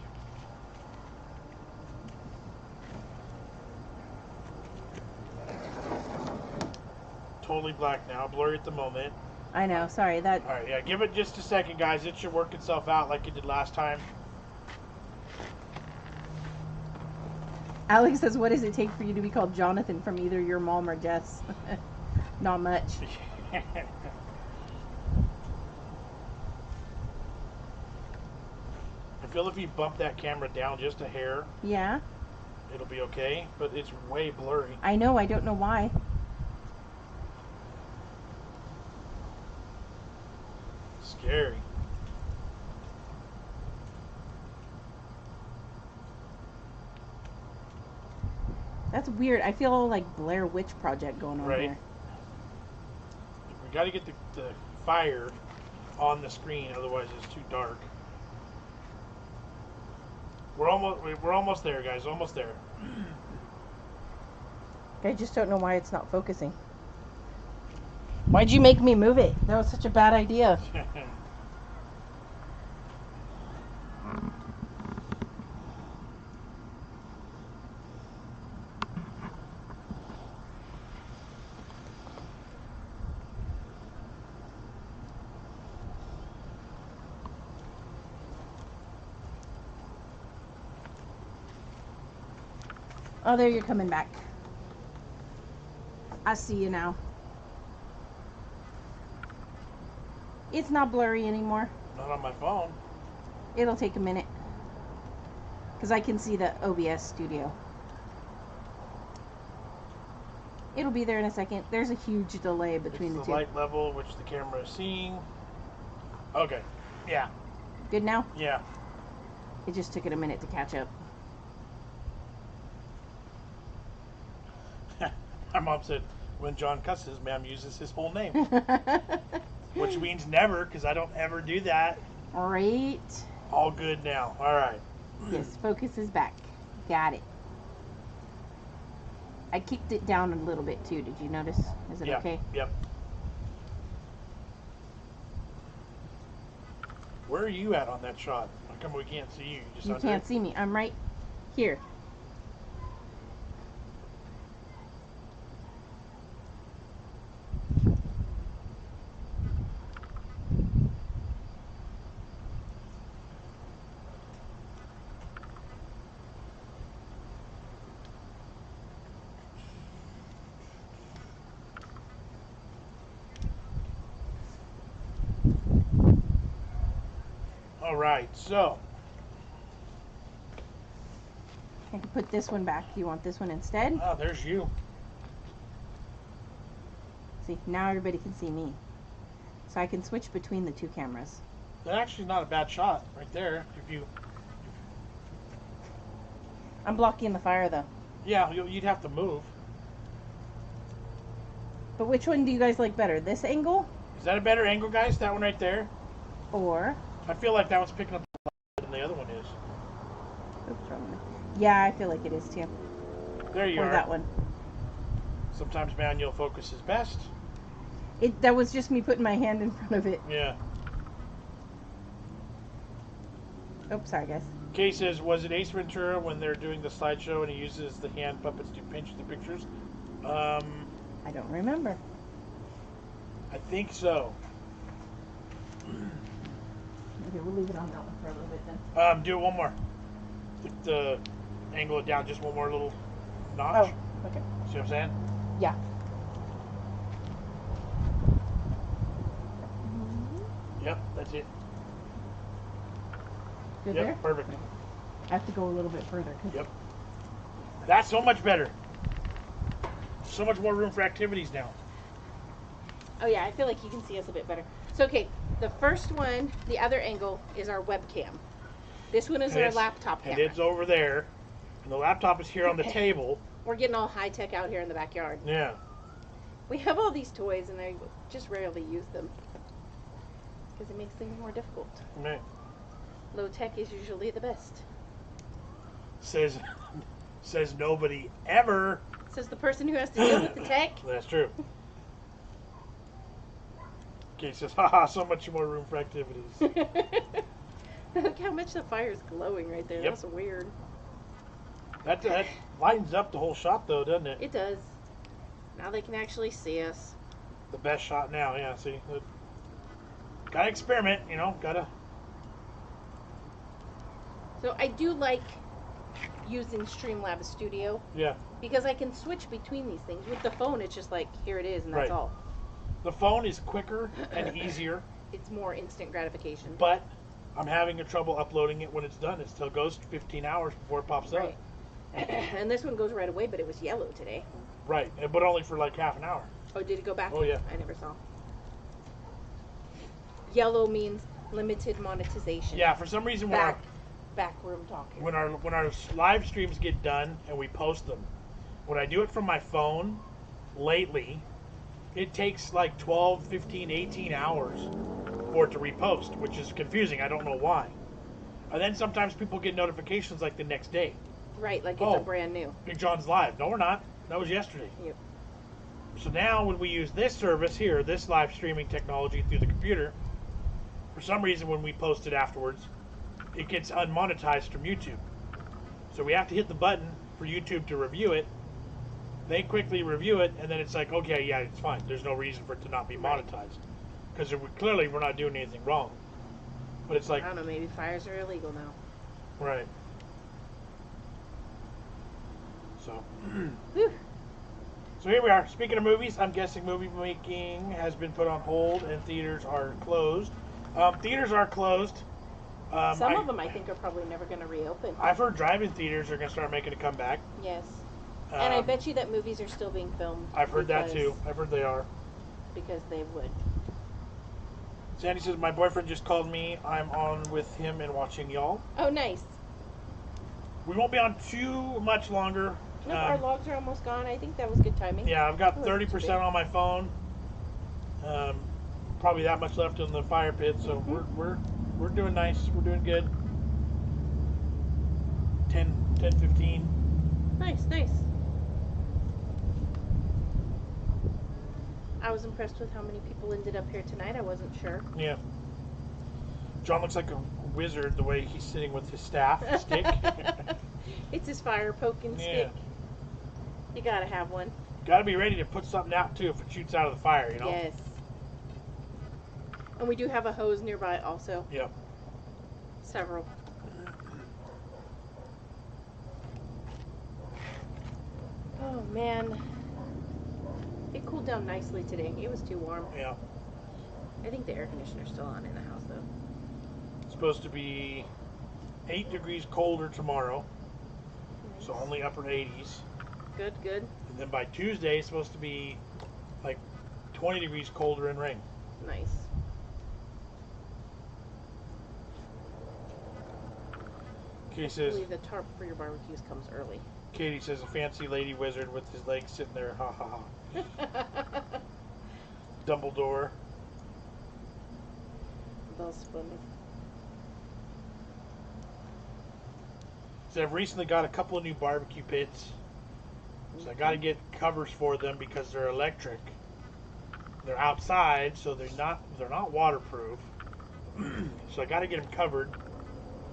totally black now. Blurry at the moment. I know. Sorry. That. All right, yeah. Give it just a second, guys. It should work itself out like it did last time. Alex says, "What does it take for you to be called Jonathan from either your mom or Jess?" Not much. I feel if you bump that camera down just a hair, Yeah. it'll be okay. But it's way blurry. I know. I don't know why. Scary. That's weird. I feel like Blair Witch Project going on Right. here. We got to get the fire on the screen, otherwise it's too dark. We're almost there, guys. Almost there. I just don't know why it's not focusing. Why'd you make me move it? That was such a bad idea. Oh, there you're coming back. I see you now. It's not blurry anymore. Not on my phone. It'll take a minute. Because I can see the OBS studio. It'll be there in a second. There's a huge delay between It's the the two. light level which the camera is seeing. Okay. Yeah. Good now? Yeah. It just took it a minute to catch up. My mom said, when John cusses, ma'am uses his whole name. Which means never, because I don't ever do that. Right. All good now. All right. Yes, focus is back. Got it. I kicked it down a little bit too. Did you notice? Is it Yeah. okay? Yep. Where are you at on that shot? How come we can't see you? Just You under can't it? see me. I'm right here. All right. So, I can put this one back. Do you want this one instead? oh, there's you. See, now everybody can see me. So I can switch between the two cameras. That actually is not a bad shot right there. If you, I'm blocking the fire though. yeah, you'd have to move. But which one do you guys like better? This angle Is that a better angle, guys? That one right there? or I feel like that one's picking up than the other one is. oops, wrong one. Yeah, I feel like it is too. There you Or are. that one. Sometimes manual focus is best. That was just me putting my hand in front of it. Yeah. Oops, sorry guys. Kay says, was it Ace Ventura when they're doing the slideshow and he uses the hand puppets to pinch the pictures? I don't remember. I think so. Okay, we'll leave it on that one for a little bit then. Do it one more. The angle it down just one more little notch. Oh, okay. See what I'm saying? Yeah. Yep, that's it. Good Yep, there? perfect. I have to go a little bit further. Yep. That's so much better. So much more room for activities now. Oh yeah, I feel like you can see us a bit better. So okay, the first one, the other angle is our webcam. This one is And our it's- laptop And camera. it's over there. And the laptop is here on the table. We're getting all high tech out here in the backyard. Yeah. We have all these toys and I just rarely use them because it makes things more difficult. Right. Low tech is usually the best. Says nobody ever. Says the person who has to deal with the tech. That's true. Okay, says, haha, so much more room for activities. Look how much the fire's glowing right there. Yep. That's weird. That lightens up the whole shot, though, doesn't it? It does. Now they can actually see us. The best shot now, yeah, see. Gotta experiment, you know, gotta. So I do like using Streamlabs Studio. Yeah. Because I can switch between these things. With the phone, it's just like, here it is, and that's Right. all. The phone is quicker and easier. It's more instant gratification. But I'm having trouble uploading it when it's done. It still goes 15 hours before it pops up. Right. And this one goes right away, but it was yellow today. Right, but only for like half an hour. Oh, did it go back? Oh, yeah. I never saw. Yellow means limited monetization. Yeah, for some reason Backroom talking. when our live streams get done and we post them, when I do it from my phone lately, it takes like 12, 15, 18 hours for it to repost, which is confusing. I don't know why. And then sometimes people get notifications like the next day. Right, like it's a brand new. BigJon's live. No, we're not. That was yesterday. Yep. So now when we use this service here, this live streaming technology through the computer, for some reason when we post it afterwards, it gets unmonetized from YouTube. So we have to hit the button for YouTube to review it. They quickly review it, and then it's like, okay, yeah, it's fine. There's no reason for it to not be monetized. Because clearly we're not doing anything wrong. But it's like... I don't know, maybe fires are illegal now. Right. So... So here we are. Speaking of movies, I'm guessing movie making has been put on hold and theaters are closed. Theaters are closed. Some of them I think are probably never going to reopen. I've heard drive-in theaters are going to start making a comeback. Yes. And I bet you that movies are still being filmed. I've heard that too. I've heard they are. Because they would. Sandy says, my boyfriend just called me. I'm on with him and watching y'all. Oh, nice. We won't be on too much longer. Nope, our logs are almost gone. I think that was good timing. Yeah, I've got 30% on my phone. Probably that much left in the fire pit, so we're doing nice. We're doing good. 10, 15. Nice, nice. I was impressed with how many people ended up here tonight. I wasn't sure. Yeah. Jon looks like a wizard the way he's sitting with his staff stick. It's his fire poking stick. You gotta have one. Gotta be ready to put something out too if it shoots out of the fire, you know? Yes. And we do have a hose nearby also. Yep. Several. Oh man. It cooled down nicely today. It was too warm. Yeah. I think the air conditioner's still on in the house though. It's supposed to be 8 degrees colder tomorrow. Nice. So only upper 80s. Good, good. And then by Tuesday, it's supposed to be like 20 degrees colder and rain. Nice. Katie says, Hopefully the tarp for your barbecues comes early. Katie says, a fancy lady wizard with his legs sitting there, ha ha ha. Dumbledore. That's funny. So I've recently got a couple of new barbecue pits. So I got to get covers for them because they're electric. They're outside, so they're not waterproof. So I got to get them covered.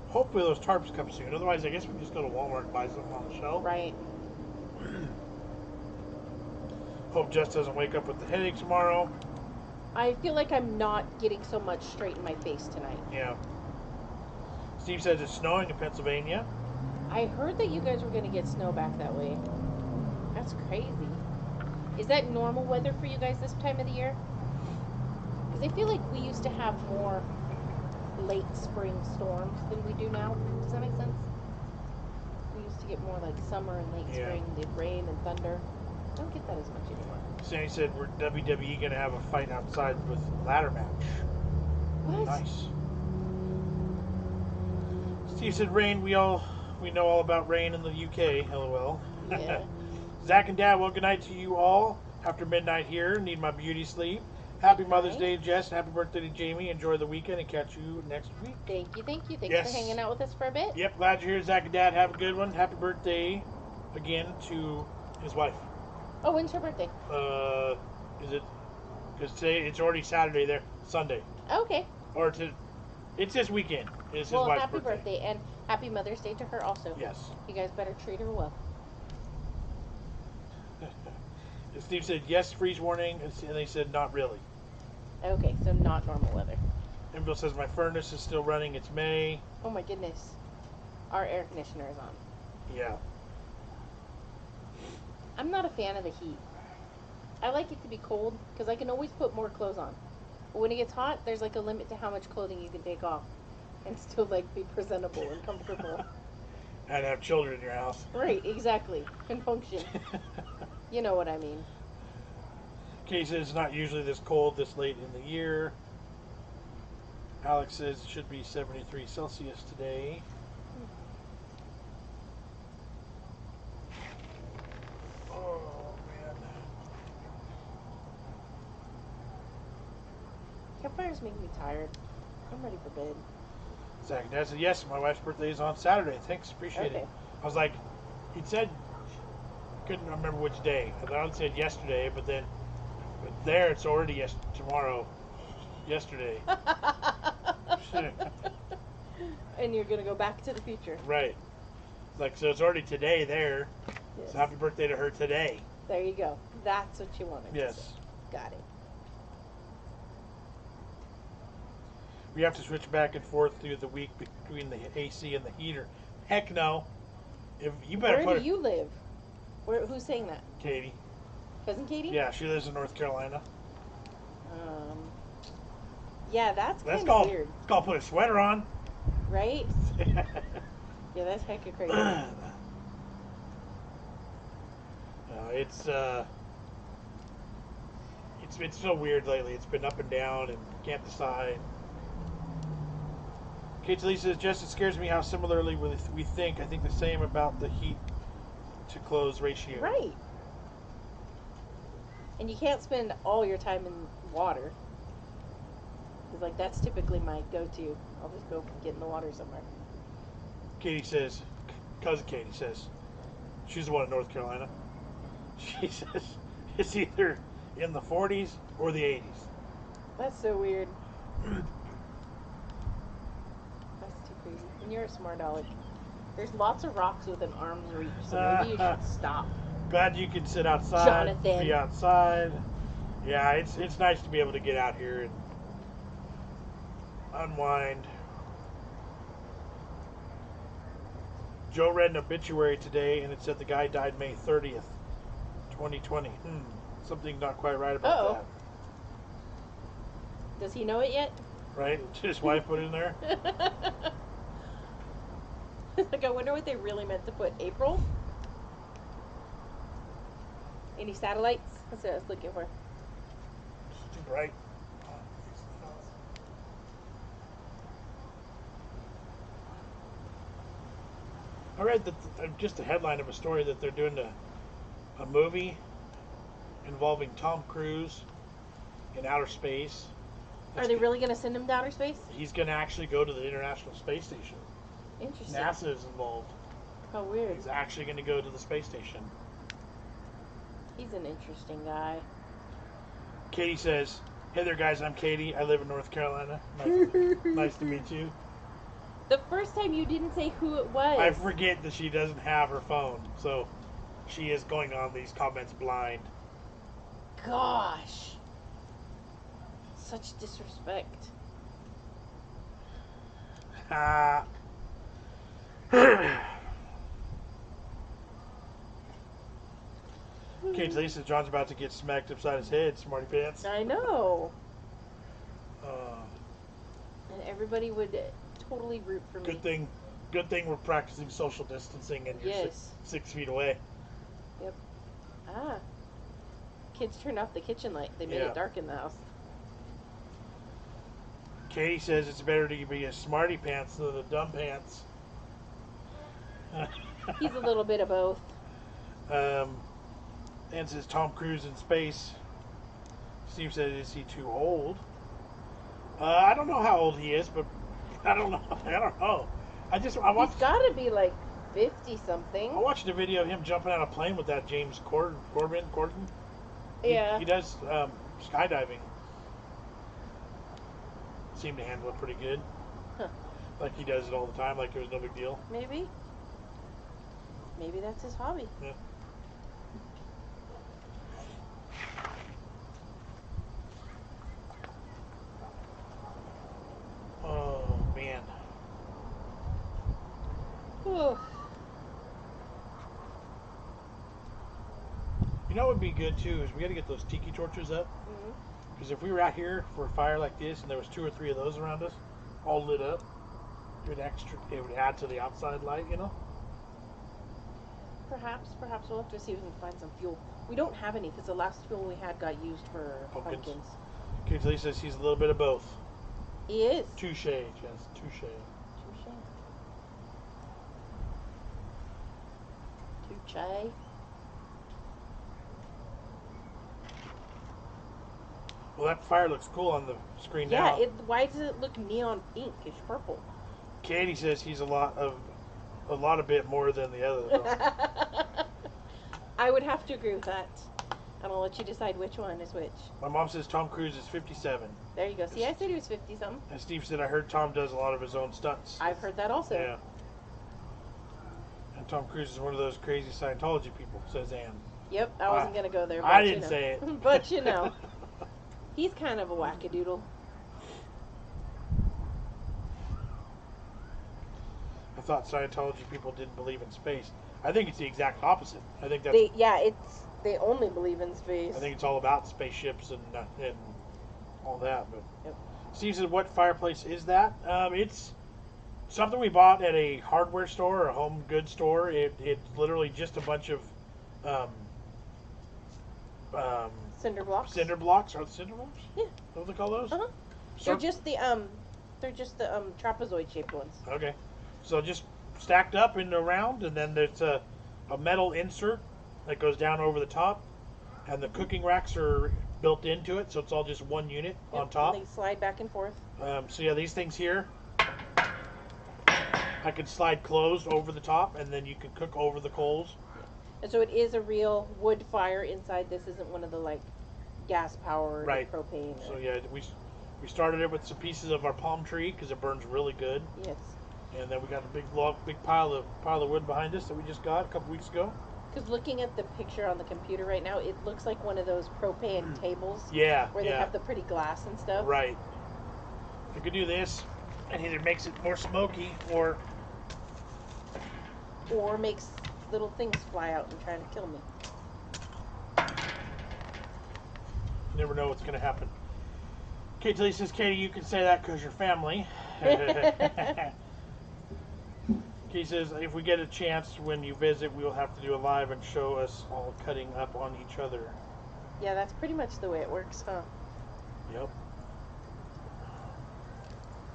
Hopefully those tarps come soon. Otherwise, I guess we can just go to Walmart and buy something on the shelf. Right. Hope Jess doesn't wake up with the headache tomorrow. I feel like I'm not getting so much straight in my face tonight. Yeah. Steve says it's snowing in Pennsylvania. I heard that you guys were going to get snow back that way. That's crazy. Is that normal weather for you guys this time of the year? Because I feel like we used to have more late spring storms than we do now. Does that make sense? We used to get more like summer and late spring, the rain and thunder. I don't get that as much anymore. Sandy said we're WWE going to have a fight outside with ladder match. What? Nice. Steve said rain. We know all about rain in the UK. LOL. Yeah. Zach and Dad, well, good night to you all. After midnight here, need my beauty sleep. Happy Mother's Day, Jess, and happy birthday to Jamie. Enjoy the weekend and catch you next week. Thank you, thank you. Thanks Yes. for hanging out with us for a bit. Yep, glad you're here, Zach and Dad. Have a good one. Happy birthday again to his wife. Oh, when's her birthday? Is it? Because today it's already Saturday there, Sunday. Okay. Or it's this weekend. It's his Well, wife's happy birthday and happy Mother's Day to her also. Yes. You guys better treat her well. Steve said yes, freeze warning, and they said not really. Okay, so not normal weather. Enville says my furnace is still running. It's May. Oh my goodness. Our air conditioner is on. Yeah. I'm not a fan of the heat. I like it to be cold because I can always put more clothes on. But when it gets hot, there's like a limit to how much clothing you can take off and still like be presentable and comfortable. And have children in your house. Right, exactly. Can function. You know what I mean. Katie says it's not usually this cold this late in the year. Alex says it should be 73 Celsius today. Oh, man. Campfires make me tired. I'm ready for bed. Zach, Dad said, yes, my wife's birthday is on Saturday. Thanks, appreciate it. I was like, he said, couldn't remember which day. I thought it said yesterday, but then there it's already tomorrow. Yesterday. And you're going to go back to the future. Right. Like, so it's already today there. Yes. So happy birthday to her today. There you go. That's what you wanted. Yes. To say. Got it. We have to switch back and forth through the week between the AC and the heater. Heck no. If you better Where do you live? Who's saying that? Katie. Cousin Katie? Yeah, she lives in North Carolina. Yeah, that's kind of weird. It's called put a sweater on. Right? Yeah, that's hecka crazy. It's been so weird lately. It's been up and down and can't decide. Kate Lee says, Jess, it scares me how similarly we think. I think the same about the heat to clothes ratio. Right. And you can't spend all your time in water. Because, like, that's typically my go-to. I'll just go get in the water somewhere. Katie says, cousin Katie says, she's the one in North Carolina. She says it's either in the 40s or the 80s. That's so weird. That's too crazy. And you're a smart aleck. There's lots of rocks within arm's reach, so maybe you should stop. Glad you can sit outside, Jonathan. be outside. Yeah, it's nice to be able to get out here and unwind. Joe read an obituary today, and it said the guy died May 30th, 2020. Something not quite right about that. Does he know it yet? Right? His wife put it in there? Like, I wonder what they really meant to put. April? Any satellites? That's what I was looking for. It's too bright. I read that just a headline of a story that they're doing a movie involving Tom Cruise in outer space. Are they really going to send him to outer space? He's going to actually go to the International Space Station. Interesting. NASA is involved. How weird. He's actually going to go to the space station. He's an interesting guy. Katie says, hey there guys, I'm Katie. I live in North Carolina. Nice to meet you. The first time you didn't say who it was. I forget that she doesn't have her phone, so she is going on these comments blind. Gosh. Such disrespect. Kate Lee says John's about to get smacked upside his head, smarty pants. I know. And everybody would totally root for me. Good thing we're practicing social distancing and you're 6 feet away. Yep. Ah. Kids turned off the kitchen light. They made it dark in the house. Katie says it's better to be a smarty pants than a dumb pants. He's a little bit of both. And says Tom Cruise in space. Steve said, is he too old? I don't know how old he is, but I don't know. He's got to be like 50 something. I watched a video of him jumping out of a plane with that James Corden. Yeah. He does skydiving. Seemed to handle it pretty good. Huh. Like he does it all the time, like it was no big deal. Maybe that's his hobby. Yeah. Ugh. You know what would be good too is we got to get those tiki torches up. Mhm. Because if we were out here for a fire like this and there was 2 or 3 of those around us, all lit up, it would add to the outside light, you know. Perhaps we'll have to see if we can find some fuel. We don't have any because the last fuel we had got used for pumpkins. Okay, so he says he's a little bit of both. He is. Touche, Jess. Touche. Touche. Well, that fire looks cool on the screen now. Yeah. Why does it look neon pinkish purple? Katie says he's a lot of bit more than the other. Though. I would have to agree with that. And I'll let you decide which one is which. My mom says Tom Cruise is 57. There you go. See, I said he was 50-something. And Steve said I heard Tom does a lot of his own stunts. I've heard that also. Yeah. And Tom Cruise is one of those crazy Scientology people, says Ann. Yep, I wasn't going to go there. But I didn't say it. But you know. He's kind of a wackadoodle. I thought Scientology people didn't believe in space. I think it's the exact opposite. I think that's. They only believe in space. I think it's all about spaceships and all that. But Yep. Steve says, "What fireplace is that?" It's something we bought at a hardware store or a home goods store. It's literally just a bunch of Cinder blocks. cinder blocks. Are the cinder blocks? Yeah. What do they call those? Uh huh. They're just the trapezoid shaped ones. Okay. So just stacked up in a round, and then there's a metal insert that goes down over the top, and the cooking racks are built into it, so it's all just one unit on top. And they slide back and forth. So yeah, these things here, I can slide closed over the top, and then you can cook over the coals. And so it is a real wood fire inside. This isn't one of the like gas powered Right. propane. So yeah, we started it with some pieces of our palm tree because it burns really good, Yes. and then we got a big pile of wood behind us that we just got a couple weeks ago. Because looking at the picture on the computer right now, it looks like one of those propane tables. Yeah. Where they have the pretty glass and stuff. Right. I could do this, and either makes it more smoky or makes little things fly out and try to kill me. you never know what's going to happen. Katie says, Katie, you can say that because you're family. Katie says, if we get a chance when you visit, we'll have to do a live and show us all cutting up on each other. Yeah, that's pretty much the way it works, huh? Yep.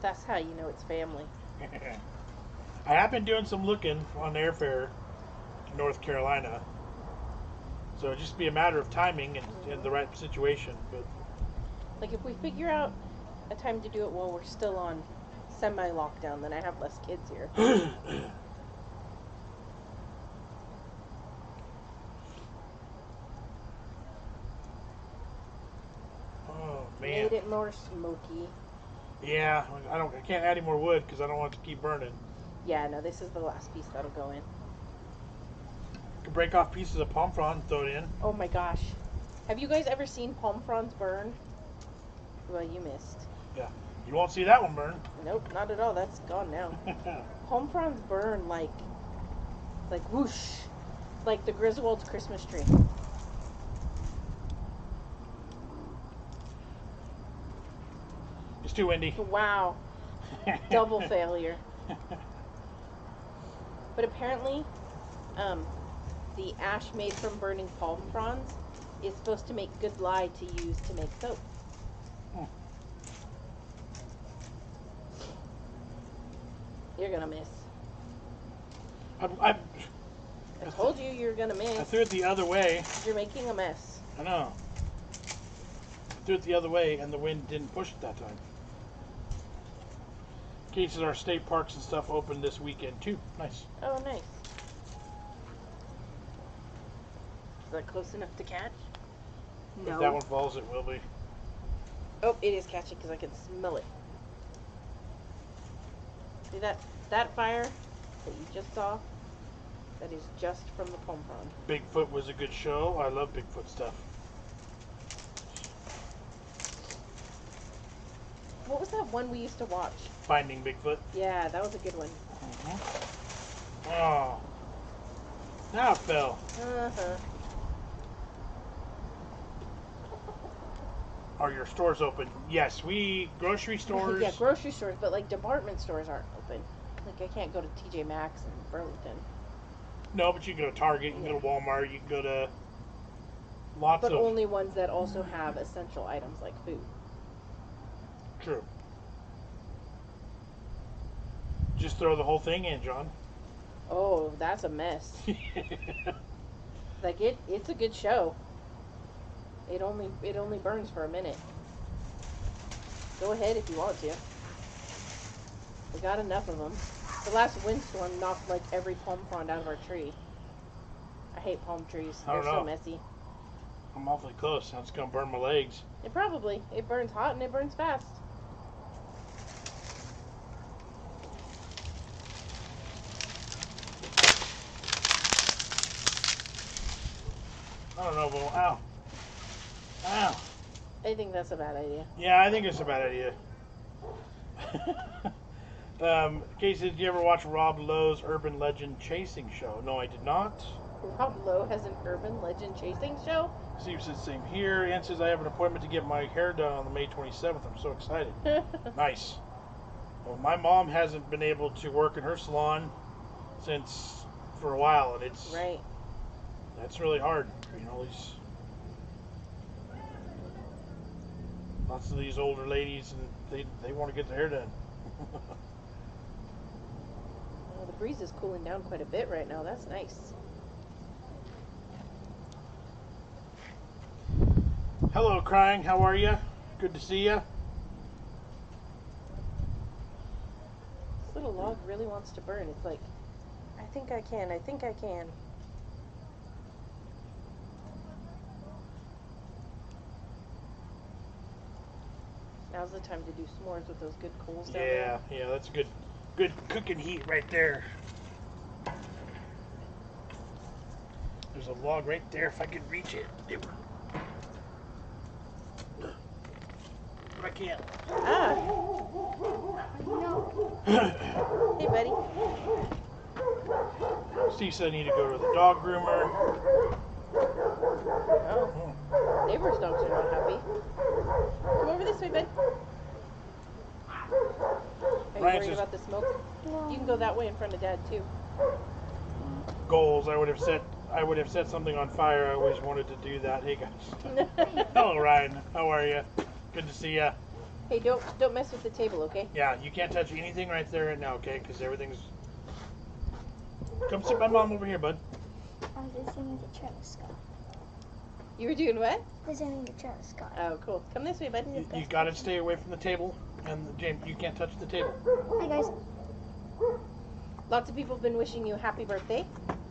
That's how you know it's family. I have been doing some looking on airfare to North Carolina. So it'd just be a matter of timing and the right situation. But Like if we figure out a time to do it while we're still on semi-lockdown, then I have less kids here. oh man, Made it more smoky. yeah, I can't add any more wood because I don't want it to keep burning. Yeah, no, this is the last piece that'll go in. I can break off pieces of palm frond and throw it in. Oh my gosh. Have you guys ever seen palm fronds burn? Well, you missed. Yeah, you won't see that one burn. Nope, not at all. That's gone now. Palm fronds burn like whoosh, like the Griswold's Christmas tree. It's too windy. Wow, double failure. But apparently, the ash made from burning palm fronds is supposed to make good lye to use to make soap. You're gonna miss. I I told you you're gonna miss. I threw it the other way. You're making a mess. I know. I threw it the other way, and the wind didn't push it that time. Cases, our state parks and stuff open this weekend too. Nice. Oh, nice. Is that close enough to catch? No. If that one falls, it will be. Oh, it is catching because I can smell it. See that fire that you just saw? That is just from the palm frond. Bigfoot was a good show. I love Bigfoot stuff. What was that one we used to watch? Finding Bigfoot. Yeah, that was a good one. Oh. Now it fell. Uh-huh. Are your stores open? Yes, grocery stores. Yeah, grocery stores, but like department stores aren't open. Like I can't go to TJ Maxx in Burlington. No, but you can go to Target, you can go to Walmart, you can go to lots But of... only ones that also have essential items like food. True. Just throw the whole thing in, John. Oh, that's a mess. Like it's a good show. It only burns for a minute. Go ahead if you want to. We got enough of them. The last windstorm knocked like every palm frond out of our tree. I hate palm trees. They're so messy. I'm awfully close. That's gonna burn my legs. It burns hot and it burns fast. I don't know, but ow. Ow. I think that's a bad idea. Yeah, I think it's a bad idea. Casey, did you ever watch Rob Lowe's Urban Legend Chasing Show? No, I did not. Rob Lowe has an urban legend chasing show? Steve says same here. Ann says I have an appointment to get my hair done on the May 27th. I'm so excited. Nice. Well, my mom hasn't been able to work in her salon for a while, and it's right. That's really hard. You know, lots of these older ladies, and they want to get their hair done. Well, the breeze is cooling down quite a bit right now. That's nice. Hello, Crying. How are you? Good to see you. This little log really wants to burn. It's like, I think I can. I think I can. Now's the time to do s'mores with those good coals down there. Yeah, that's a good cooking heat right there. There's a log right there if I could reach it. But I can't. Ah! Hey, buddy. Steve said I need to go to the dog groomer. Oh. Neighbor's dogs are not happy. Come over this way, bud. Are you worried about the smoke? You can go that way in front of Dad, too. Goals. I would have set something on fire. I always wanted to do that. Hey, guys. Hello, Ryan. How are you? Good to see you. Hey, don't mess with the table, okay? Yeah, you can't touch anything right there right now, okay? Because everything's... Come sit my mom over here, bud. I was listening to Travis Scott. You were doing what? Listening to Travis Scott. Oh, cool. Come this way, bud. You got to stay away from the table. And, James, you can't touch the table. Hi, guys. Lots of people have been wishing you a happy birthday.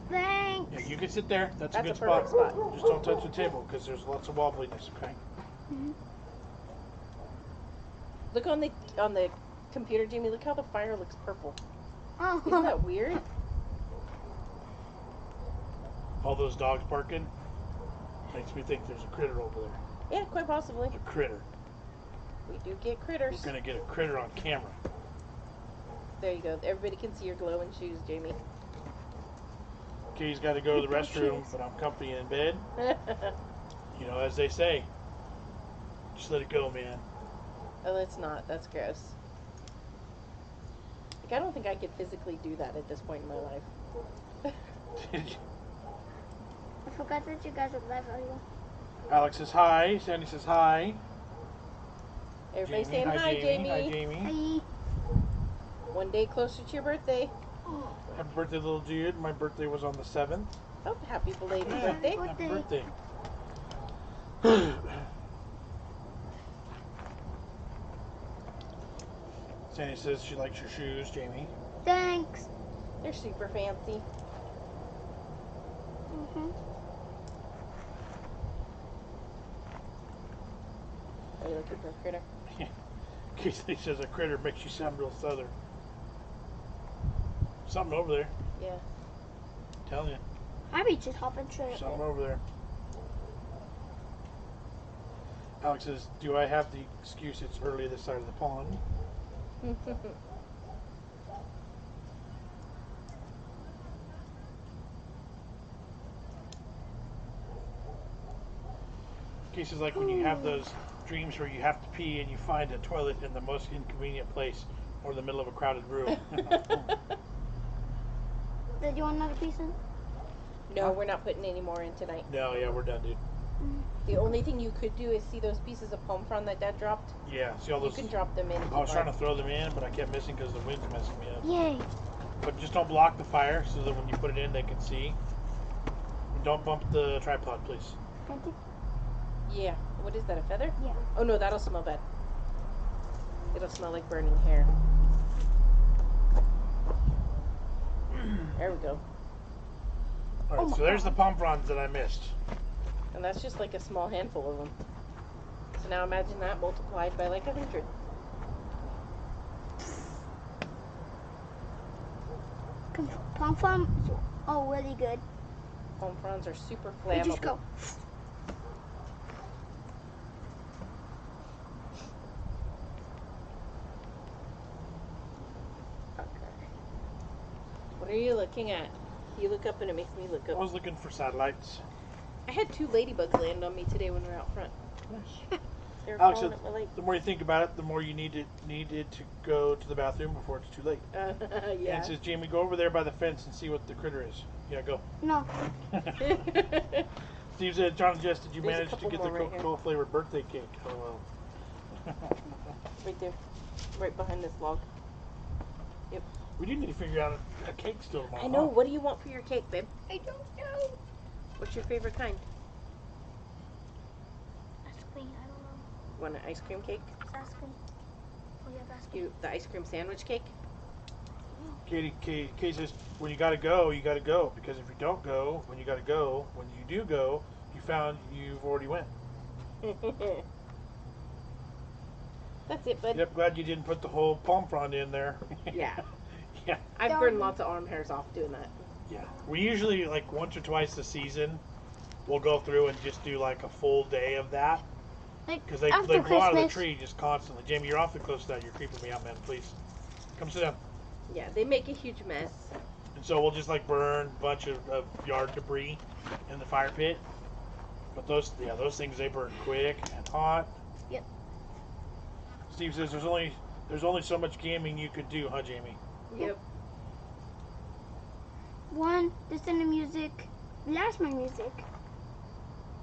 Thanks. Yeah, you can sit there. That's a good perfect spot. Just don't touch the table because there's lots of wobbliness, okay? Mm-hmm. Look on the computer, Jamie. Look how the fire looks purple. Oh. Isn't that weird? All those dogs barking makes me think there's a critter over there. Yeah, quite possibly. A critter. We do get critters. We're going to get a critter on camera. There you go. Everybody can see your glowing shoes, Jamie. Kay's got to go to the restroom, but I'm comfy in bed. You know, as they say, just let it go, man. Oh, it's not. That's gross. Like, I don't think I could physically do that at this point in my life. I forgot that you guys are live audio. Alex says hi. Sandy says hi. Everybody Jamie, saying hi, Jamie. Hi, Jamie. Hi. One day closer to your birthday. Happy birthday, little dude. My birthday was on the 7th. Oh, happy belated Yeah. birthday. Happy birthday. Sandy says she likes your shoes, Jamie. Thanks. They're super fancy. Mm-hmm. Are you looking for a critter? Casey says a critter makes you sound real southern. Something over there. Yeah. I'm telling you. I be just hopping straight up. Something over there. Alex says, do I have the excuse it's early this side of the pond? Cases like when you have those dreams where you have to pee and you find a toilet in the most inconvenient place or in the middle of a crowded room. Did you want another piece in? No, we're not putting any more in tonight. No, yeah, we're done, dude. The only thing you could do is see those pieces of palm frond that Dad dropped. Yeah, see all You those. can drop them in. I was trying to throw them in, but I kept missing because the wind's messing me up. Yay. But just don't block the fire so that when you put it in, they can see. And don't bump the tripod, please. Yeah. What is that, a feather? Yeah. Oh no, that'll smell bad. It'll smell like burning hair. There we go. Alright, so there's the palm fronds that I missed. And that's just like a small handful of them. So now imagine that multiplied by like 100. Palm frond. Oh, really good. Palm fronds are super You flammable. just go. What are you looking at? You look up and it makes me look I up. was looking for satellites. I had 2 ladybugs land on me today when we were out front. They were Alex, crawling up my leg. the more you think about it, the more you needed to go to the bathroom before it's too late. Yeah. And it says, Jamie, go over there by the fence and see what the critter is. Yeah, go. No. Steve said, Jon Jess, did you There's a manage to couple get the more right Coca-Cola flavored birthday cake? Oh, well. Right there. Right behind this log. We do need to figure out a cake still tomorrow. I know. Huh? What do you want for your cake, babe? I don't know. What's your favorite kind? That's clean. I don't know. Want an ice cream cake? That's clean. Oh, yeah, that's clean. The ice cream sandwich cake? Katie says, when you gotta go, you gotta go. Because if you don't go, when you gotta go, when you do go, you found you've already went. That's it, bud. Yep, glad you didn't put the whole palm frond in there. Yeah. Yeah. I've burned lots of arm hairs off doing that. Yeah. We usually, like, once or twice a season, we'll go through and just do, like, a full day of that. Like, Because they after blow out of the Christmas. tree just constantly. Jamie, you're awfully close to that. You're creeping me out, man. Please. Come sit down. Yeah, they make a huge mess. And so we'll just, like, burn a bunch of yard debris in the fire pit. But those things, they burn quick and hot. Yep. Steve says there's only so much gaming you could do, huh, Jamie? Yep. One, listen to music. That's my music.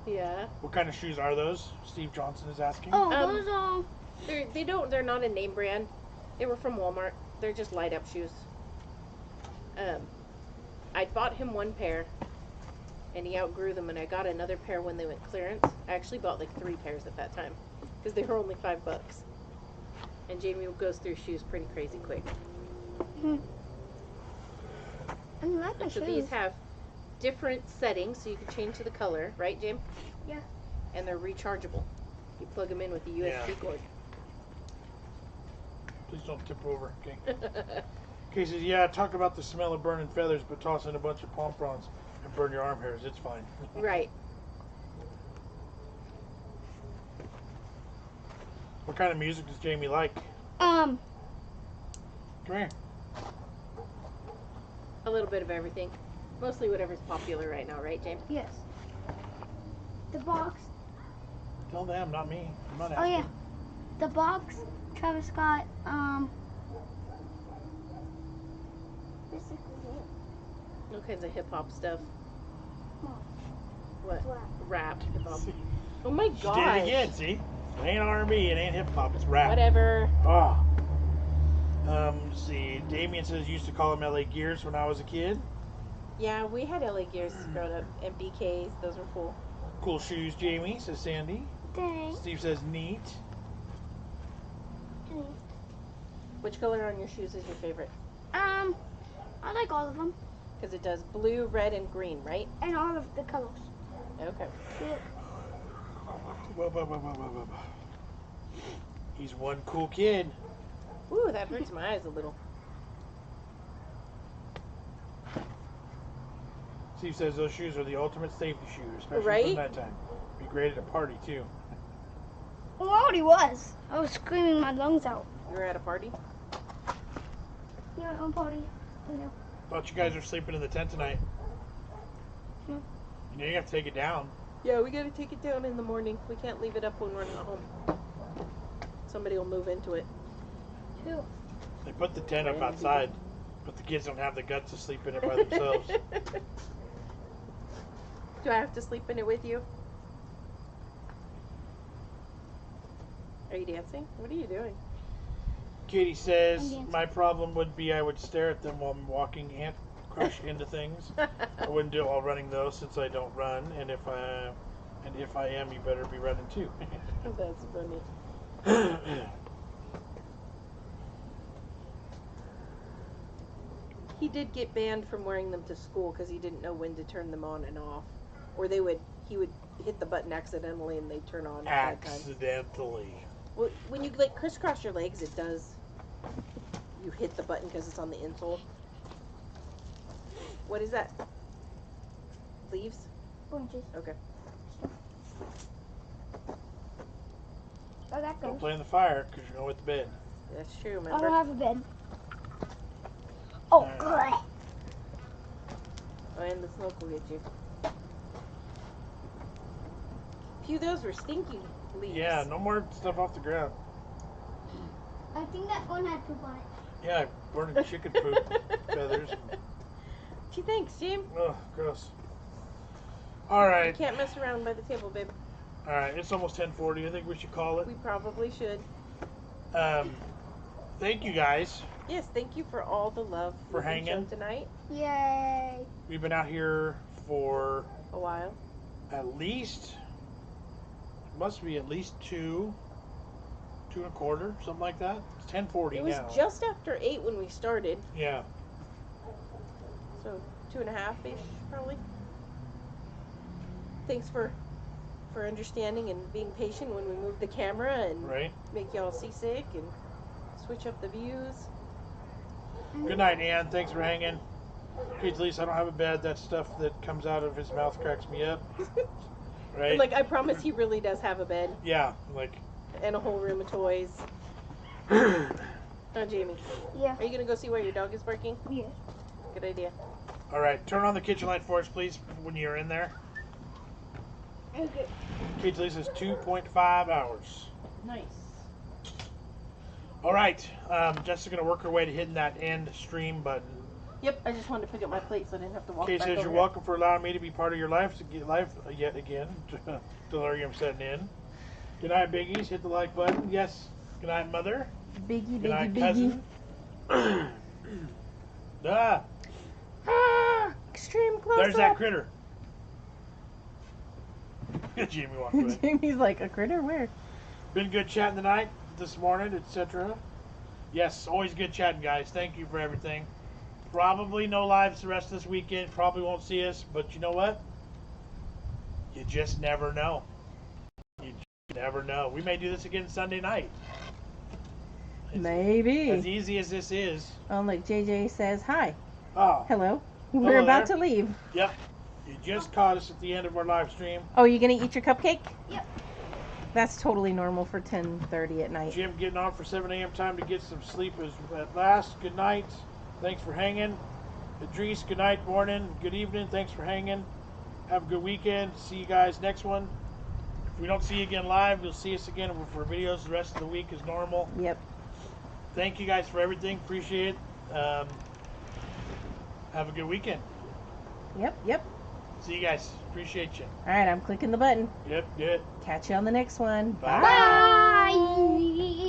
Yeah. What kind of shoes are those? Steve Johnson is asking. Oh, those are. They're not a name brand. They were from Walmart. They're just light up shoes. I bought him 1 pair and he outgrew them, and I got another pair when they went clearance. I actually bought like 3 pairs at that time because they were only $5. And Jamie goes through shoes pretty crazy quick. I like my And so shoes. these have different settings, so you can change the color, right, Jim? Yeah. And they're rechargeable. You plug them in with the USB cord. Please don't tip over, okay? Okay, says, yeah, talk about the smell of burning feathers, but toss in a bunch of palm fronds and burn your arm hairs. It's fine. Right. What kind of music does Jamie like? Um, Come here. A little bit of everything. Mostly whatever's popular right now, right, James? yes. The box. Tell them, not me. I'm not Oh, asking. yeah. The box. Travis Scott. Basically it. All kinds of hip hop stuff. Mom, What? Rap. Rap, hip hop. See, Oh my she gosh. did it again, see? It ain't R&B, it ain't hip-hop, it's rap. Whatever. Oh. Let's see. Damien says, used to call them LA Gears when I was a kid. Yeah, we had LA Gears growing up. And BKs, those were cool. Cool shoes, Jamie, says Sandy. Thanks. Steve says, neat. Which color on your shoes is your favorite? I like all of them. Because it does blue, red, and green, right? And all of the colors. Okay. Yeah. He's one cool kid. Ooh, that hurts my eyes a little. Steve says those shoes are the ultimate safety shoe, especially Right? for nighttime. Be great at a party, too. Well, I already was. I was screaming my lungs out. You were at a party? Yeah, I'm party. You know. Thought you guys were sleeping in the tent tonight. No. You know you have to take it down. Yeah, we gotta take it down in the morning. We can't leave it up when we're not home. Somebody will move into it. Who? They put the tent up outside, but the kids don't have the guts to sleep in it by themselves. Do I have to sleep in it with you? Are you dancing? What are you doing? Katie says, I'm dancing. my problem would be I would stare at them while I'm walking and crush into things. I wouldn't do it while running though, since I don't run, and if I am, you better be running too. That's funny. He did get banned from wearing them to school because he didn't know when to turn them on and off, or he would hit the button accidentally and they'd turn on at that time. Accidentally. Well, when you like crisscross your legs, it does. You hit the button because it's on the insole. What is that? Leaves? Oranges. Okay. Oh, that Don't goes. play in the fire because you're going with the bed. That's true, I remember? don't have a bed. Oh, Alright. good. Oh, and the smoke will get you. Phew, those were stinky leaves. Yeah, no more stuff off the ground. I think that one had poop on it. Yeah, I burned chicken poop feathers. Gee, thanks, Jim. Oh, gross. Alright. You can't mess around by the table, babe. Alright, it's almost 10:40. I think we should call it. We probably should. Thank you guys. Yes, thank you for all the love For we've been hanging. shown tonight. Yay. We've been out here for A while. at least, must be at least 2 2:15, something like that. It's 10:40 It was now. just after 8 when we started, Yeah. so 2.5-ish probably. Thanks for understanding and being patient when we moved the camera and Right. make y'all seasick and switch up the views. Good night, Ann. Thanks for hanging. Kids, at least I don't have a bed. That stuff that comes out of his mouth cracks me up. Right? And, like, I promise he really does have a bed Yeah, like. and a whole room of toys. All Oh, Jamie, Yeah. are you gonna go see why your dog is barking? Yeah. Good idea. right, turn on the kitchen light for us, please, when you're in there. Okay. Kids, at least is 2.5 hours. Nice. All right, Jess is gonna work her way to hitting that end stream button. Yep, I just wanted to pick up my plate so I didn't have to walk Kate back says over you're here. welcome for allowing me to be part of your life yet again. Delirium setting in. Good night, biggies. Hit the like button. Yes. Good night, mother. Biggie, Good night, biggie, cousin. Ah, Ah, extreme close there's up. that critter. Jamie walked away. Jamie's like, a critter? Where? Been good chatting tonight, this morning, etc. Yes, always good chatting, guys. Thank you for everything. Probably no lives the rest of this weekend. Probably won't see us, but you know what? You just never know. You just never know. We may do this again Sunday night. Maybe. As easy as this is. Oh, look, JJ says, hi. Oh, Hello. Hello We're about there. to leave. yep. You just caught us at the end of our live stream. Oh, you gonna eat your cupcake? Yep. That's totally normal for 10:30 at night. Jim getting on for 7 a.m. time to get some sleep at last. Good night. Thanks for hanging. Idris, good night, morning, good evening. Thanks for hanging. Have a good weekend. See you guys next one. If we don't see you again live, you'll see us again for videos the rest of the week as normal. Yep. Thank you guys for everything. Appreciate it. Have a good weekend. Yep. See you guys. Appreciate you. All right, I'm clicking the button. Yep, good. Catch you on the next one. Bye. Bye.